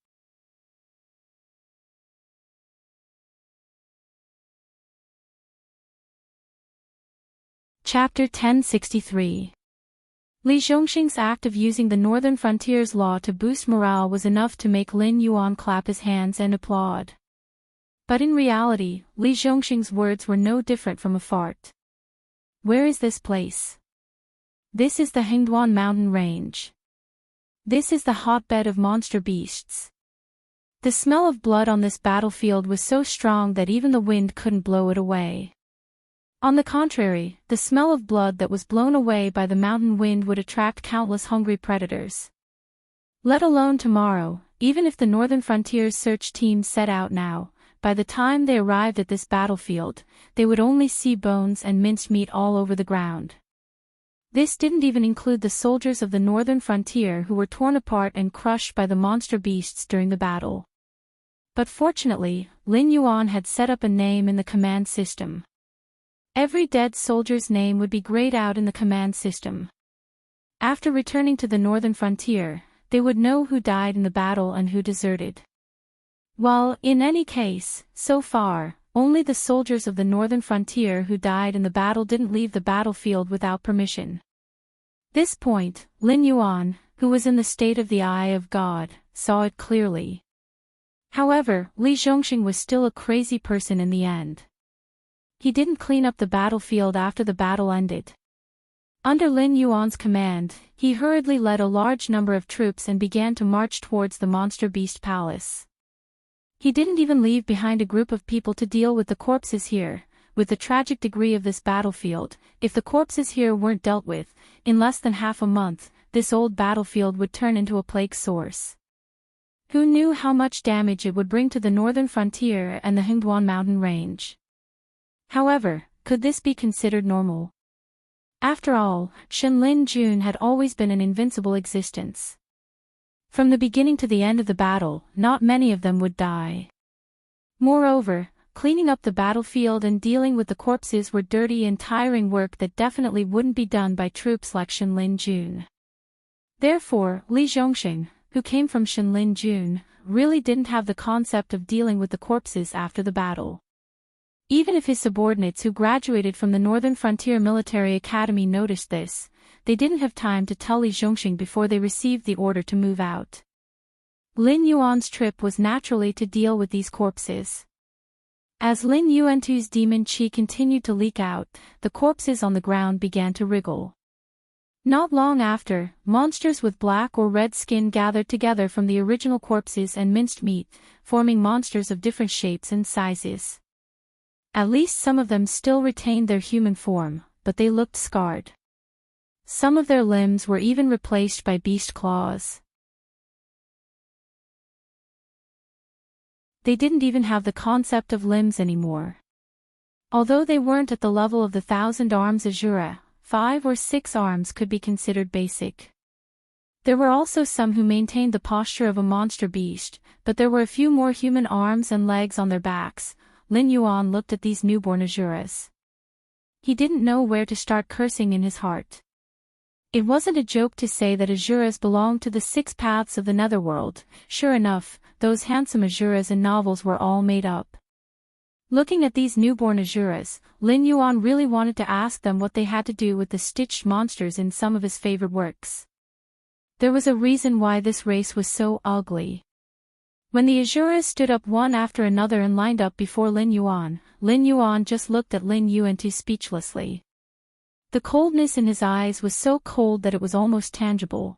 A: Chapter 1063. Li Zhongxing's act of using the Northern Frontier's law to boost morale was enough to make Lin Yuan clap his hands and applaud. But in reality, Li Zhongxing's words were no different from a fart. Where is this place? This is the Hengduan mountain range. This is the hotbed of monster beasts. The smell of blood on this battlefield was so strong that even the wind couldn't blow it away. On the contrary, the smell of blood that was blown away by the mountain wind would attract countless hungry predators. Let alone tomorrow, even if the Northern Frontier's search team set out now, by the time they arrived at this battlefield, they would only see bones and minced meat all over the ground. This didn't even include the soldiers of the Northern Frontier who were torn apart and crushed by the monster beasts during the battle. But fortunately, Lin Yuan had set up a name in the command system. Every dead soldier's name would be grayed out in the command system. After returning to the Northern Frontier, they would know who died in the battle and who deserted. Well, in any case, so far, only the soldiers of the northern frontier who died in the battle didn't leave the battlefield without permission. This point, Lin Yuan, who was in the state of the eye of God, saw it clearly. However, Li Zhongxing was still a crazy person in the end. He didn't clean up the battlefield after the battle ended. Under Lin Yuan's command, he hurriedly led a large number of troops and began to march towards the monster beast palace. He didn't even leave behind a group of people to deal with the corpses here. With the tragic degree of this battlefield, if the corpses here weren't dealt with, in less than half a month, this old battlefield would turn into a plague source. Who knew how much damage it would bring to the northern frontier and the Hengduan mountain range? However, could this be considered normal? After all, Shenlin Jun had always been an invincible existence. From the beginning to the end of the battle, not many of them would die. Moreover, cleaning up the battlefield and dealing with the corpses were dirty and tiring work that definitely wouldn't be done by troops like Shenlin Jun. Therefore, Li Zhongxing, who came from Shenlin Jun, really didn't have the concept of dealing with the corpses after the battle. Even if his subordinates who graduated from the Northern Frontier Military Academy noticed this, they didn't have time to tell Li Zhongxing before they received the order to move out. Lin Yuan's trip was naturally to deal with these corpses. As Lin Yuantu's demon qi continued to leak out, the corpses on the ground began to wriggle. Not long after, monsters with black or red skin gathered together from the original corpses and minced meat, forming monsters of different shapes and sizes. At least some of them still retained their human form, but they looked scarred. Some of their limbs were even replaced by beast claws. They didn't even have the concept of limbs anymore. Although they weren't at the level of the 1,000 arms Azura, 5 or 6 arms could be considered basic. There were also some who maintained the posture of a monster beast, but there were a few more human arms and legs on their backs. Lin Yuan looked at these newborn Azuras. He didn't know where to start cursing in his heart. It wasn't a joke to say that Azuras belonged to the 6 paths of the netherworld. Sure enough, those handsome Azuras in novels were all made up. Looking at these newborn Azuras, Lin Yuan really wanted to ask them what they had to do with the stitched monsters in some of his favorite works. There was a reason why this race was so ugly. When the Azuras stood up one after another and lined up before Lin Yuan just looked at Lin Yuantu speechlessly. The coldness in his eyes was so cold that it was almost tangible.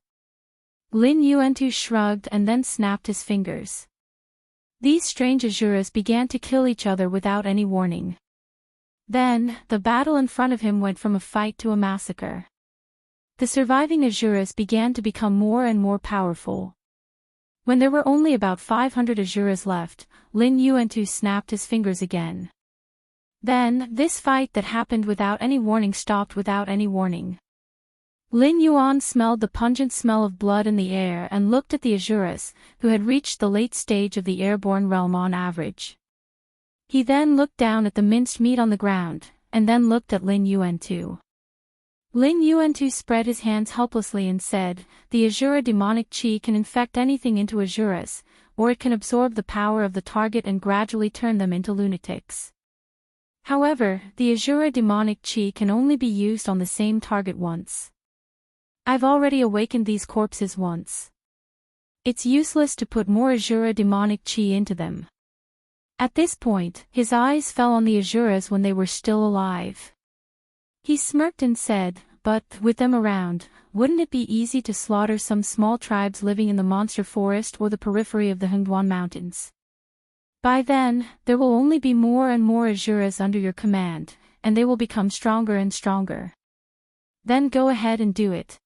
A: Lin Yuantu shrugged and then snapped his fingers. These strange Azuras began to kill each other without any warning. Then, the battle in front of him went from a fight to a massacre. The surviving Azuras began to become more and more powerful. When there were only about 500 Azuras left, Lin Yuantu snapped his fingers again. Then, this fight that happened without any warning stopped without any warning. Lin Yuan smelled the pungent smell of blood in the air and looked at the Azuras, who had reached the late stage of the airborne realm on average. He then looked down at the minced meat on the ground, and then looked at Lin Yuantu. Lin Yuantu spread his hands helplessly and said, "The Azura demonic qi can infect anything into Azuras, or it can absorb the power of the target and gradually turn them into lunatics. However, the Azura demonic qi can only be used on the same target once. I've already awakened these corpses once. It's useless to put more Azura demonic qi into them." At this point, his eyes fell on the Azuras when they were still alive. He smirked and said, "But, with them around, wouldn't it be easy to slaughter some small tribes living in the monster forest or the periphery of the Hengduan mountains? By then, there will only be more and more Azuras under your command, and they will become stronger and stronger. Then go ahead and do it."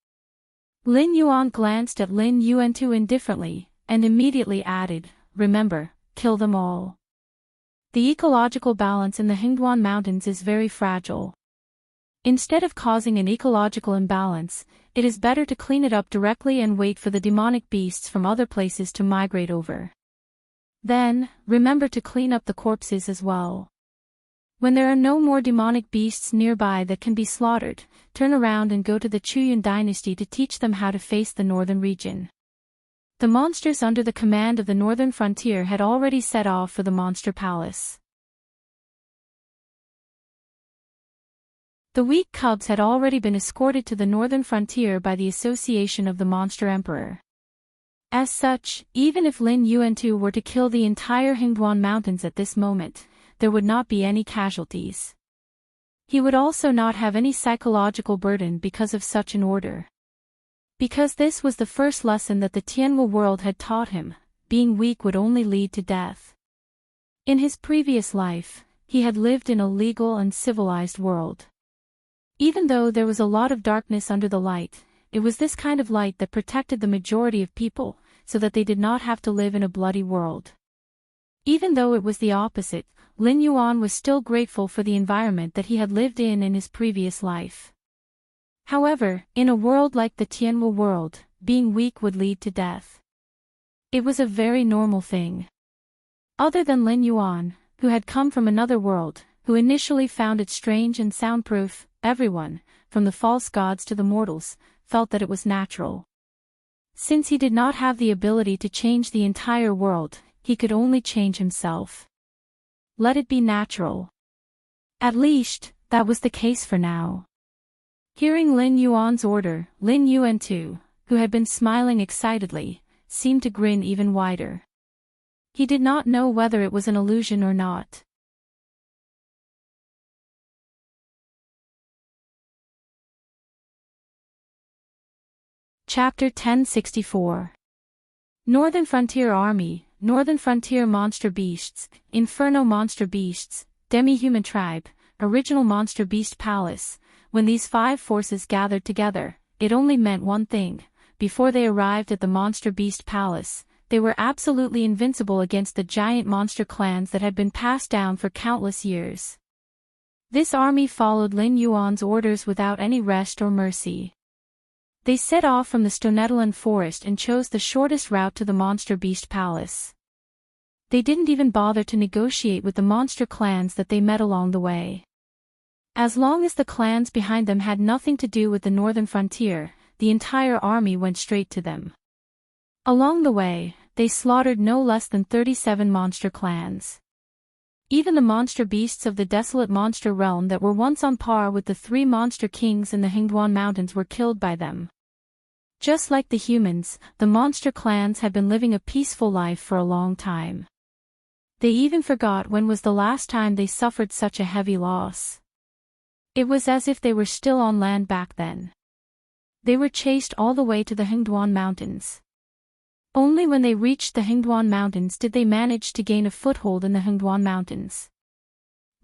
A: Lin Yuan glanced at Lin Yuantu indifferently, and immediately added, "Remember, kill them all. The ecological balance in the Hengduan mountains is very fragile. Instead of causing an ecological imbalance, it is better to clean it up directly and wait for the demonic beasts from other places to migrate over. Then, remember to clean up the corpses as well. When there are no more demonic beasts nearby that can be slaughtered, turn around and go to the Chuyun dynasty to teach them how to face the northern region. The monsters under the command of the northern frontier had already set off for the monster palace. The weak cubs had already been escorted to the northern frontier by the association of the Monster Emperor. As such, even if Lin Yuan-tu were to kill the entire Hingduan Mountains at this moment, there would not be any casualties. He would also not have any psychological burden because of such an order. Because this was the first lesson that the Tianwu world had taught him, being weak would only lead to death. In his previous life, he had lived in a legal and civilized world. Even though there was a lot of darkness under the light, it was this kind of light that protected the majority of people, so that they did not have to live in a bloody world. Even though it was the opposite, Lin Yuan was still grateful for the environment that he had lived in his previous life. However, in a world like the Tianwu world, being weak would lead to death. It was a very normal thing. Other than Lin Yuan, who had come from another world, who initially found it strange and soundproof, everyone, from the false gods to the mortals, felt that it was natural. Since he did not have the ability to change the entire world, he could only change himself. Let it be natural. At least, that was the case for now. Hearing Lin Yuan's order, Lin Yuan-tu, who had been smiling excitedly, seemed to grin even wider. He did not know whether it was an illusion or not. Chapter 1064. Northern Frontier Army, Northern Frontier Monster Beasts, Inferno Monster Beasts, Demi-Human Tribe, Original Monster Beast Palace. When these 5 forces gathered together, it only meant one thing. Before they arrived at the Monster Beast Palace, they were absolutely invincible against the giant monster clans that had been passed down for countless years. This army followed Lin Yuan's orders without any rest or mercy. They set off from the Stonetland forest and chose the shortest route to the Monster Beast Palace. They didn't even bother to negotiate with the monster clans that they met along the way. As long as the clans behind them had nothing to do with the northern frontier, the entire army went straight to them. Along the way, they slaughtered no less than 37 monster clans. Even the monster beasts of the desolate monster realm that were once on par with the 3 monster kings in the Hingduan Mountains were killed by them. Just like the humans, the monster clans had been living a peaceful life for a long time. They even forgot when was the last time they suffered such a heavy loss. It was as if they were still on land back then. They were chased all the way to the Hingduan Mountains. Only when they reached the Hingduan Mountains did they manage to gain a foothold in the Hingduan Mountains.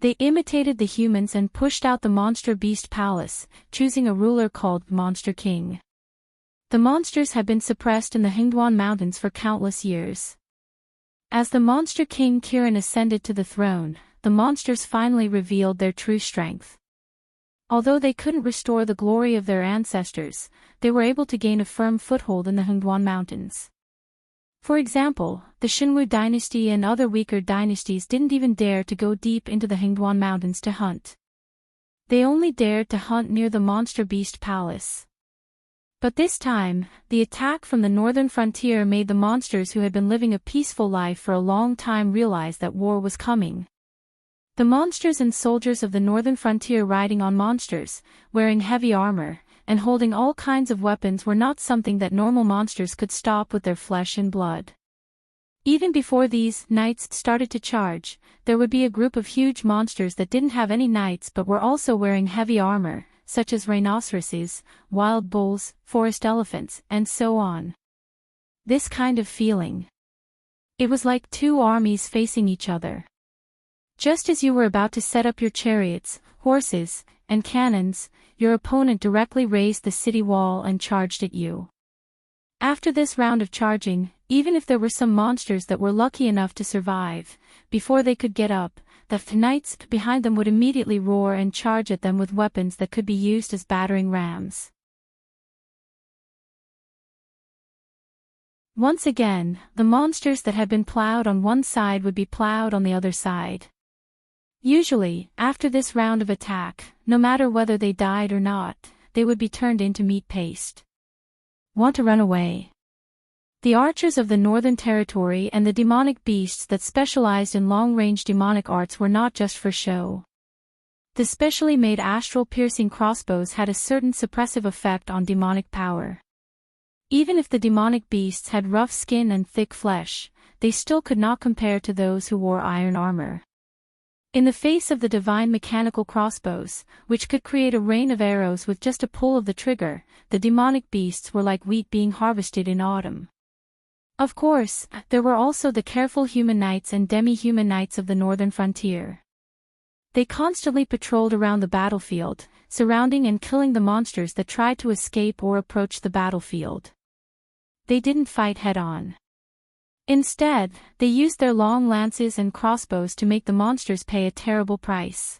A: They imitated the humans and pushed out the Monster Beast Palace, choosing a ruler called Monster King. The monsters had been suppressed in the Hingduan Mountains for countless years. As the Monster King Kirin ascended to the throne, the monsters finally revealed their true strength. Although they couldn't restore the glory of their ancestors, they were able to gain a firm foothold in the Hingduan Mountains. For example, the Xinwu dynasty and other weaker dynasties didn't even dare to go deep into the Hingduan Mountains to hunt. They only dared to hunt near the Monster Beast Palace. But this time, the attack from the northern frontier made the monsters who had been living a peaceful life for a long time realize that war was coming. The monsters and soldiers of the northern frontier riding on monsters, wearing heavy armor, and holding all kinds of weapons were not something that normal monsters could stop with their flesh and blood. Even before these knights started to charge, there would be a group of huge monsters that didn't have any knights but were also wearing heavy armor, such as rhinoceroses, wild bulls, forest elephants, and so on. This kind of feeling. It was like 2 armies facing each other. Just as you were about to set up your chariots, horses, and cannons, your opponent directly raised the city wall and charged at you. After this round of charging, even if there were some monsters that were lucky enough to survive, before they could get up, the knights behind them would immediately roar and charge at them with weapons that could be used as battering rams. Once again, the monsters that had been plowed on one side would be plowed on the other side. Usually, after this round of attack, no matter whether they died or not, they would be turned into meat paste. Want to run away? The archers of the Northern Territory and the demonic beasts that specialized in long-range demonic arts were not just for show. The specially made astral-piercing crossbows had a certain suppressive effect on demonic power. Even if the demonic beasts had rough skin and thick flesh, they still could not compare to those who wore iron armor. In the face of the divine mechanical crossbows, which could create a rain of arrows with just a pull of the trigger, the demonic beasts were like wheat being harvested in autumn. Of course, there were also the careful human knights and demi-human knights of the northern frontier. They constantly patrolled around the battlefield, surrounding and killing the monsters that tried to escape or approach the battlefield. They didn't fight head-on. Instead, they used their long lances and crossbows to make the monsters pay a terrible price.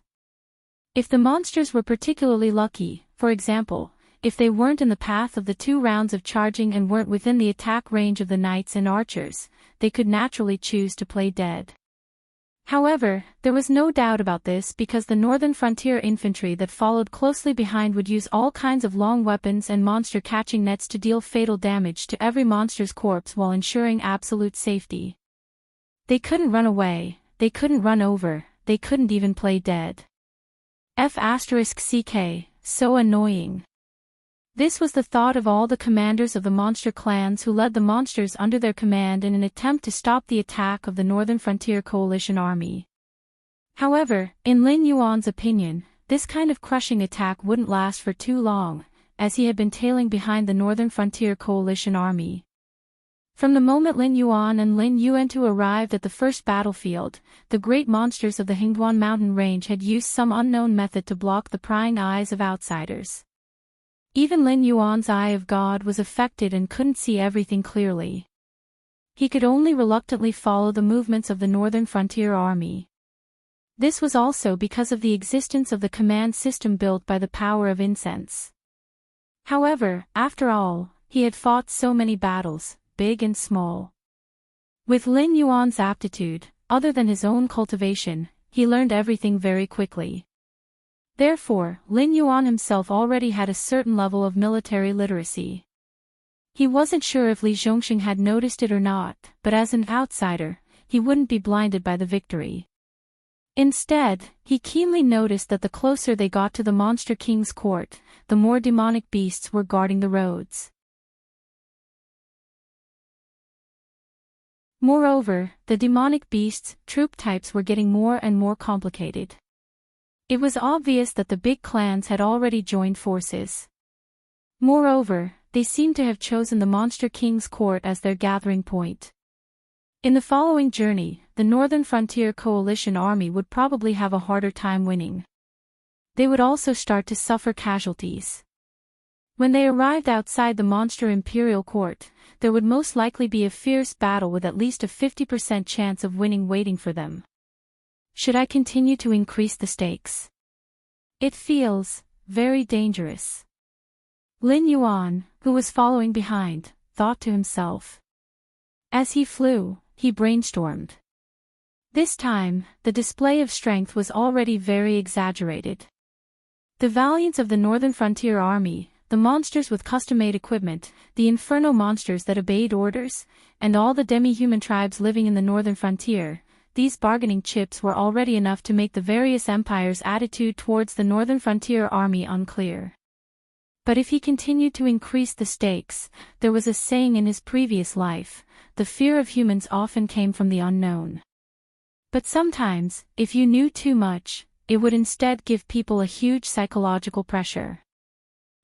A: If the monsters were particularly lucky, for example, if they weren't in the path of the 2 rounds of charging and weren't within the attack range of the knights and archers, they could naturally choose to play dead. However, there was no doubt about this because the northern frontier infantry that followed closely behind would use all kinds of long weapons and monster-catching nets to deal fatal damage to every monster's corpse while ensuring absolute safety. They couldn't run away, they couldn't run over, they couldn't even play dead. F***ck, so annoying. This was the thought of all the commanders of the monster clans who led the monsters under their command in an attempt to stop the attack of the Northern Frontier Coalition army. However, in Lin Yuan's opinion, this kind of crushing attack wouldn't last for too long, as he had been tailing behind the Northern Frontier Coalition army. From the moment Lin Yuan and Lin Yuantu arrived at the first battlefield, the great monsters of the Hingduan mountain range had used some unknown method to block the prying eyes of outsiders. Even Lin Yuan's eye of God was affected and couldn't see everything clearly. He could only reluctantly follow the movements of the Northern Frontier Army. This was also because of the existence of the command system built by the power of incense. However, after all, he had fought so many battles, big and small. With Lin Yuan's aptitude, other than his own cultivation, he learned everything very quickly. Therefore, Lin Yuan himself already had a certain level of military literacy. He wasn't sure if Li Zhongxing had noticed it or not, but as an outsider, he wouldn't be blinded by the victory. Instead, he keenly noticed that the closer they got to the Monster King's court, the more demonic beasts were guarding the roads. Moreover, the demonic beasts' troop types were getting more and more complicated. It was obvious that the big clans had already joined forces. Moreover, they seemed to have chosen the Monster King's court as their gathering point. In the following journey, the Northern Frontier Coalition army would probably have a harder time winning. They would also start to suffer casualties. When they arrived outside the Monster Imperial Court, there would most likely be a fierce battle with at least a 50% chance of winning waiting for them. Should I continue to increase the stakes? It feels very dangerous. Lin Yuan, who was following behind, thought to himself. As he flew, he brainstormed. This time, the display of strength was already very exaggerated. The valiance of the Northern Frontier Army, the monsters with custom-made equipment, the inferno monsters that obeyed orders, and all the demi-human tribes living in the Northern Frontier, these bargaining chips were already enough to make the various empires' attitude towards the Northern Frontier Army unclear. But if he continued to increase the stakes, there was a saying in his previous life, the fear of humans often came from the unknown. But sometimes, if you knew too much, it would instead give people a huge psychological pressure.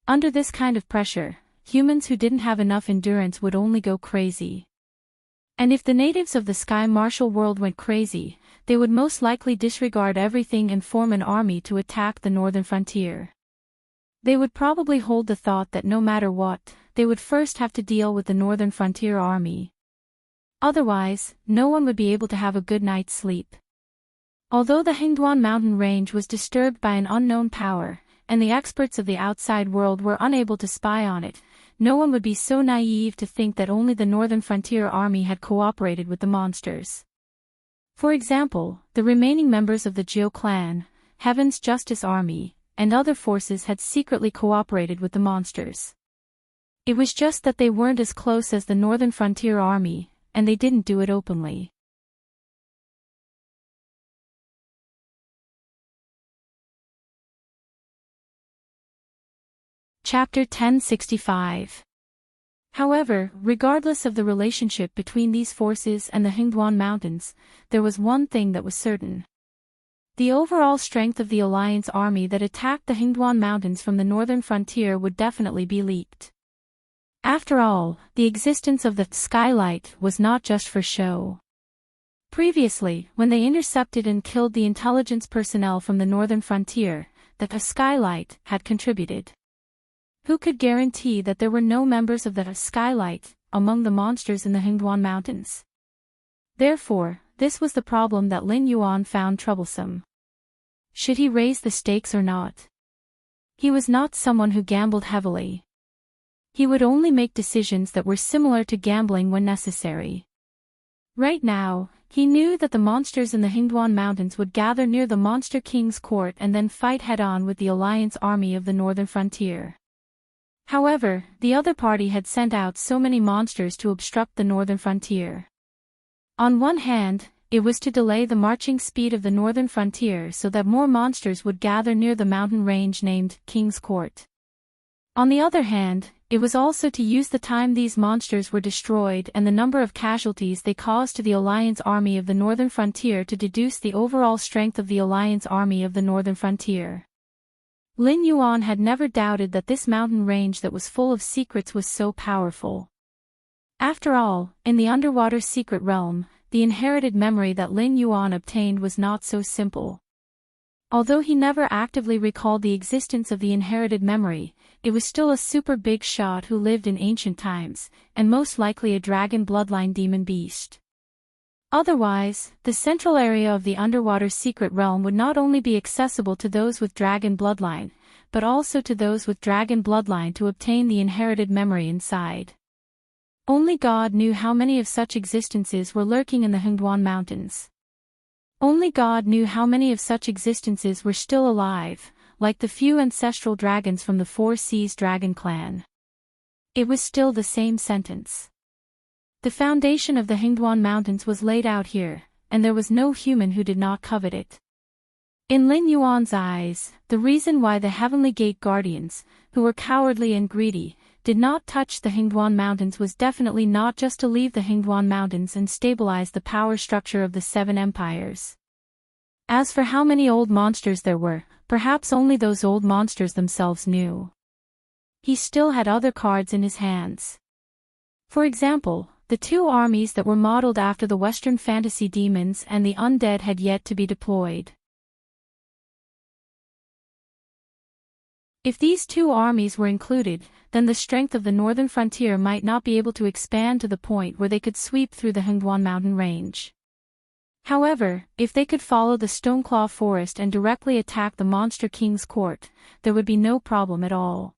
A: Under this kind of pressure, humans who didn't have enough endurance would only go crazy. And if the natives of the Sky Martial world went crazy, they would most likely disregard everything and form an army to attack the northern frontier. They would probably hold the thought that no matter what, they would first have to deal with the northern frontier army. Otherwise, no one would be able to have a good night's sleep. Although the Hingduan mountain range was disturbed by an unknown power, and the experts of the outside world were unable to spy on it, no one would be so naive to think that only the Northern Frontier Army had cooperated with the monsters. For example, the remaining members of the Jiu clan, Heaven's Justice Army, and other forces had secretly cooperated with the monsters. It was just that they weren't as close as the Northern Frontier Army, and they didn't do it openly. Chapter 1065. However, regardless of the relationship between these forces and the Hingduan Mountains, there was one thing that was certain. The overall strength of the Alliance army that attacked the Hingduan Mountains from the northern frontier would definitely be leaked. After all, the existence of the skylight was not just for show. Previously, when they intercepted and killed the intelligence personnel from the northern frontier, the skylight had contributed. Who could guarantee that there were no members of the skylight among the monsters in the Hingduan Mountains? Therefore, this was the problem that Lin Yuan found troublesome. Should he raise the stakes or not? He was not someone who gambled heavily. He would only make decisions that were similar to gambling when necessary. Right now, he knew that the monsters in the Hingduan Mountains would gather near the Monster King's court and then fight head-on with the Alliance army of the northern frontier. However, the other party had sent out so many monsters to obstruct the northern frontier. On one hand, it was to delay the marching speed of the northern frontier so that more monsters would gather near the mountain range named King's Court. On the other hand, it was also to use the time these monsters were destroyed and the number of casualties they caused to the Alliance army of the northern frontier to deduce the overall strength of the Alliance army of the northern frontier. Lin Yuan had never doubted that this mountain range that was full of secrets was so powerful. After all, in the underwater secret realm, the inherited memory that Lin Yuan obtained was not so simple. Although he never actively recalled the existence of the inherited memory, it was still a super big shot who lived in ancient times, and most likely a dragon bloodline demon beast. Otherwise, the central area of the underwater secret realm would not only be accessible to those with dragon bloodline, but also to those with dragon bloodline to obtain the inherited memory inside. Only God knew how many of such existences were lurking in the Hingduan Mountains. Only God knew how many of such existences were still alive, like the few ancestral dragons from the Four Seas Dragon clan. It was still the same sentence. The foundation of the Hingduan Mountains was laid out here, and there was no human who did not covet it. In Lin Yuan's eyes, the reason why the Heavenly Gate Guardians, who were cowardly and greedy, did not touch the Hingduan Mountains was definitely not just to leave the Hingduan Mountains and stabilize the power structure of the Seven Empires. As for how many old monsters there were, perhaps only those old monsters themselves knew. He still had other cards in his hands. For example, the two armies that were modeled after the Western fantasy demons and the undead had yet to be deployed. If these two armies were included, then the strength of the northern frontier might not be able to expand to the point where they could sweep through the Hingduan mountain range. However, if they could follow the Stoneclaw Forest and directly attack the Monster King's court, there would be no problem at all.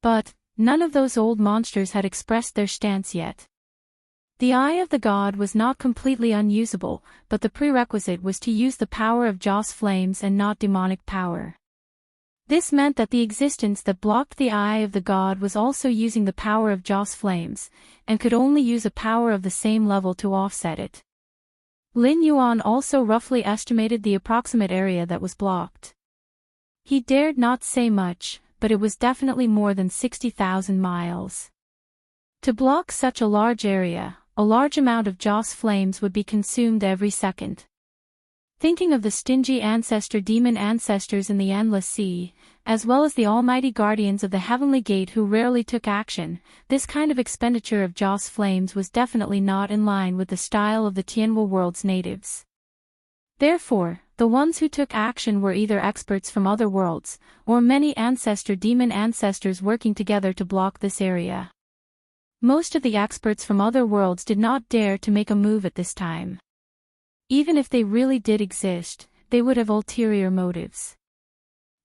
A: But none of those old monsters had expressed their stance yet. The Eye of the God was not completely unusable, but the prerequisite was to use the power of Joss flames and not demonic power. This meant that the existence that blocked the Eye of the God was also using the power of Joss flames, and could only use a power of the same level to offset it. Lin Yuan also roughly estimated the approximate area that was blocked. He dared not say much, but it was definitely more than 60,000 miles. To block such a large area, a large amount of Joss flames would be consumed every second. Thinking of the stingy demon ancestors in the Endless Sea, as well as the almighty guardians of the Heavenly Gate who rarely took action, this kind of expenditure of Joss flames was definitely not in line with the style of the Tianwu world's natives. Therefore, the ones who took action were either experts from other worlds, or many demon ancestors working together to block this area. Most of the experts from other worlds did not dare to make a move at this time. Even if they really did exist, they would have ulterior motives.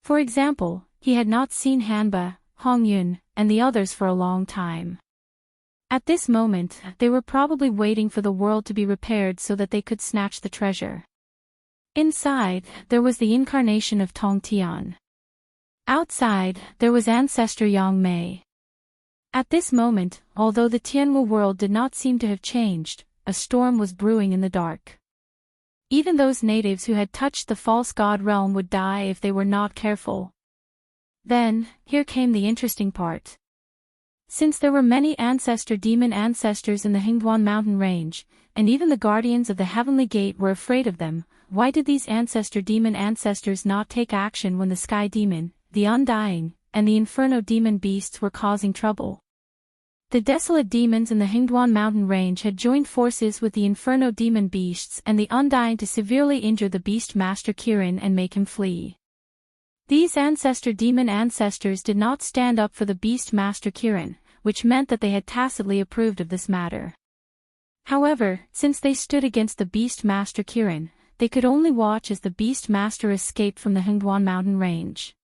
A: For example, he had not seen Hanba, Hongyun, and the others for a long time. At this moment, they were probably waiting for the world to be repaired so that they could snatch the treasure. Inside, there was the incarnation of Tong Tian. Outside, there was Ancestor Yang Mei. At this moment, although the Tianwu world did not seem to have changed, a storm was brewing in the dark. Even those natives who had touched the false god realm would die if they were not careful. Then, here came the interesting part. Since there were many demon ancestors in the Hingduan mountain range, and even the guardians of the Heavenly Gate were afraid of them, why did these demon ancestors not take action when the Sky Demon, the Undying, and the Inferno Demon beasts were causing trouble? The desolate demons in the Hingduan mountain range had joined forces with the Inferno Demon beasts and the Undying to severely injure the Beast Master Kirin and make him flee. These demon ancestors did not stand up for the Beast Master Kirin, which meant that they had tacitly approved of this matter. However, since they stood against the Beast Master Kirin, they could only watch as the Beast Master escaped from the Hingduan mountain range.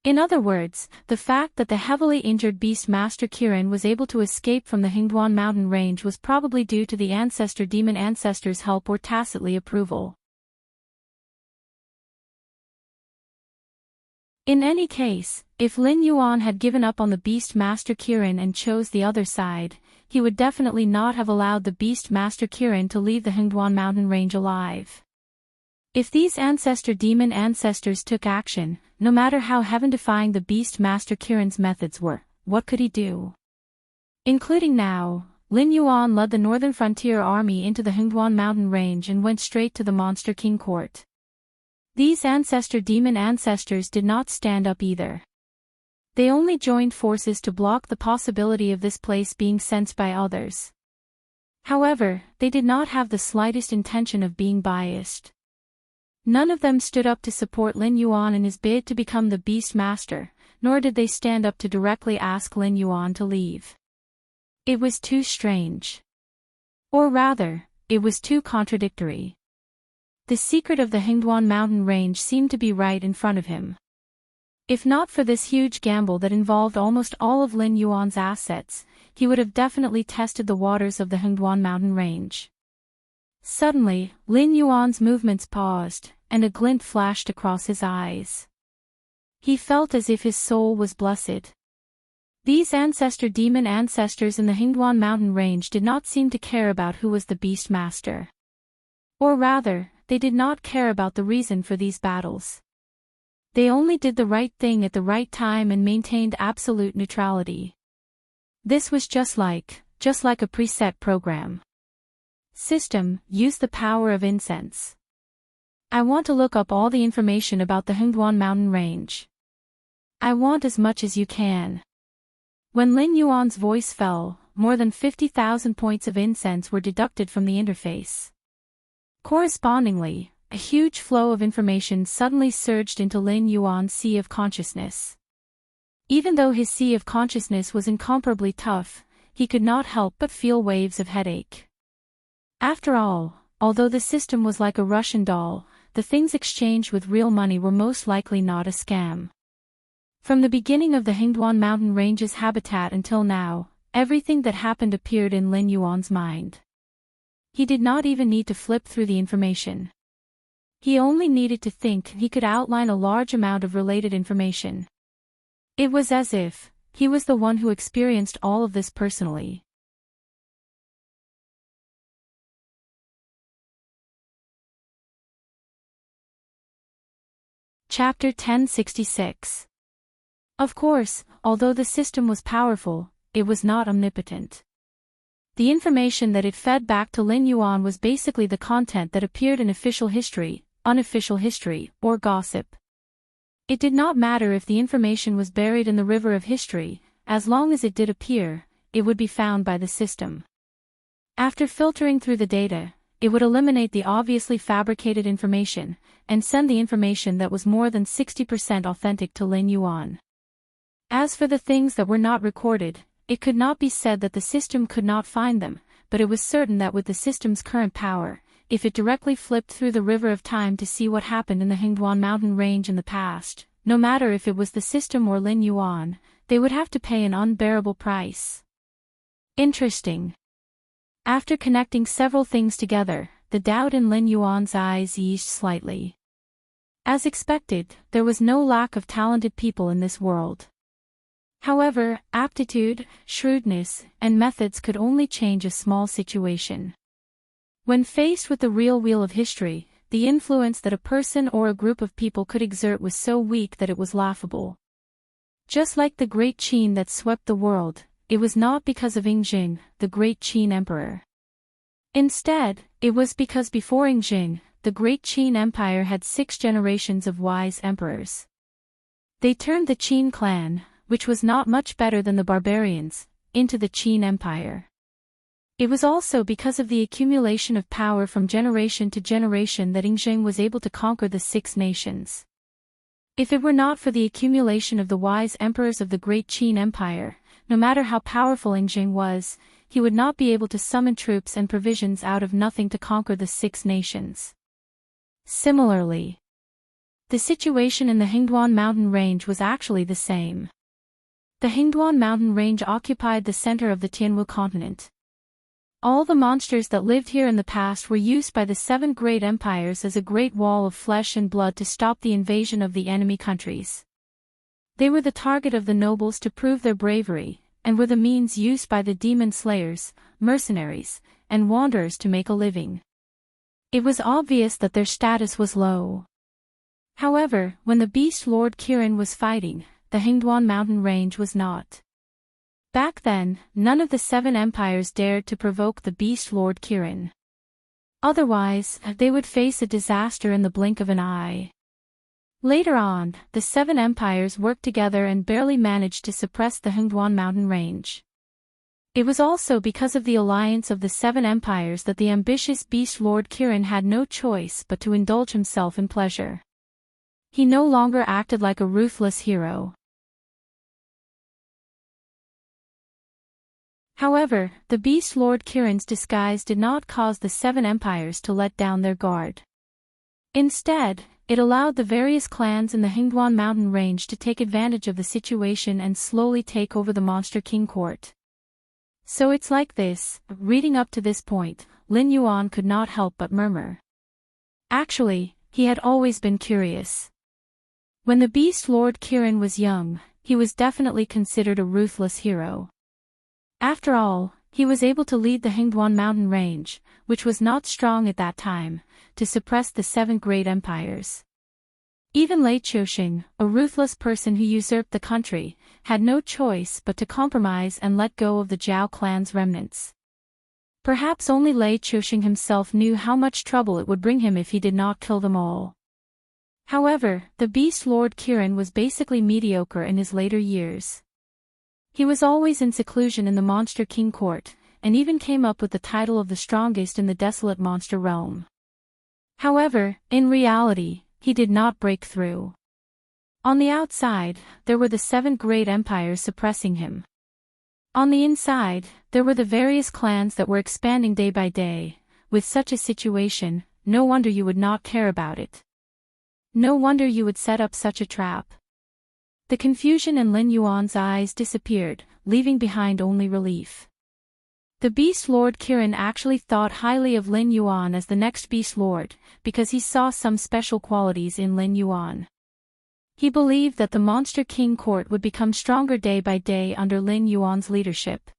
A: In other words, the fact that the heavily injured Beast Master Kirin was able to escape from the Hingduan mountain range was probably due to the demon ancestors' help or tacitly approval. In any case, if Lin Yuan had given up on the Beast Master Kirin and chose the other side, he would definitely not have allowed the Beast Master Kirin to leave the Hingduan mountain range alive. If these demon ancestors took action, no matter how heaven-defying the Beast Master Kirin's methods were, what could he do? Including now, Lin Yuan led the northern frontier army into the Hingduan mountain range and went straight to the Monster King court. These demon ancestors did not stand up either. They only joined forces to block the possibility of this place being sensed by others. However, they did not have the slightest intention of being biased. None of them stood up to support Lin Yuan in his bid to become the Beast Master, nor did they stand up to directly ask Lin Yuan to leave. It was too strange. Or rather, it was too contradictory. The secret of the Hingduan mountain range seemed to be right in front of him. If not for this huge gamble that involved almost all of Lin Yuan's assets, he would have definitely tested the waters of the Hingduan mountain range. Suddenly, Lin Yuan's movements paused, and a glint flashed across his eyes. He felt as if his soul was blessed. These demon ancestors in the Hingduan mountain range did not seem to care about who was the Beast Master. Or rather, they did not care about the reason for these battles. They only did the right thing at the right time and maintained absolute neutrality. This was just like a preset program. System, use the power of incense. I want to look up all the information about the Hingduan mountain range. I want as much as you can. When Lin Yuan's voice fell, more than 50,000 points of incense were deducted from the interface. Correspondingly, a huge flow of information suddenly surged into Lin Yuan's sea of consciousness. Even though his sea of consciousness was incomparably tough, he could not help but feel waves of headache. After all, although the system was like a Russian doll, the things exchanged with real money were most likely not a scam. From the beginning of the Hingduan mountain range's habitat until now, everything that happened appeared in Lin Yuan's mind. He did not even need to flip through the information. He only needed to think he could outline a large amount of related information. It was as if he was the one who experienced all of this personally. Chapter 1066. Of course, although the system was powerful, it was not omnipotent. The information that it fed back to Lin Yuan was basically the content that appeared in official history, unofficial history, or gossip. It did not matter if the information was buried in the river of history, as long as it did appear, it would be found by the system. After filtering through the data, it would eliminate the obviously fabricated information, and send the information that was more than 60% authentic to Lin Yuan. As for the things that were not recorded, it could not be said that the system could not find them, but it was certain that with the system's current power, if it directly flipped through the river of time to see what happened in the Hingduan mountain range in the past, no matter if it was the system or Lin Yuan, they would have to pay an unbearable price. Interesting. After connecting several things together, the doubt in Lin Yuan's eyes eased slightly. As expected, there was no lack of talented people in this world. However, aptitude, shrewdness, and methods could only change a small situation. When faced with the real wheel of history, the influence that a person or a group of people could exert was so weak that it was laughable. Just like the Great Qin that swept the world, it was not because of Yingjing, the Great Qin Emperor. Instead, it was because before Yingjing, the Great Qin Empire had 6 generations of wise emperors. They turned the Qin clan, which was not much better than the barbarians, into the Qin Empire. It was also because of the accumulation of power from generation to generation that Yingjing was able to conquer the 6 nations. If it were not for the accumulation of the wise emperors of the Great Qin Empire, no matter how powerful Yingjing was, he would not be able to summon troops and provisions out of nothing to conquer the 6 nations. Similarly, the situation in the Hingduan mountain range was actually the same. The Hingduan mountain range occupied the center of the Tianwu continent. All the monsters that lived here in the past were used by the 7 great empires as a great wall of flesh and blood to stop the invasion of the enemy countries. They were the target of the nobles to prove their bravery, and were the means used by the demon slayers, mercenaries, and wanderers to make a living. It was obvious that their status was low. However, when the Beast Lord Kirin was fighting, the Hingduan mountain range was not. Back then, none of the 7 empires dared to provoke the Beast Lord Kirin. Otherwise, they would face a disaster in the blink of an eye. Later on, the 7 empires worked together and barely managed to suppress the Hingduan mountain range. It was also because of the alliance of the 7 empires that the ambitious Beast Lord Kirin had no choice but to indulge himself in pleasure. He no longer acted like a ruthless hero. However, the Beast Lord Kirin's disguise did not cause the 7 empires to let down their guard. Instead, it allowed the various clans in the Hingduan mountain range to take advantage of the situation and slowly take over the Monster King court. So it's like this. Reading up to this point, Lin Yuan could not help but murmur. Actually, he had always been curious. When the Beast Lord Kirin was young, he was definitely considered a ruthless hero. After all, he was able to lead the Hingduan mountain range, which was not strong at that time, to suppress the 7 great empires. Even Lei Qiuxing, a ruthless person who usurped the country, had no choice but to compromise and let go of the Zhao clan's remnants. Perhaps only Lei Qiuxing himself knew how much trouble it would bring him if he did not kill them all. However, the Beast Lord Kirin was basically mediocre in his later years. He was always in seclusion in the Monster King court, and even came up with the title of the strongest in the desolate monster realm. However, in reality, he did not break through. On the outside, there were the 7 great empires suppressing him. On the inside, there were the various clans that were expanding day by day. With such a situation, no wonder you would not care about it. No wonder you would set up such a trap. The confusion in Lin Yuan's eyes disappeared, leaving behind only relief. The Beast Lord Kirin actually thought highly of Lin Yuan as the next Beast Lord, because he saw some special qualities in Lin Yuan. He believed that the Monster King court would become stronger day by day under Lin Yuan's leadership.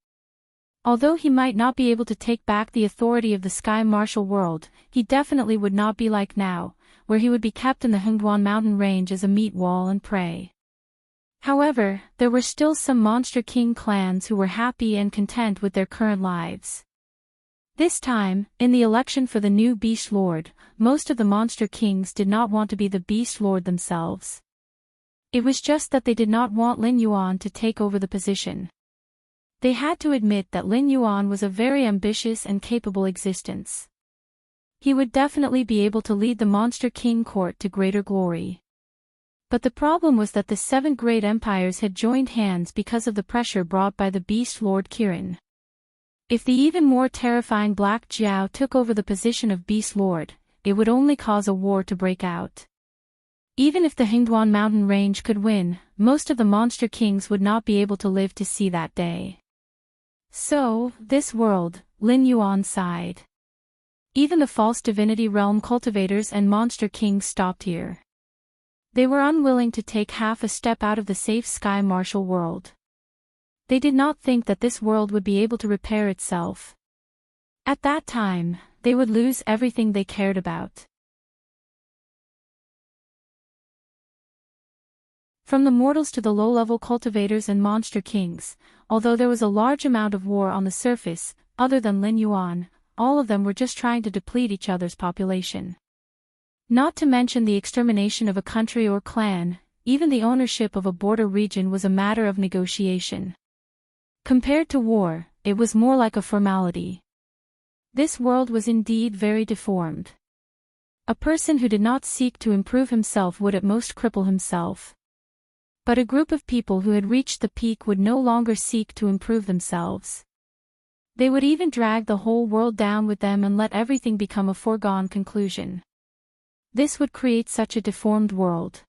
A: Although he might not be able to take back the authority of the Sky Martial world, he definitely would not be like now, where he would be kept in the Hingduan mountain range as a meat wall and prey. However, there were still some Monster King clans who were happy and content with their current lives. This time, in the election for the new Beast Lord, most of the Monster Kings did not want to be the Beast Lord themselves. It was just that they did not want Lin Yuan to take over the position. They had to admit that Lin Yuan was a very ambitious and capable existence. He would definitely be able to lead the Monster King court to greater glory. But the problem was that the 7 great empires had joined hands because of the pressure brought by the Beast Lord Kirin. If the even more terrifying Black Jiao took over the position of Beast Lord, it would only cause a war to break out. Even if the Hingduan mountain range could win, most of the Monster Kings would not be able to live to see that day. So, this world, Lin Yuan sighed. Even the false divinity realm cultivators and Monster Kings stopped here. They were unwilling to take half a step out of the safe Sky Martial world. They did not think that this world would be able to repair itself. At that time, they would lose everything they cared about. From the mortals to the low-level cultivators and monster kings, although there was a large amount of war on the surface, other than Lin Yuan, all of them were just trying to deplete each other's population. Not to mention the extermination of a country or clan, even the ownership of a border region was a matter of negotiation. Compared to war, it was more like a formality. This world was indeed very deformed. A person who did not seek to improve himself would at most cripple himself. But a group of people who had reached the peak would no longer seek to improve themselves. They would even drag the whole world down with them and let everything become a foregone conclusion. This would create such a deformed world.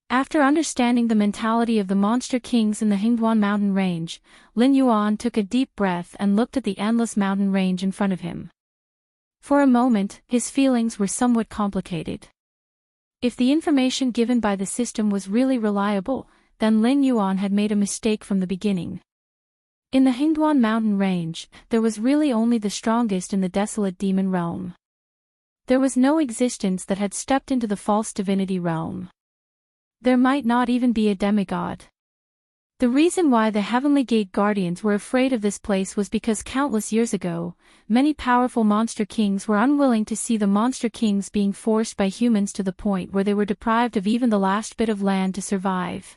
A: After understanding the mentality of the monster kings in the Hingduan mountain range, Lin Yuan took a deep breath and looked at the endless mountain range in front of him. For a moment, his feelings were somewhat complicated. If the information given by the system was really reliable, then Lin Yuan had made a mistake from the beginning. In the Hingduan mountain range, there was really only the strongest in the desolate demon realm. There was no existence that had stepped into the false divinity realm. There might not even be a demigod. The reason why the Heavenly Gate Guardians were afraid of this place was because countless years ago, many powerful monster kings were unwilling to see the monster kings being forced by humans to the point where they were deprived of even the last bit of land to survive.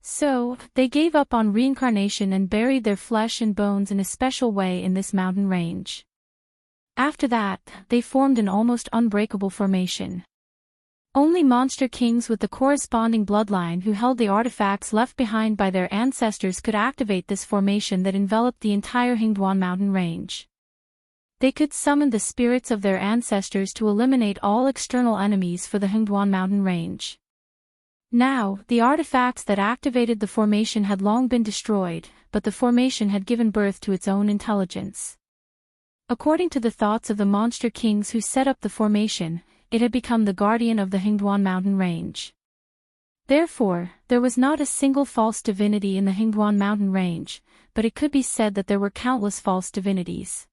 A: So, they gave up on reincarnation and buried their flesh and bones in a special way in this mountain range. After that, they formed an almost unbreakable formation. Only monster kings with the corresponding bloodline who held the artifacts left behind by their ancestors could activate this formation that enveloped the entire Hingduan mountain range. They could summon the spirits of their ancestors to eliminate all external enemies for the Hingduan mountain range. Now, the artifacts that activated the formation had long been destroyed, but the formation had given birth to its own intelligence. According to the thoughts of the monster kings who set up the formation, it had become the guardian of the Hingduan mountain range. Therefore, there was not a single false divinity in the Hingduan mountain range, but it could be said that there were countless false divinities.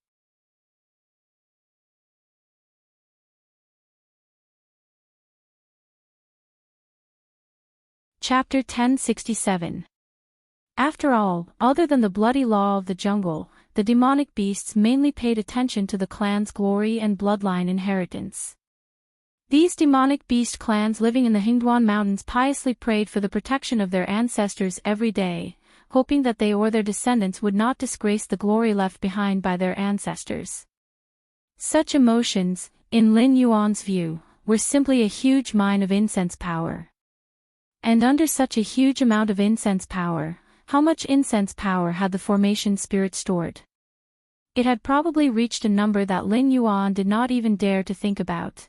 A: Chapter 1067. After all, other than the bloody law of the jungle, the demonic beasts mainly paid attention to the clan's glory and bloodline inheritance. These demonic beast clans living in the Hingduan mountains piously prayed for the protection of their ancestors every day, hoping that they or their descendants would not disgrace the glory left behind by their ancestors. Such emotions, in Lin Yuan's view, were simply a huge mine of incense power. And under such a huge amount of incense power, how much incense power had the formation spirit stored? It had probably reached a number that Lin Yuan did not even dare to think about.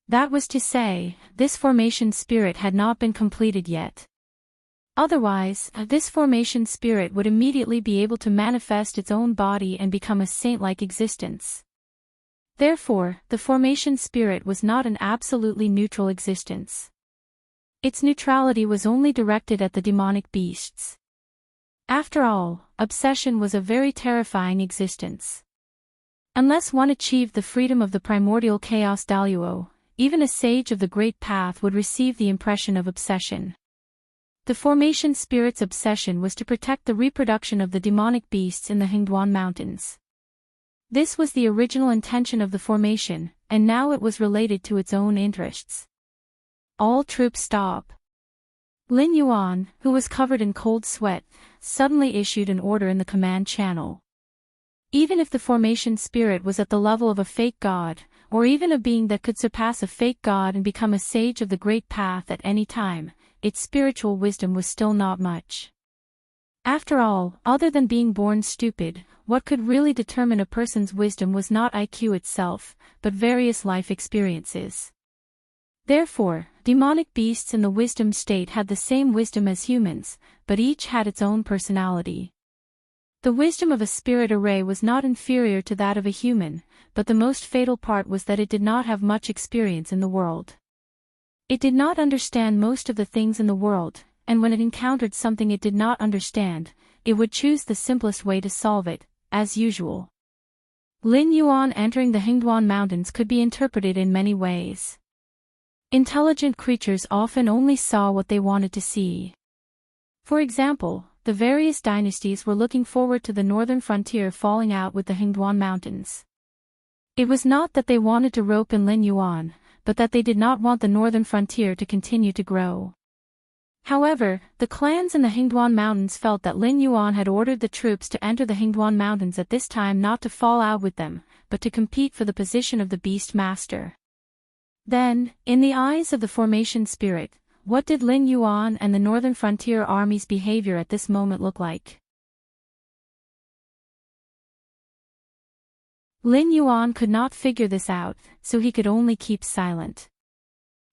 A: That was to say, this formation spirit had not been completed yet. Otherwise, this formation spirit would immediately be able to manifest its own body and become a saint-like existence. Therefore, the formation spirit was not an absolutely neutral existence. Its neutrality was only directed at the demonic beasts. After all, obsession was a very terrifying existence. Unless one achieved the freedom of the primordial chaos Daluo, even a sage of the Great Path would receive the impression of obsession. The formation spirit's obsession was to protect the reproduction of the demonic beasts in the Hingduan mountains. This was the original intention of the formation, and now it was related to its own interests. All troops stop. Lin Yuan, who was covered in cold sweat, suddenly issued an order in the command channel. Even if the formation spirit was at the level of a fake god, or even a being that could surpass a fake god and become a sage of the Great Path at any time, its spiritual wisdom was still not much. After all, other than being born stupid, what could really determine a person's wisdom was not IQ itself, but various life experiences. Therefore, demonic beasts in the wisdom state had the same wisdom as humans, but each had its own personality. The wisdom of a spirit array was not inferior to that of a human, but the most fatal part was that it did not have much experience in the world. It did not understand most of the things in the world, and when it encountered something it did not understand, it would choose the simplest way to solve it, as usual. Lin Yuan entering the Hingduan Mountains could be interpreted in many ways. Intelligent creatures often only saw what they wanted to see. For example, the various dynasties were looking forward to the northern frontier falling out with the Hingduan Mountains. It was not that they wanted to rope in Lin Yuan, but that they did not want the northern frontier to continue to grow. However, the clans in the Hingduan Mountains felt that Lin Yuan had ordered the troops to enter the Hingduan Mountains at this time not to fall out with them, but to compete for the position of the Beast Master. Then, in the eyes of the formation spirit, what did Lin Yuan and the Northern Frontier Army's behavior at this moment look like? Lin Yuan could not figure this out, so he could only keep silent.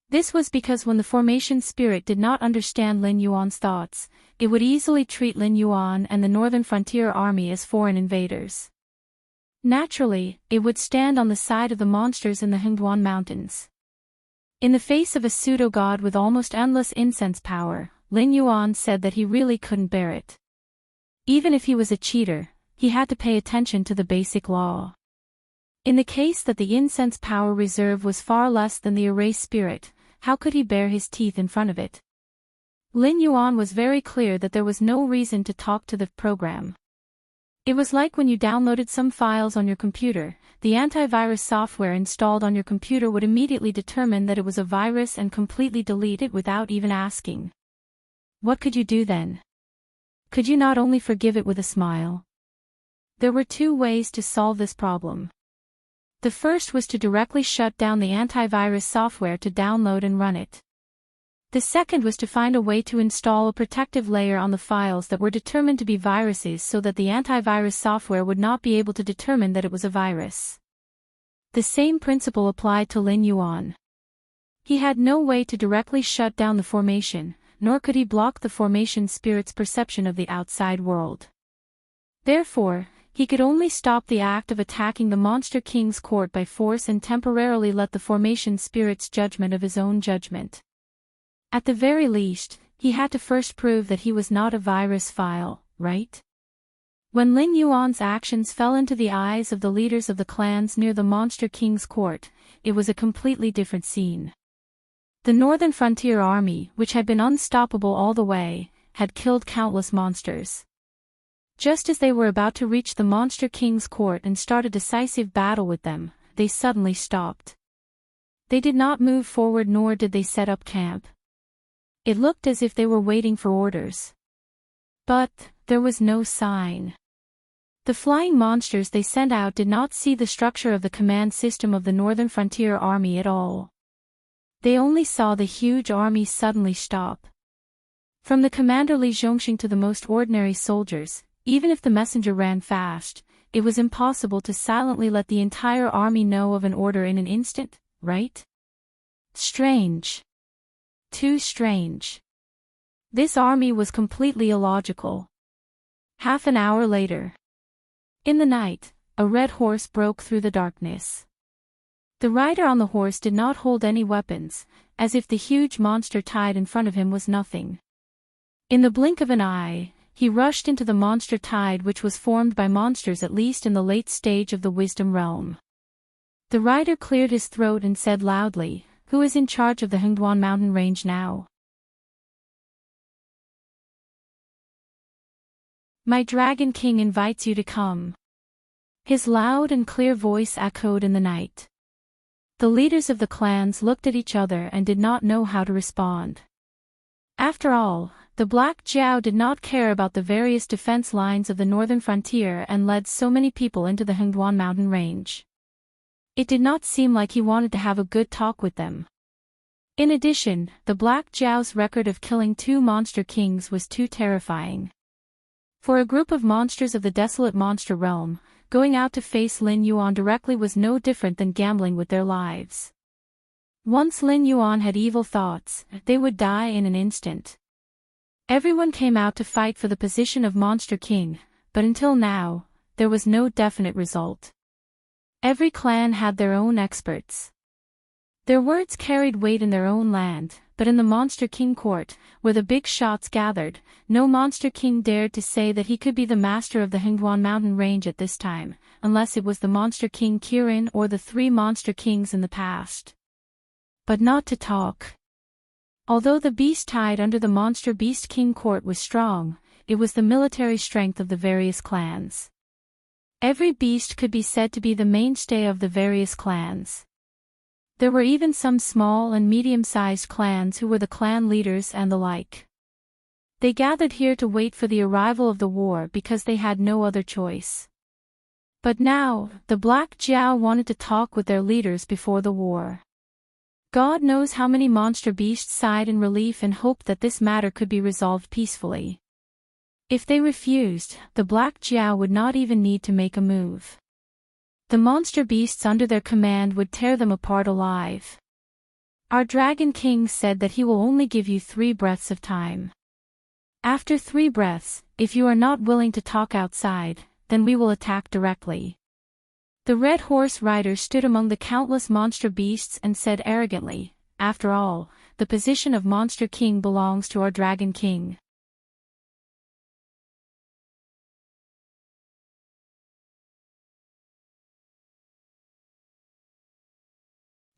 A: This was because when the formation spirit did not understand Lin Yuan's thoughts, it would easily treat Lin Yuan and the Northern Frontier Army as foreign invaders. Naturally, it would stand on the side of the monsters in the Hingduan Mountains. In the face of a pseudo-god with almost endless incense power, Lin Yuan said that he really couldn't bear it. Even if he was a cheater, he had to pay attention to the basic law. In the case that the incense power reserve was far less than the array spirit, how could he bare his teeth in front of it? Lin Yuan was very clear that there was no reason to talk to the program. It was like when you downloaded some files on your computer, the antivirus software installed on your computer would immediately determine that it was a virus and completely delete it without even asking. What could you do then? Could you not only forgive it with a smile? There were two ways to solve this problem. The first was to directly shut down the antivirus software to download and run it. The second was to find a way to install a protective layer on the files that were determined to be viruses so that the antivirus software would not be able to determine that it was a virus. The same principle applied to Lin Yuan. He had no way to directly shut down the formation, nor could he block the formation spirit's perception of the outside world. Therefore, he could only stop the act of attacking the Monster King's court by force and temporarily let the formation spirit's judgment of his own judgment. At the very least, he had to first prove that he was not a virus file, right? When Lin Yuan's actions fell into the eyes of the leaders of the clans near the Monster King's court, it was a completely different scene. The Northern Frontier Army, which had been unstoppable all the way, had killed countless monsters. Just as they were about to reach the Monster King's court and start a decisive battle with them, they suddenly stopped. They did not move forward nor did they set up camp. It looked as if they were waiting for orders. But there was no sign. The flying monsters they sent out did not see the structure of the command system of the Northern Frontier Army at all. They only saw the huge army suddenly stop. From the commander Li Zhongxing to the most ordinary soldiers, even if the messenger ran fast, it was impossible to silently let the entire army know of an order in an instant, right? Strange. Too strange. This army was completely illogical. Half an hour later. In the night, a red horse broke through the darkness. The rider on the horse did not hold any weapons, as if the huge monster tied in front of him was nothing. In the blink of an eye, he rushed into the monster tide which was formed by monsters at least in the late stage of the wisdom realm. The rider cleared his throat and said loudly, "Who is in charge of the Hingduan mountain range now?" "My Dragon King invites you to come." His loud and clear voice echoed in the night. The leaders of the clans looked at each other and did not know how to respond. After all, the Black Jiao did not care about the various defense lines of the northern frontier and led so many people into the Hingduan mountain range. It did not seem like he wanted to have a good talk with them. In addition, the Black Jiao's record of killing 2 monster kings was too terrifying. For a group of monsters of the desolate monster realm, going out to face Lin Yuan directly was no different than gambling with their lives. Once Lin Yuan had evil thoughts, they would die in an instant. Everyone came out to fight for the position of Monster King, but until now, there was no definite result. Every clan had their own experts. Their words carried weight in their own land, but in the Monster King court, where the big shots gathered, no Monster King dared to say that he could be the master of the Hingduan mountain range at this time, unless it was the Monster King Kirin or the 3 Monster Kings in the past. But not to talk. Although the beast tied under the Monster Beast King court was strong, it was the military strength of the various clans. Every beast could be said to be the mainstay of the various clans. There were even some small and medium-sized clans who were the clan leaders and the like. They gathered here to wait for the arrival of the war because they had no other choice. But now, the Black Jiao wanted to talk with their leaders before the war. God knows how many monster beasts sighed in relief and hoped that this matter could be resolved peacefully. If they refused, the Black Jiao would not even need to make a move. The monster beasts under their command would tear them apart alive. Our Dragon King said that he will only give you 3 breaths of time. After 3 breaths, if you are not willing to talk outside, then we will attack directly. The Red Horse Rider stood among the countless monster beasts and said arrogantly, "After all, the position of Monster King belongs to our Dragon King."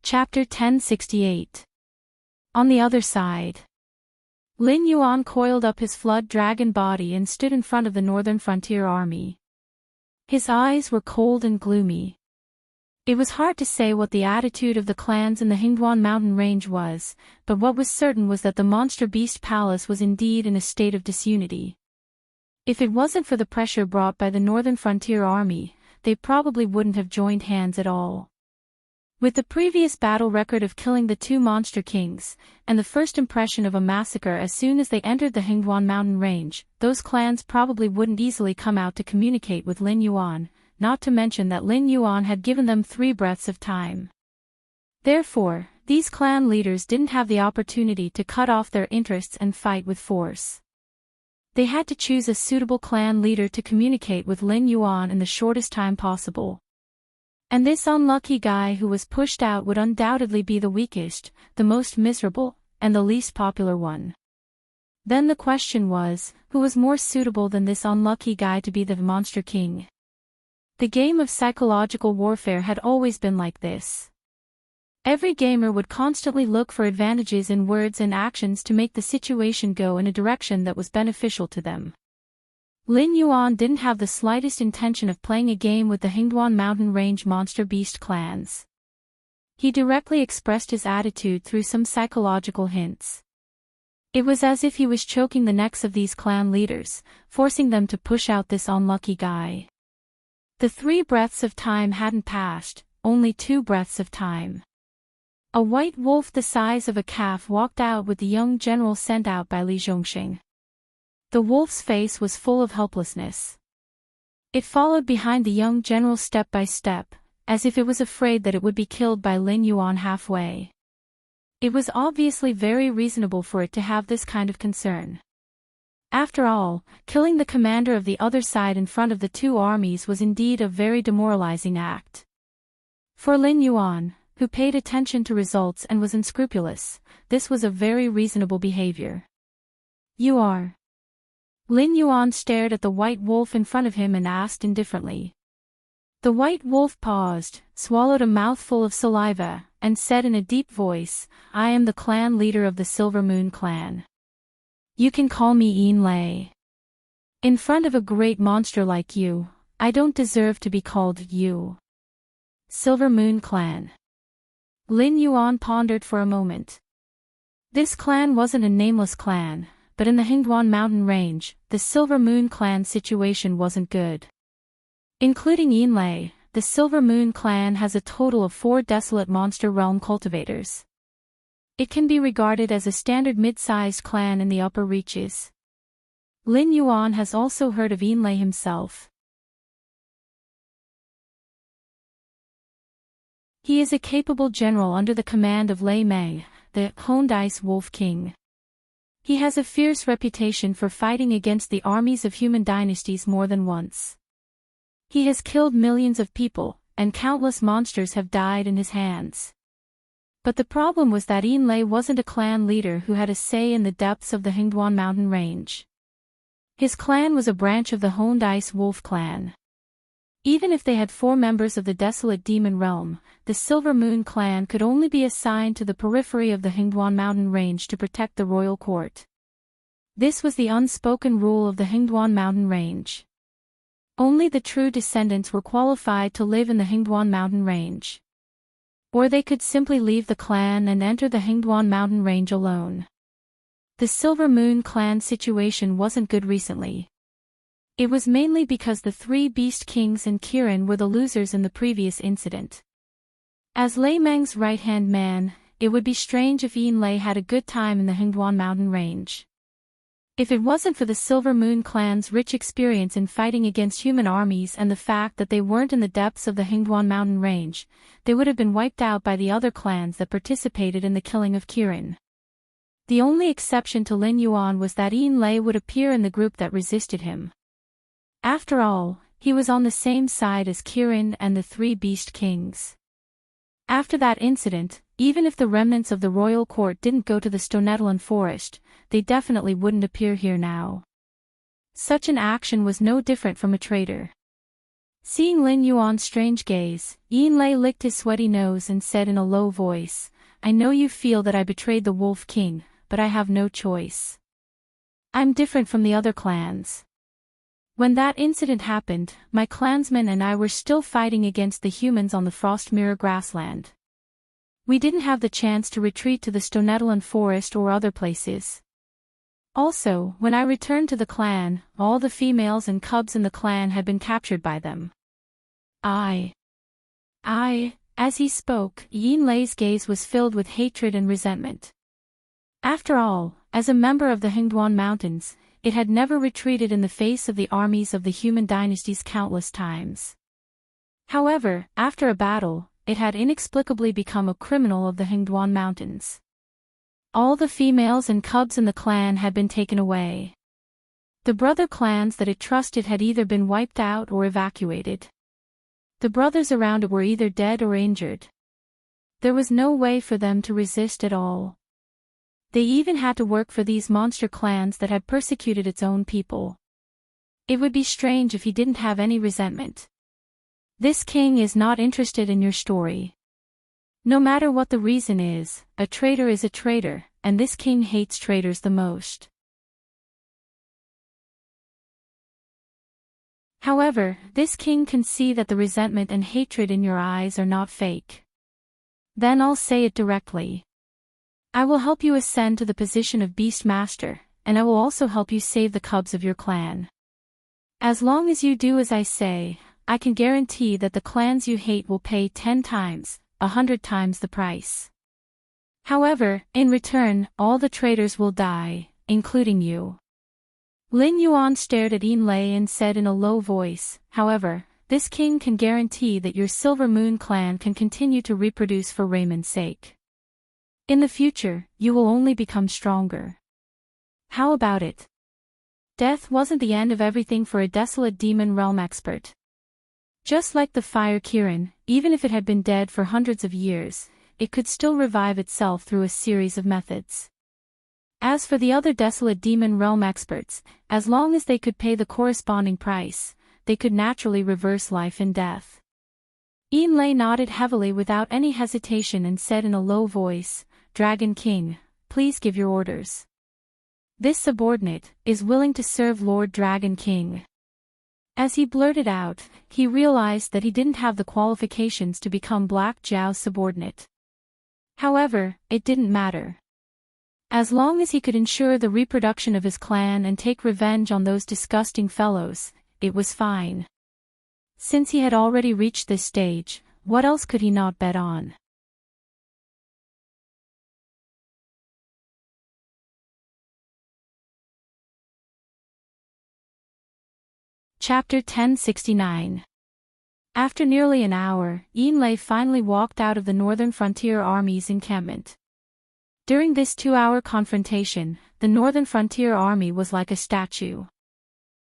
A: Chapter 1068. On the other side. Lin Yuan coiled up his flood dragon body and stood in front of the Northern Frontier Army. His eyes were cold and gloomy. It was hard to say what the attitude of the clans in the Hingduan mountain range was, but what was certain was that the Monster Beast Palace was indeed in a state of disunity. If it wasn't for the pressure brought by the Northern Frontier Army, they probably wouldn't have joined hands at all. With the previous battle record of killing the 2 Monster Kings, and the first impression of a massacre as soon as they entered the Hingduan mountain range, those clans probably wouldn't easily come out to communicate with Lin Yuan, not to mention that Lin Yuan had given them 3 breaths of time. Therefore, these clan leaders didn't have the opportunity to cut off their interests and fight with force. They had to choose a suitable clan leader to communicate with Lin Yuan in the shortest time possible. And this unlucky guy who was pushed out would undoubtedly be the weakest, the most miserable, and the least popular one. Then the question was, who was more suitable than this unlucky guy to be the Monster King? The game of psychological warfare had always been like this. Every gamer would constantly look for advantages in words and actions to make the situation go in a direction that was beneficial to them. Lin Yuan didn't have the slightest intention of playing a game with the Hingduan mountain range monster beast clans. He directly expressed his attitude through some psychological hints. It was as if he was choking the necks of these clan leaders, forcing them to push out this unlucky guy. The 3 breaths of time hadn't passed, only 2 breaths of time. A white wolf the size of a calf walked out with the young general sent out by Li Zhongxing. The wolf's face was full of helplessness. It followed behind the young general step by step, as if it was afraid that it would be killed by Lin Yuan halfway. It was obviously very reasonable for it to have this kind of concern. After all, killing the commander of the other side in front of the 2 armies was indeed a very demoralizing act. For Lin Yuan, who paid attention to results and was unscrupulous, this was a very reasonable behavior. "You are?" Lin Yuan stared at the white wolf in front of him and asked indifferently. The white wolf paused, swallowed a mouthful of saliva, and said in a deep voice, "I am the clan leader of the Silver Moon clan. You can call me Yin Lei. In front of a great monster like you, I don't deserve to be called you." Silver Moon clan. Lin Yuan pondered for a moment. This clan wasn't a nameless clan, but in the Hingduan mountain range, the Silver Moon clan situation wasn't good. Including Yin Lei, the Silver Moon clan has a total of 4 desolate monster realm cultivators. It can be regarded as a standard mid-sized clan in the upper reaches. Lin Yuan has also heard of Yin Lei himself. He is a capable general under the command of Lei Mei, the Honed Ice Wolf King. He has a fierce reputation for fighting against the armies of human dynasties more than once. He has killed millions of people, and countless monsters have died in his hands. But the problem was that Enlai wasn't a clan leader who had a say in the depths of the Hingduan mountain range. His clan was a branch of the Honed Ice Wolf clan. Even if they had 4 members of the Desolate Demon Realm, the Silver Moon clan could only be assigned to the periphery of the Hingduan mountain range to protect the royal court. This was the unspoken rule of the Hingduan mountain range. Only the true descendants were qualified to live in the Hingduan mountain range. Or they could simply leave the clan and enter the Hingduan mountain range alone. The Silver Moon clan situation wasn't good recently. It was mainly because the 3 Beast Kings and Kirin were the losers in the previous incident. As Lei Meng's right-hand man, it would be strange if Enlai had a good time in the Hingduan mountain range. If it wasn't for the Silver Moon clan's rich experience in fighting against human armies and the fact that they weren't in the depths of the Hingduan mountain range, they would have been wiped out by the other clans that participated in the killing of Kirin. The only exception to Lin Yuan was that Enlai would appear in the group that resisted him. After all, he was on the same side as Kirin and the 3 Beast Kings. After that incident, even if the remnants of the royal court didn't go to the Stonetalan forest, they definitely wouldn't appear here now. Such an action was no different from a traitor. Seeing Lin Yuan's strange gaze, Enlai licked his sweaty nose and said in a low voice, "I know you feel that I betrayed the Wolf King, but I have no choice. I'm different from the other clans. When that incident happened, my clansmen and I were still fighting against the humans on the Frost Mirror grassland. We didn't have the chance to retreat to the Stonetalan forest or other places. Also, when I returned to the clan, all the females and cubs in the clan had been captured by them." As he spoke, Enlai's gaze was filled with hatred and resentment. After all, as a member of the Hingduan Mountains, it had never retreated in the face of the armies of the human dynasties countless times. However, after a battle, it had inexplicably become a criminal of the Hingduan Mountains. All the females and cubs in the clan had been taken away. The brother clans that it trusted had either been wiped out or evacuated. The brothers around it were either dead or injured. There was no way for them to resist at all. They even had to work for these monster clans that had persecuted its own people. It would be strange if he didn't have any resentment. This king is not interested in your story. No matter what the reason is a traitor, and this king hates traitors the most. However, this king can see that the resentment and hatred in your eyes are not fake. Then I'll say it directly. I will help you ascend to the position of Beast Master, and I will also help you save the cubs of your clan. As long as you do as I say, I can guarantee that the clans you hate will pay 10 times, 100 times the price. However, in return, all the traitors will die, including you." Lin Yuan stared at Enlai and said in a low voice, "However, this king can guarantee that your Silver Moon clan can continue to reproduce for Raymond's sake. In the future, you will only become stronger. How about it?" Death wasn't the end of everything for a Desolate Demon Realm expert. Just like the Fire Kirin, even if it had been dead for hundreds of years, it could still revive itself through a series of methods. As for the other Desolate Demon Realm experts, as long as they could pay the corresponding price, they could naturally reverse life and death. Enlai nodded heavily without any hesitation and said in a low voice, "Dragon King, please give your orders." This subordinate is willing to serve Lord Dragon King. As he blurted out, he realized that he didn't have the qualifications to become Black Zhao's subordinate. However, it didn't matter. As long as he could ensure the reproduction of his clan and take revenge on those disgusting fellows, it was fine. Since he had already reached this stage, what else could he not bet on? Chapter 1069. After nearly an hour, Enlai finally walked out of the Northern Frontier Army's encampment. During this 2-hour confrontation, the Northern Frontier Army was like a statue.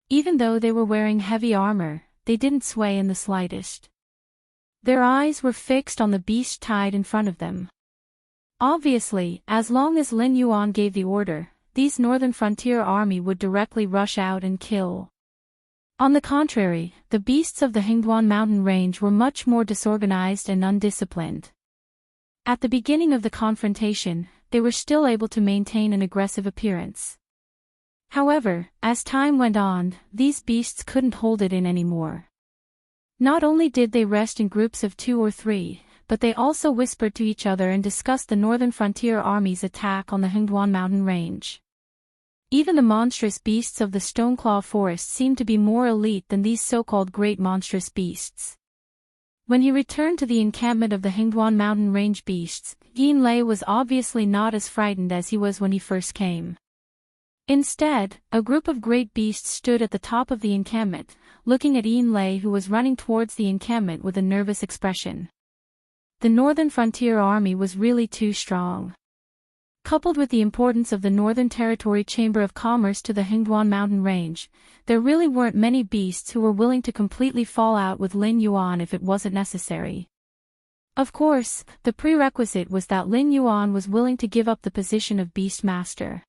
A: Even though they were wearing heavy armor, they didn't sway in the slightest. Their eyes were fixed on the beast tied in front of them. Obviously, as long as Lin Yuan gave the order, these northern frontier army would directly rush out and kill. On the contrary, the beasts of the Hingduan mountain range were much more disorganized and undisciplined. At the beginning of the confrontation, they were still able to maintain an aggressive appearance. However, as time went on, these beasts couldn't hold it in anymore. Not only did they rest in groups of 2 or 3, but they also whispered to each other and discussed the northern frontier army's attack on the Hingduan mountain range. Even the monstrous beasts of the Stoneclaw forest seemed to be more elite than these so-called great monstrous beasts. When he returned to the encampment of the Hingduan mountain range beasts, Yin Lei was obviously not as frightened as he was when he first came. Instead, a group of great beasts stood at the top of the encampment, looking at Yin Lei, who was running towards the encampment with a nervous expression. The northern frontier army was really too strong. Coupled with the importance of the Northern Territory Chamber of Commerce to the Hingduan mountain range, there really weren't many beasts who were willing to completely fall out with Lin Yuan if it wasn't necessary. Of course, the prerequisite was that Lin Yuan was willing to give up the position of Beast Master.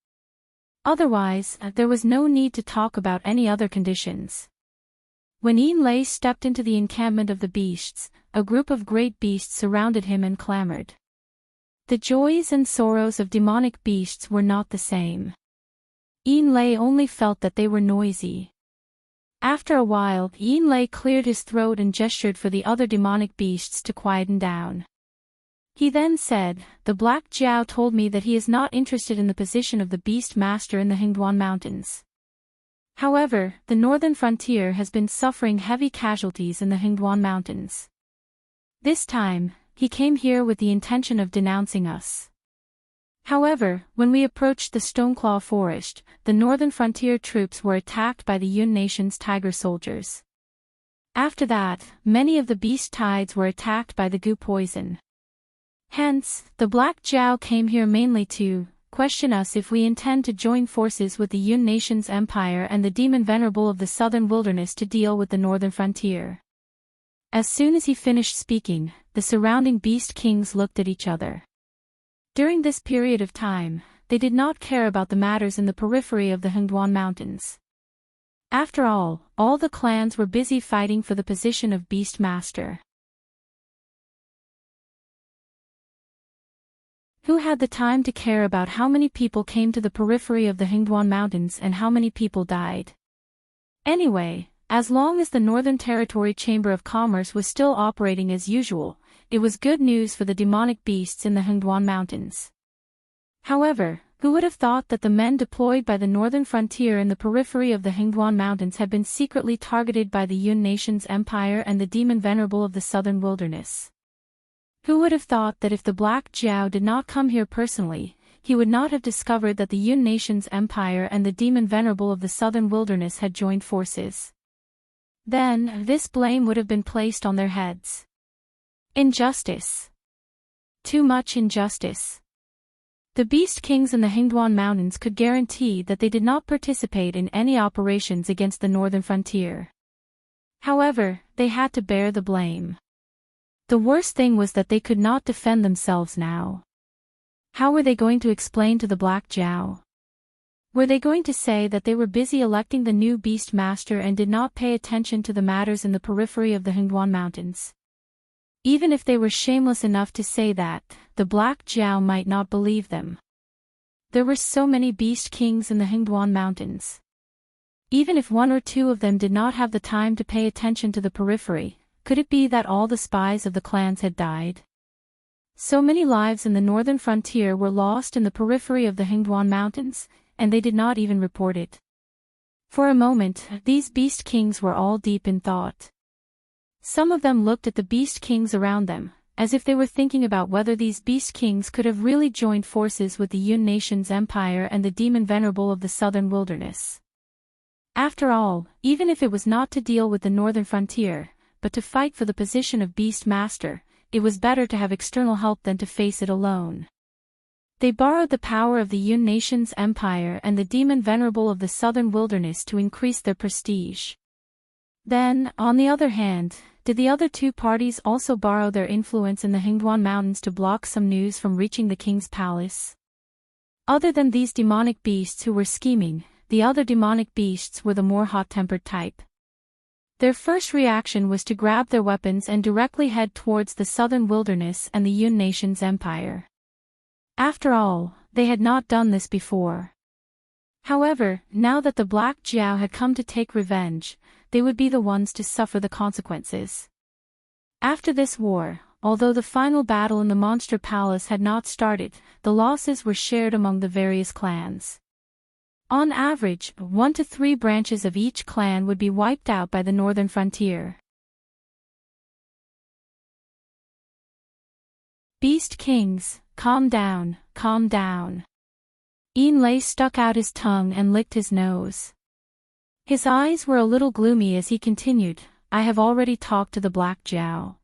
A: Otherwise, there was no need to talk about any other conditions. When Yin Lei stepped into the encampment of the beasts, a group of great beasts surrounded him and clamored. The joys and sorrows of demonic beasts were not the same. Yin Lei only felt that they were noisy. After a while, Yin Lei cleared his throat and gestured for the other demonic beasts to quieten down. He then said, "The Black Jiao told me that he is not interested in the position of the Beast Master in the Hingduan Mountains. However, the northern frontier has been suffering heavy casualties in the Hingduan Mountains. This time, he came here with the intention of denouncing us. However, when we approached the Stoneclaw forest, the northern frontier troops were attacked by the Yun Nation's tiger soldiers. After that, many of the beast tides were attacked by the goo poison. Hence, the Black Jiao came here mainly to question us if we intend to join forces with the Yun Nation's empire and the demon venerable of the southern wilderness to deal with the northern frontier." As soon as he finished speaking, the surrounding beast kings looked at each other. During this period of time, they did not care about the matters in the periphery of the Hingduan Mountains. After all the clans were busy fighting for the position of Beast Master. Who had the time to care about how many people came to the periphery of the Hingduan Mountains and how many people died? Anyway, as long as the Northern Territory Chamber of Commerce was still operating as usual, it was good news for the demonic beasts in the Hingduan Mountains. However, who would have thought that the men deployed by the northern frontier in the periphery of the Hingduan Mountains had been secretly targeted by the Yun Nation's empire and the demon venerable of the southern wilderness? Who would have thought that if the Black Jiao did not come here personally, he would not have discovered that the Yun Nation's empire and the demon venerable of the southern wilderness had joined forces? Then, this blame would have been placed on their heads. Injustice. Too much injustice. The Beast Kings in the Hingduan Mountains could guarantee that they did not participate in any operations against the northern frontier. However, they had to bear the blame. The worst thing was that they could not defend themselves now. How were they going to explain to the Black Jiao? Were they going to say that they were busy electing the new Beast Master and did not pay attention to the matters in the periphery of the Hingduan Mountains? Even if they were shameless enough to say that, the Black Jiao might not believe them. There were so many Beast Kings in the Hingduan Mountains. Even if 1 or 2 of them did not have the time to pay attention to the periphery, could it be that all the spies of the clans had died? So many lives in the northern frontier were lost in the periphery of the Hingduan Mountains, and they did not even report it. For a moment, these Beast Kings were all deep in thought. Some of them looked at the Beast Kings around them, as if they were thinking about whether these Beast Kings could have really joined forces with the Yun Nation's empire and the demon venerable of the southern wilderness. After all, even if it was not to deal with the northern frontier, but to fight for the position of Beast Master, it was better to have external help than to face it alone. They borrowed the power of the Yun Nation's empire and the demon venerable of the southern wilderness to increase their prestige. Then, on the other hand, Did the other two parties also borrow their influence in the Hingduan Mountains to block some news from reaching the king's palace? Other than these demonic beasts who were scheming, the other demonic beasts were the more hot-tempered type. Their first reaction was to grab their weapons and directly head towards the southern wilderness and the Yun nation's empire. After all, they had not done this before. However, now that the Black Jiao had come to take revenge, they would be the ones to suffer the consequences. After this war, although the final battle in the Monster Palace had not started, the losses were shared among the various clans. On average, 1 to 3 branches of each clan would be wiped out by the northern frontier. Beast Kings, calm down, calm down. Enlai stuck out his tongue and licked his nose. His eyes were a little gloomy as he continued, I have already talked to the Black Jiao.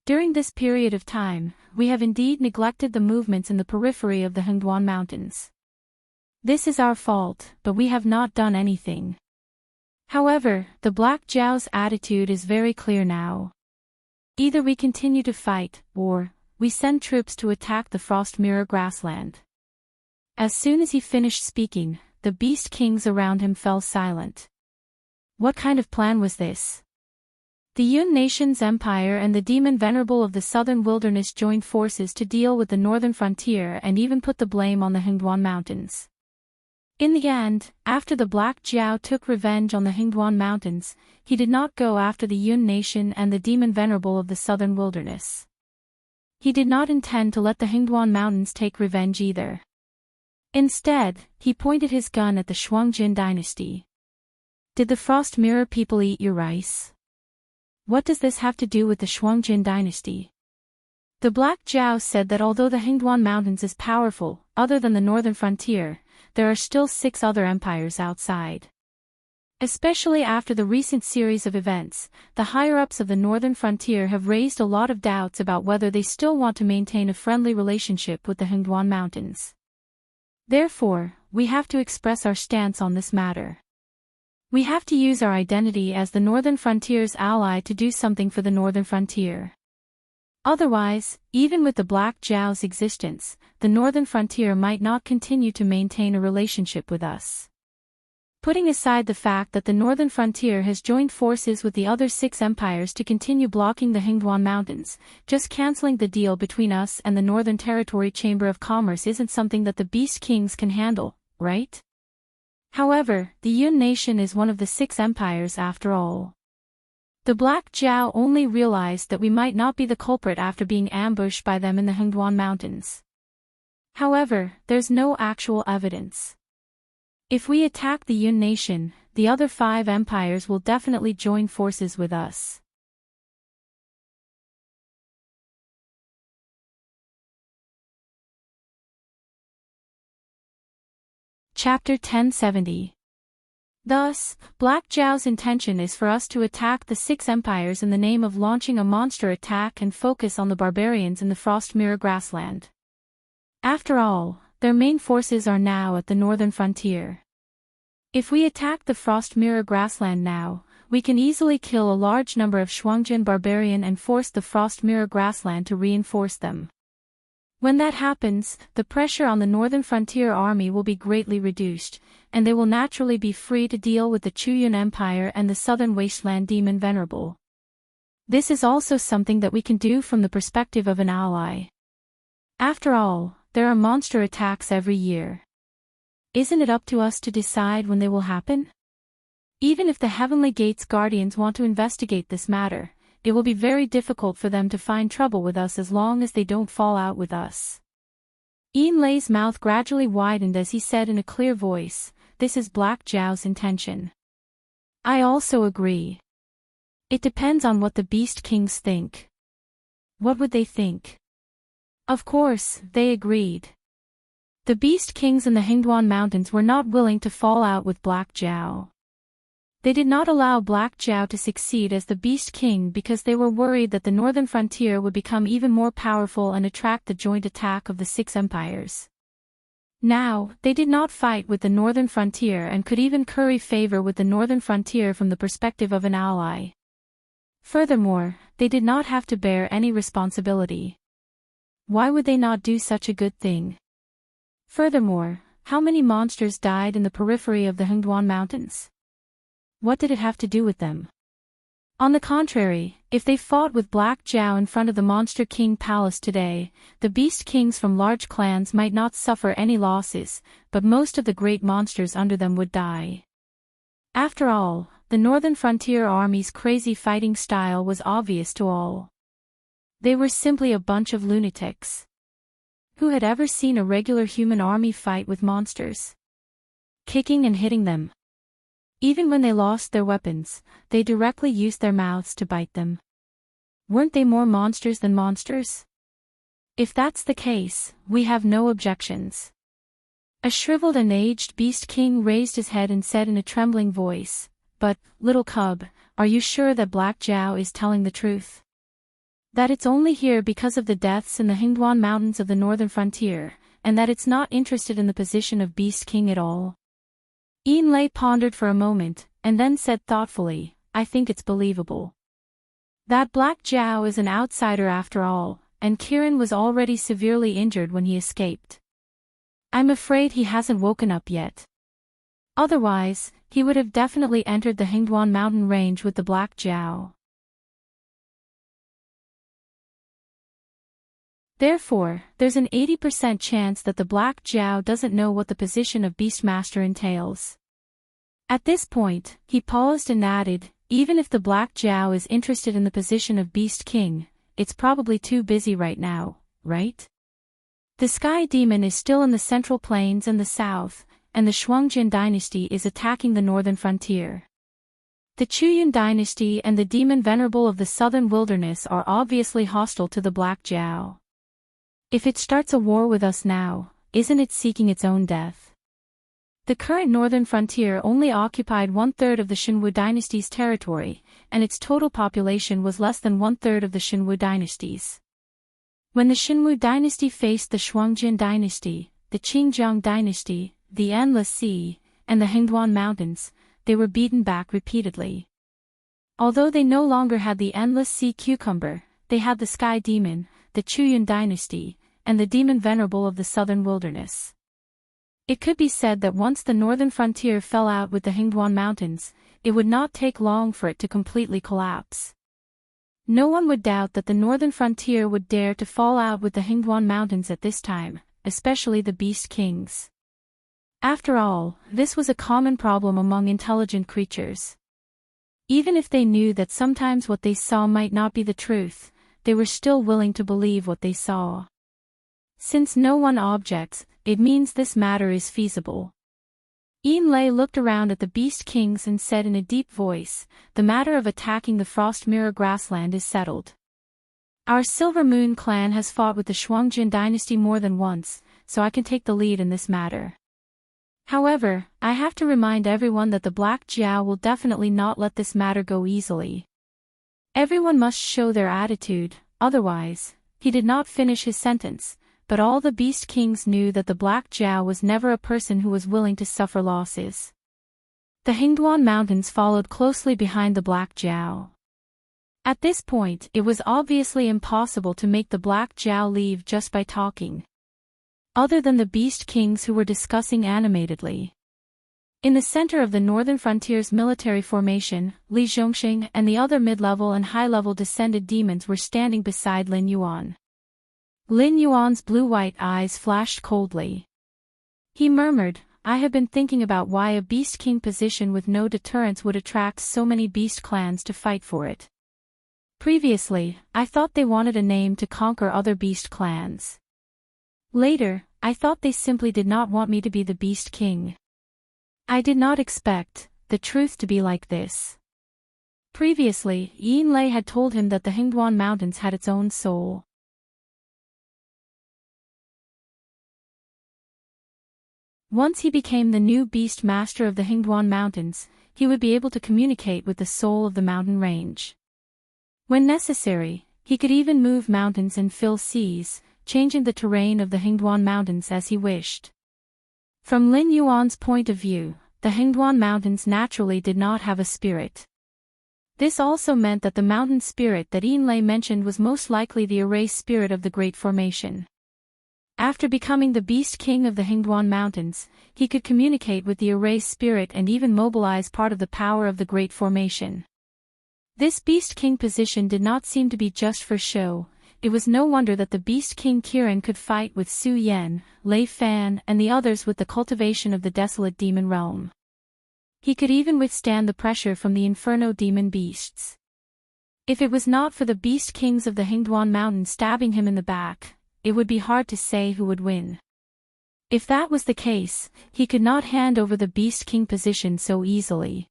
A: During this period of time, we have indeed neglected the movements in the periphery of the Hingduan Mountains. This is our fault, but we have not done anything. However, the Black Jiao's attitude is very clear now. Either we continue to fight, or we send troops to attack the Frost Mirror grassland. As soon as he finished speaking, the beast kings around him fell silent. What kind of plan was this? The Yun nation's empire and the demon venerable of the southern wilderness joined forces to deal with the northern frontier and even put the blame on the Hingduan Mountains. In the end, after the Black Jiao took revenge on the Hingduan Mountains, he did not go after the Yun nation and the demon venerable of the southern wilderness. He did not intend to let the Hingduan Mountains take revenge either. Instead, he pointed his gun at the Shuangjin dynasty. Did the Frost Mirror people eat your rice? What does this have to do with the Shuangjin dynasty? The Black Jiao said that although the Hingduan Mountains is powerful, other than the northern frontier, there are still 6 other empires outside. Especially after the recent series of events, the higher-ups of the northern frontier have raised a lot of doubts about whether they still want to maintain a friendly relationship with the Hingduan Mountains. Therefore, we have to express our stance on this matter. We have to use our identity as the northern frontier's ally to do something for the northern frontier. Otherwise, even with the Black Jiao's existence, the northern frontier might not continue to maintain a relationship with us. Putting aside the fact that the northern frontier has joined forces with the other 6 empires to continue blocking the Hingduan Mountains, just canceling the deal between us and the Northern Territory Chamber of Commerce isn't something that the Beast Kings can handle, right? However, the Yun nation is one of the 6 empires after all. The Black Jiao only realized that we might not be the culprit after being ambushed by them in the Hingduan Mountains. However, there's no actual evidence. If we attack the Yun nation, the other 5 empires will definitely join forces with us. Chapter 1070. Thus, Black Jiao's intention is for us to attack the 6 empires in the name of launching a monster attack and focus on the barbarians in the Frost Mirror grassland. After all, their main forces are now at the northern frontier. If we attack the Frost Mirror grassland now, we can easily kill a large number of Shuangjin barbarian and force the Frost Mirror grassland to reinforce them. When that happens, the pressure on the northern frontier army will be greatly reduced, and they will naturally be free to deal with the Chuyun Empire and the southern wasteland demon venerable. This is also something that we can do from the perspective of an ally. After all, there are monster attacks every year. Isn't it up to us to decide when they will happen? Even if the Heavenly Gate's guardians want to investigate this matter, it will be very difficult for them to find trouble with us as long as they don't fall out with us. Enlai's mouth gradually widened as he said in a clear voice, this is Black Jiao's intention. I also agree. It depends on what the Beast Kings think. What would they think? Of course, they agreed. The Beast Kings in the Hingduan Mountains were not willing to fall out with Black Jiao. They did not allow Black Jiao to succeed as the Beast King because they were worried that the northern frontier would become even more powerful and attract the joint attack of the 6 empires. Now, they did not fight with the northern frontier and could even curry favor with the northern frontier from the perspective of an ally. Furthermore, they did not have to bear any responsibility. Why would they not do such a good thing? Furthermore, how many monsters died in the periphery of the Hengduan Mountains? What did it have to do with them? On the contrary, if they fought with Black Jiao in front of the Monster King Palace today, the Beast Kings from large clans might not suffer any losses, but most of the great monsters under them would die. After all, the Northern Frontier Army's crazy fighting style was obvious to all. They were simply a bunch of lunatics. Who had ever seen a regular human army fight with monsters? Kicking and hitting them. Even when they lost their weapons, they directly used their mouths to bite them. Weren't they more monsters than monsters? If that's the case, we have no objections. A shriveled and aged Beast King raised his head and said in a trembling voice, "But, little cub, are you sure that Black Jiao is telling the truth? That it's only here because of the deaths in the Hengduan Mountains of the northern frontier, and that it's not interested in the position of Beast King at all?" Lei pondered for a moment, and then said thoughtfully, "I think it's believable. That Black Jiao is an outsider after all, and Kirin was already severely injured when he escaped. I'm afraid he hasn't woken up yet. Otherwise, he would have definitely entered the Hengduan mountain range with the Black Jiao. Therefore, there's an 80% chance that the Black Jiao doesn't know what the position of Beastmaster entails." At this point, he paused and added, "Even if the Black Jiao is interested in the position of Beast King, it's probably too busy right now, right? The Sky Demon is still in the Central Plains and the south, and the Shuangjin dynasty is attacking the northern frontier. The Chuyun dynasty and the Demon Venerable of the southern wilderness are obviously hostile to the Black Jiao. If it starts a war with us now, isn't it seeking its own death? The current northern frontier only occupied 1/3 of the Shenwu dynasty's territory, and its total population was less than 1/3 of the Shenwu dynasty's. When the Shenwu dynasty faced the Shuangjin dynasty, the Qingjiang dynasty, the Endless Sea, and the Hengduan Mountains, they were beaten back repeatedly. Although they no longer had the Endless Sea Cucumber, they had the Sky Demon, the Chuyun dynasty, and the Demon Venerable of the southern wilderness. It could be said that once the northern frontier fell out with the Hengduan Mountains, it would not take long for it to completely collapse. No one would doubt that the northern frontier would dare to fall out with the Hengduan Mountains at this time, especially the Beast Kings. After all, this was a common problem among intelligent creatures. Even if they knew that sometimes what they saw might not be the truth, they were still willing to believe what they saw. Since no one objects, it means this matter is feasible. Lei looked around at the Beast Kings and said in a deep voice, "The matter of attacking the Frost Mirror grassland is settled. Our Silver Moon clan has fought with the Shuangjin dynasty more than once, so I can take the lead in this matter. However, I have to remind everyone that the Black Jiao will definitely not let this matter go easily. Everyone must show their attitude, otherwise," he did not finish his sentence, but all the Beast Kings knew that the Black Jiao was never a person who was willing to suffer losses. The Hengduan Mountains followed closely behind the Black Jiao. At this point, it was obviously impossible to make the Black Jiao leave just by talking. Other than the Beast Kings who were discussing animatedly. In the center of the northern frontier's military formation, Li Zhongxing and the other mid-level and high-level descended demons were standing beside Lin Yuan. Lin Yuan's blue-white eyes flashed coldly. He murmured, "I have been thinking about why a Beast King position with no deterrence would attract so many beast clans to fight for it. Previously, I thought they wanted a name to conquer other beast clans. Later, I thought they simply did not want me to be the Beast King. I did not expect the truth to be like this." Previously, Lei had told him that the Hengduan Mountains had its own soul. Once he became the new Beast Master of the Hengduan Mountains, he would be able to communicate with the soul of the mountain range. When necessary, he could even move mountains and fill seas, changing the terrain of the Hengduan Mountains as he wished. From Lin Yuan's point of view, the Hengduan Mountains naturally did not have a spirit. This also meant that the mountain spirit that Enlai mentioned was most likely the erased spirit of the Great Formation. After becoming the Beast King of the Hingduan Mountains, he could communicate with the erased spirit and even mobilize part of the power of the Great Formation. This Beast King position did not seem to be just for show. It was no wonder that the Beast King Kiran could fight with Su Yan, Lei Fan, and the others with the cultivation of the desolate demon realm. He could even withstand the pressure from the inferno demon beasts. If it was not for the Beast Kings of the Hingduan Mountain stabbing him in the back, it would be hard to say who would win. If that was the case, he could not hand over the Beast King position so easily.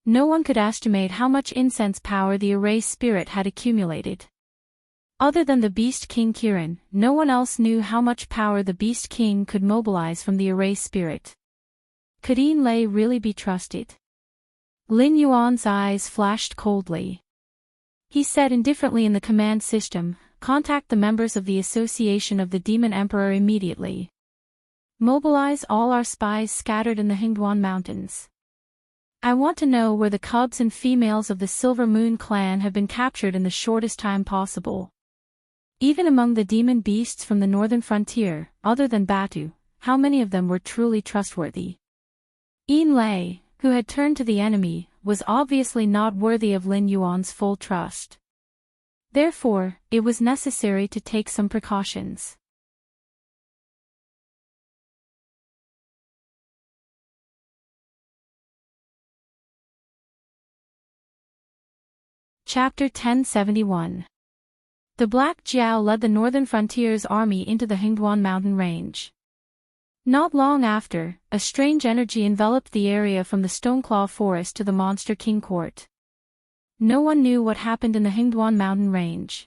A: No one could estimate how much incense power the erased spirit had accumulated. Other than the Beast King Kiran, no one else knew how much power the Beast King could mobilize from the erased spirit. Could Enlai really be trusted? Lin Yuan's eyes flashed coldly. He said indifferently in the command system, "Contact the members of the Association of the Demon Emperor immediately. Mobilize all our spies scattered in the Hingduan Mountains. I want to know where the cubs and females of the Silver Moon clan have been captured in the shortest time possible. Even among the demon beasts from the northern frontier, other than Batu, how many of them were truly trustworthy?" Enlai, who had turned to the enemy, was obviously not worthy of Lin Yuan's full trust. Therefore, it was necessary to take some precautions. Chapter 1071. The Black Jiao led the northern frontier's army into the Hingduan mountain range. Not long after, a strange energy enveloped the area from the Stoneclaw Forest to the Monster King Court. No one knew what happened in the Hingduan mountain range.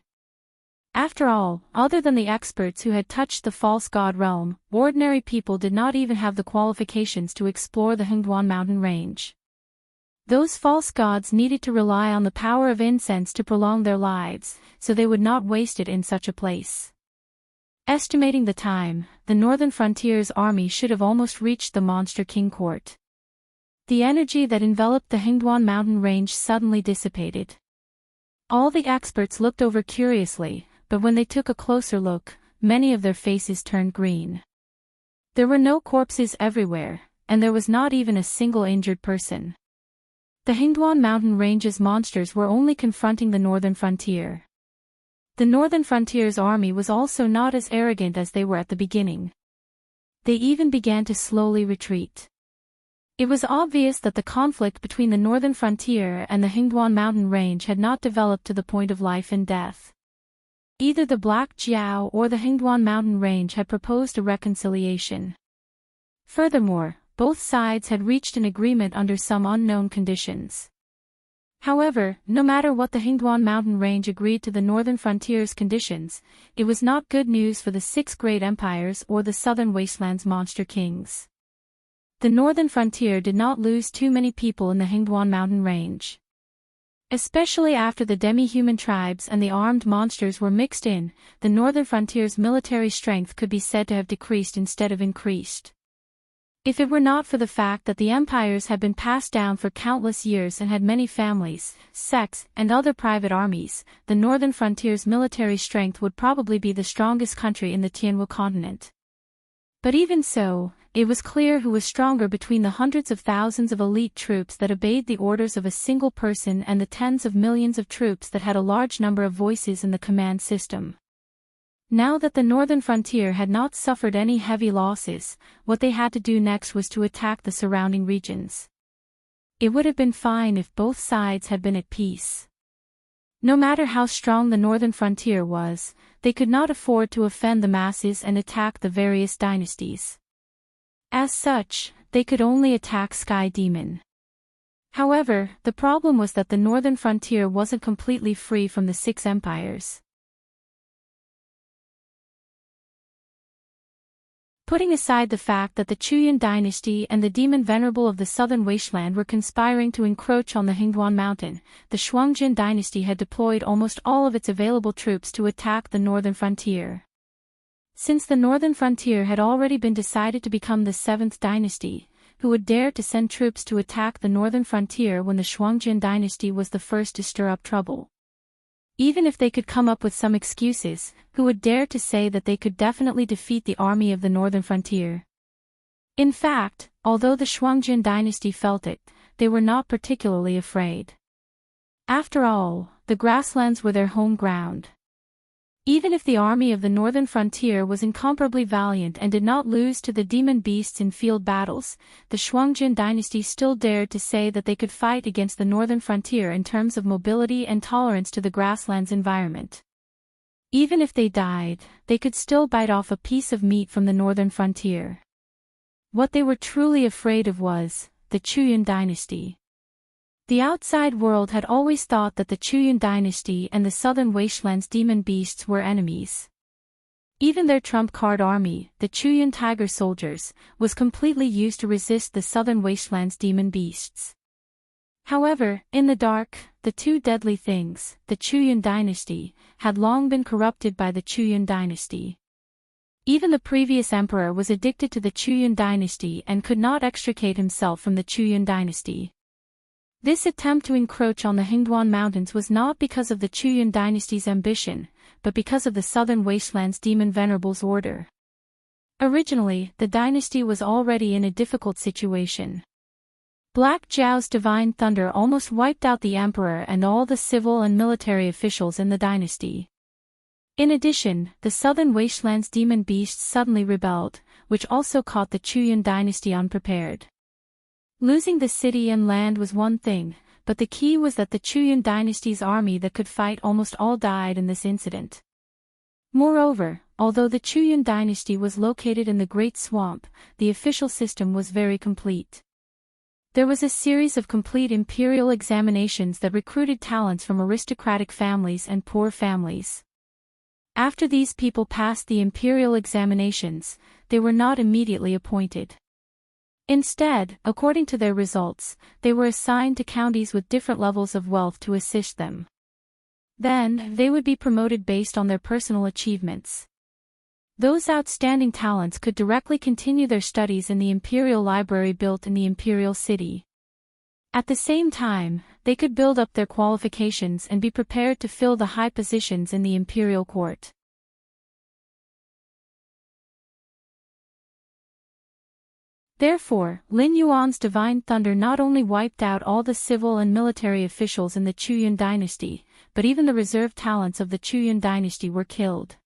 A: After all, other than the experts who had touched the false god realm, ordinary people did not even have the qualifications to explore the Hingduan mountain range. Those false gods needed to rely on the power of incense to prolong their lives, so they would not waste it in such a place. Estimating the time, the northern frontier's army should have almost reached the Monster King Court. The energy that enveloped the Hingduan mountain range suddenly dissipated. All the experts looked over curiously, but when they took a closer look, many of their faces turned green. There were no corpses everywhere, and there was not even a single injured person. The Hingduan mountain range's monsters were only confronting the northern frontier. The northern frontier's army was also not as arrogant as they were at the beginning. They even began to slowly retreat. It was obvious that the conflict between the northern frontier and the Hingduan mountain range had not developed to the point of life and death. Either the Black Jiao or the Hingduan mountain range had proposed a reconciliation. Furthermore, both sides had reached an agreement under some unknown conditions. However, no matter what the Hingduan mountain range agreed to the northern frontier's conditions, it was not good news for the 6 great empires or the southern wastelands monster kings. The northern frontier did not lose too many people in the Hingduan mountain range. Especially after the demi-human tribes and the armed monsters were mixed in, the northern frontier's military strength could be said to have decreased instead of increased. If it were not for the fact that the empires had been passed down for countless years and had many families, sects, and other private armies, the northern frontier's military strength would probably be the strongest country in the Tianwu continent. But even so, it was clear who was stronger between the hundreds of thousands of elite troops that obeyed the orders of a single person and the tens of millions of troops that had a large number of voices in the command system. Now that the northern frontier had not suffered any heavy losses, what they had to do next was to attack the surrounding regions. It would have been fine if both sides had been at peace. No matter how strong the northern frontier was, they could not afford to offend the masses and attack the various dynasties. As such, they could only attack Sky Demon. However, the problem was that the northern frontier wasn't completely free from the 6 empires. Putting aside the fact that the Chuyan dynasty and the demon venerable of the southern wasteland were conspiring to encroach on the Hingduan mountain, the Shuangjin dynasty had deployed almost all of its available troops to attack the northern frontier. Since the northern frontier had already been decided to become the 7th dynasty, who would dare to send troops to attack the northern frontier when the Shuangjin dynasty was the first to stir up trouble? Even if they could come up with some excuses, who would dare to say that they could definitely defeat the army of the northern frontier? In fact, although the Shuangjin dynasty felt it, they were not particularly afraid. After all, the grasslands were their home ground. Even if the army of the northern frontier was incomparably valiant and did not lose to the demon beasts in field battles, the Shuangjin dynasty still dared to say that they could fight against the northern frontier in terms of mobility and tolerance to the grasslands environment. Even if they died, they could still bite off a piece of meat from the northern frontier. What they were truly afraid of was the Chuyun dynasty. The outside world had always thought that the Chuyun dynasty and the southern wastelands demon beasts were enemies. Even their trump card army, the Chuyun tiger soldiers, was completely used to resist the southern wastelands demon beasts. However, in the dark, the two deadly things, the Chuyun dynasty, had long been corrupted by the Chuyun dynasty. Even the previous emperor was addicted to the Chuyun dynasty and could not extricate himself from the Chuyun dynasty. This attempt to encroach on the Hingduan Mountains was not because of the Chuyun dynasty's ambition, but because of the southern wastelands demon venerables' order. Originally, the dynasty was already in a difficult situation. Black Zhao's divine thunder almost wiped out the emperor and all the civil and military officials in the dynasty. In addition, the southern wastelands demon beasts suddenly rebelled, which also caught the Chuyun dynasty unprepared. Losing the city and land was one thing, but the key was that the Chuyun dynasty's army that could fight almost all died in this incident. Moreover, although the Chuyun dynasty was located in the Great Swamp, the official system was very complete. There was a series of complete imperial examinations that recruited talents from aristocratic families and poor families. After these people passed the imperial examinations, they were not immediately appointed. Instead, according to their results, they were assigned to counties with different levels of wealth to assist them. Then, they would be promoted based on their personal achievements. Those outstanding talents could directly continue their studies in the imperial library built in the imperial city. At the same time, they could build up their qualifications and be prepared to fill the high positions in the imperial court. Therefore, Lin Yuan's divine thunder not only wiped out all the civil and military officials in the Chuyun dynasty, but even the reserve talents of the Chuyun dynasty were killed.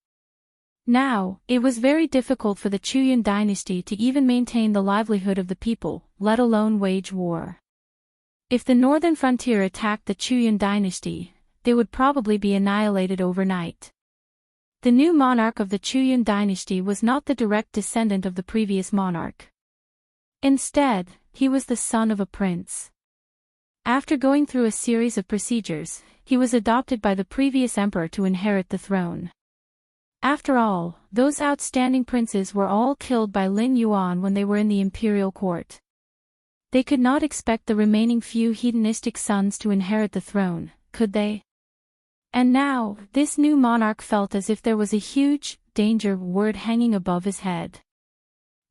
A: Now, it was very difficult for the Chuyun dynasty to even maintain the livelihood of the people, let alone wage war. If the northern frontier attacked the Chuyun dynasty, they would probably be annihilated overnight. The new monarch of the Chuyun dynasty was not the direct descendant of the previous monarch. Instead, he was the son of a prince. After going through a series of procedures, he was adopted by the previous emperor to inherit the throne. After all, those outstanding princes were all killed by Lin Yuan when they were in the imperial court. They could not expect the remaining few hedonistic sons to inherit the throne, could they? And now, this new monarch felt as if there was a huge danger word hanging above his head.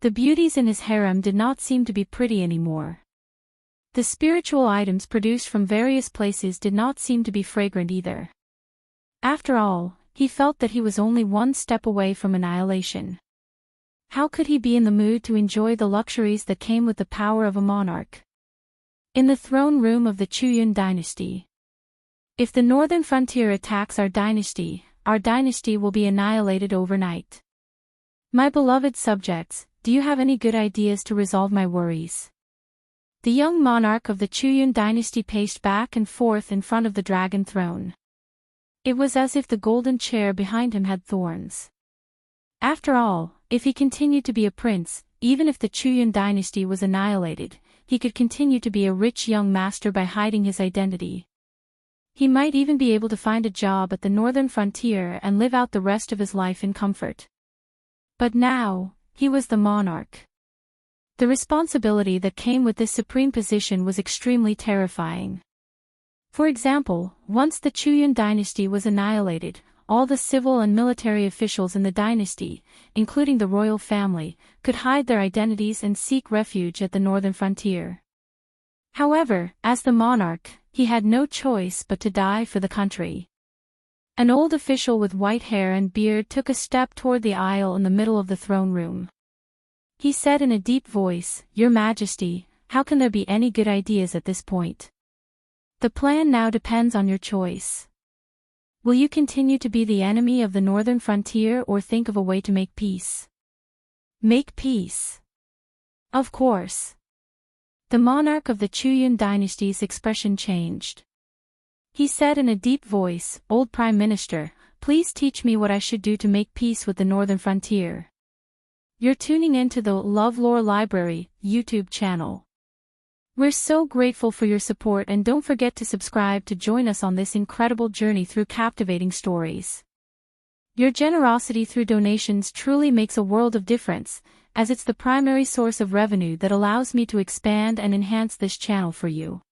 A: The beauties in his harem did not seem to be pretty anymore. The spiritual items produced from various places did not seem to be fragrant either. After all, he felt that he was only one step away from annihilation. How could he be in the mood to enjoy the luxuries that came with the power of a monarch? In the throne room of the Chuyun dynasty. If the northern frontier attacks our dynasty will be annihilated overnight. My beloved subjects, do you have any good ideas to resolve my worries? The young monarch of the Chuyun dynasty paced back and forth in front of the dragon throne. It was as if the golden chair behind him had thorns. After all, if he continued to be a prince, even if the Chuyun dynasty was annihilated, he could continue to be a rich young master by hiding his identity. He might even be able to find a job at the northern frontier and live out the rest of his life in comfort. But now, he was the monarch. The responsibility that came with this supreme position was extremely terrifying. For example, once the Chuyun dynasty was annihilated, all the civil and military officials in the dynasty, including the royal family, could hide their identities and seek refuge at the northern frontier. However, as the monarch, he had no choice but to die for the country. An old official with white hair and beard took a step toward the aisle in the middle of the throne room. He said in a deep voice, "Your Majesty, how can there be any good ideas at this point? The plan now depends on your choice. Will you continue to be the enemy of the northern frontier or think of a way to make peace?" Make peace. Of course. The monarch of the Chuyun dynasty's expression changed. He said in a deep voice, "Old Prime Minister, please teach me what I should do to make peace with the northern frontier." You're tuning into the LoveLore Library YouTube channel. We're so grateful for your support, and don't forget to subscribe to join us on this incredible journey through captivating stories. Your generosity through donations truly makes a world of difference, as it's the primary source of revenue that allows me to expand and enhance this channel for you.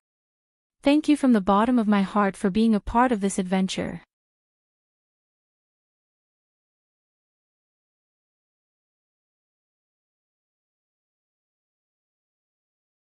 A: Thank you from the bottom of my heart for being a part of this adventure.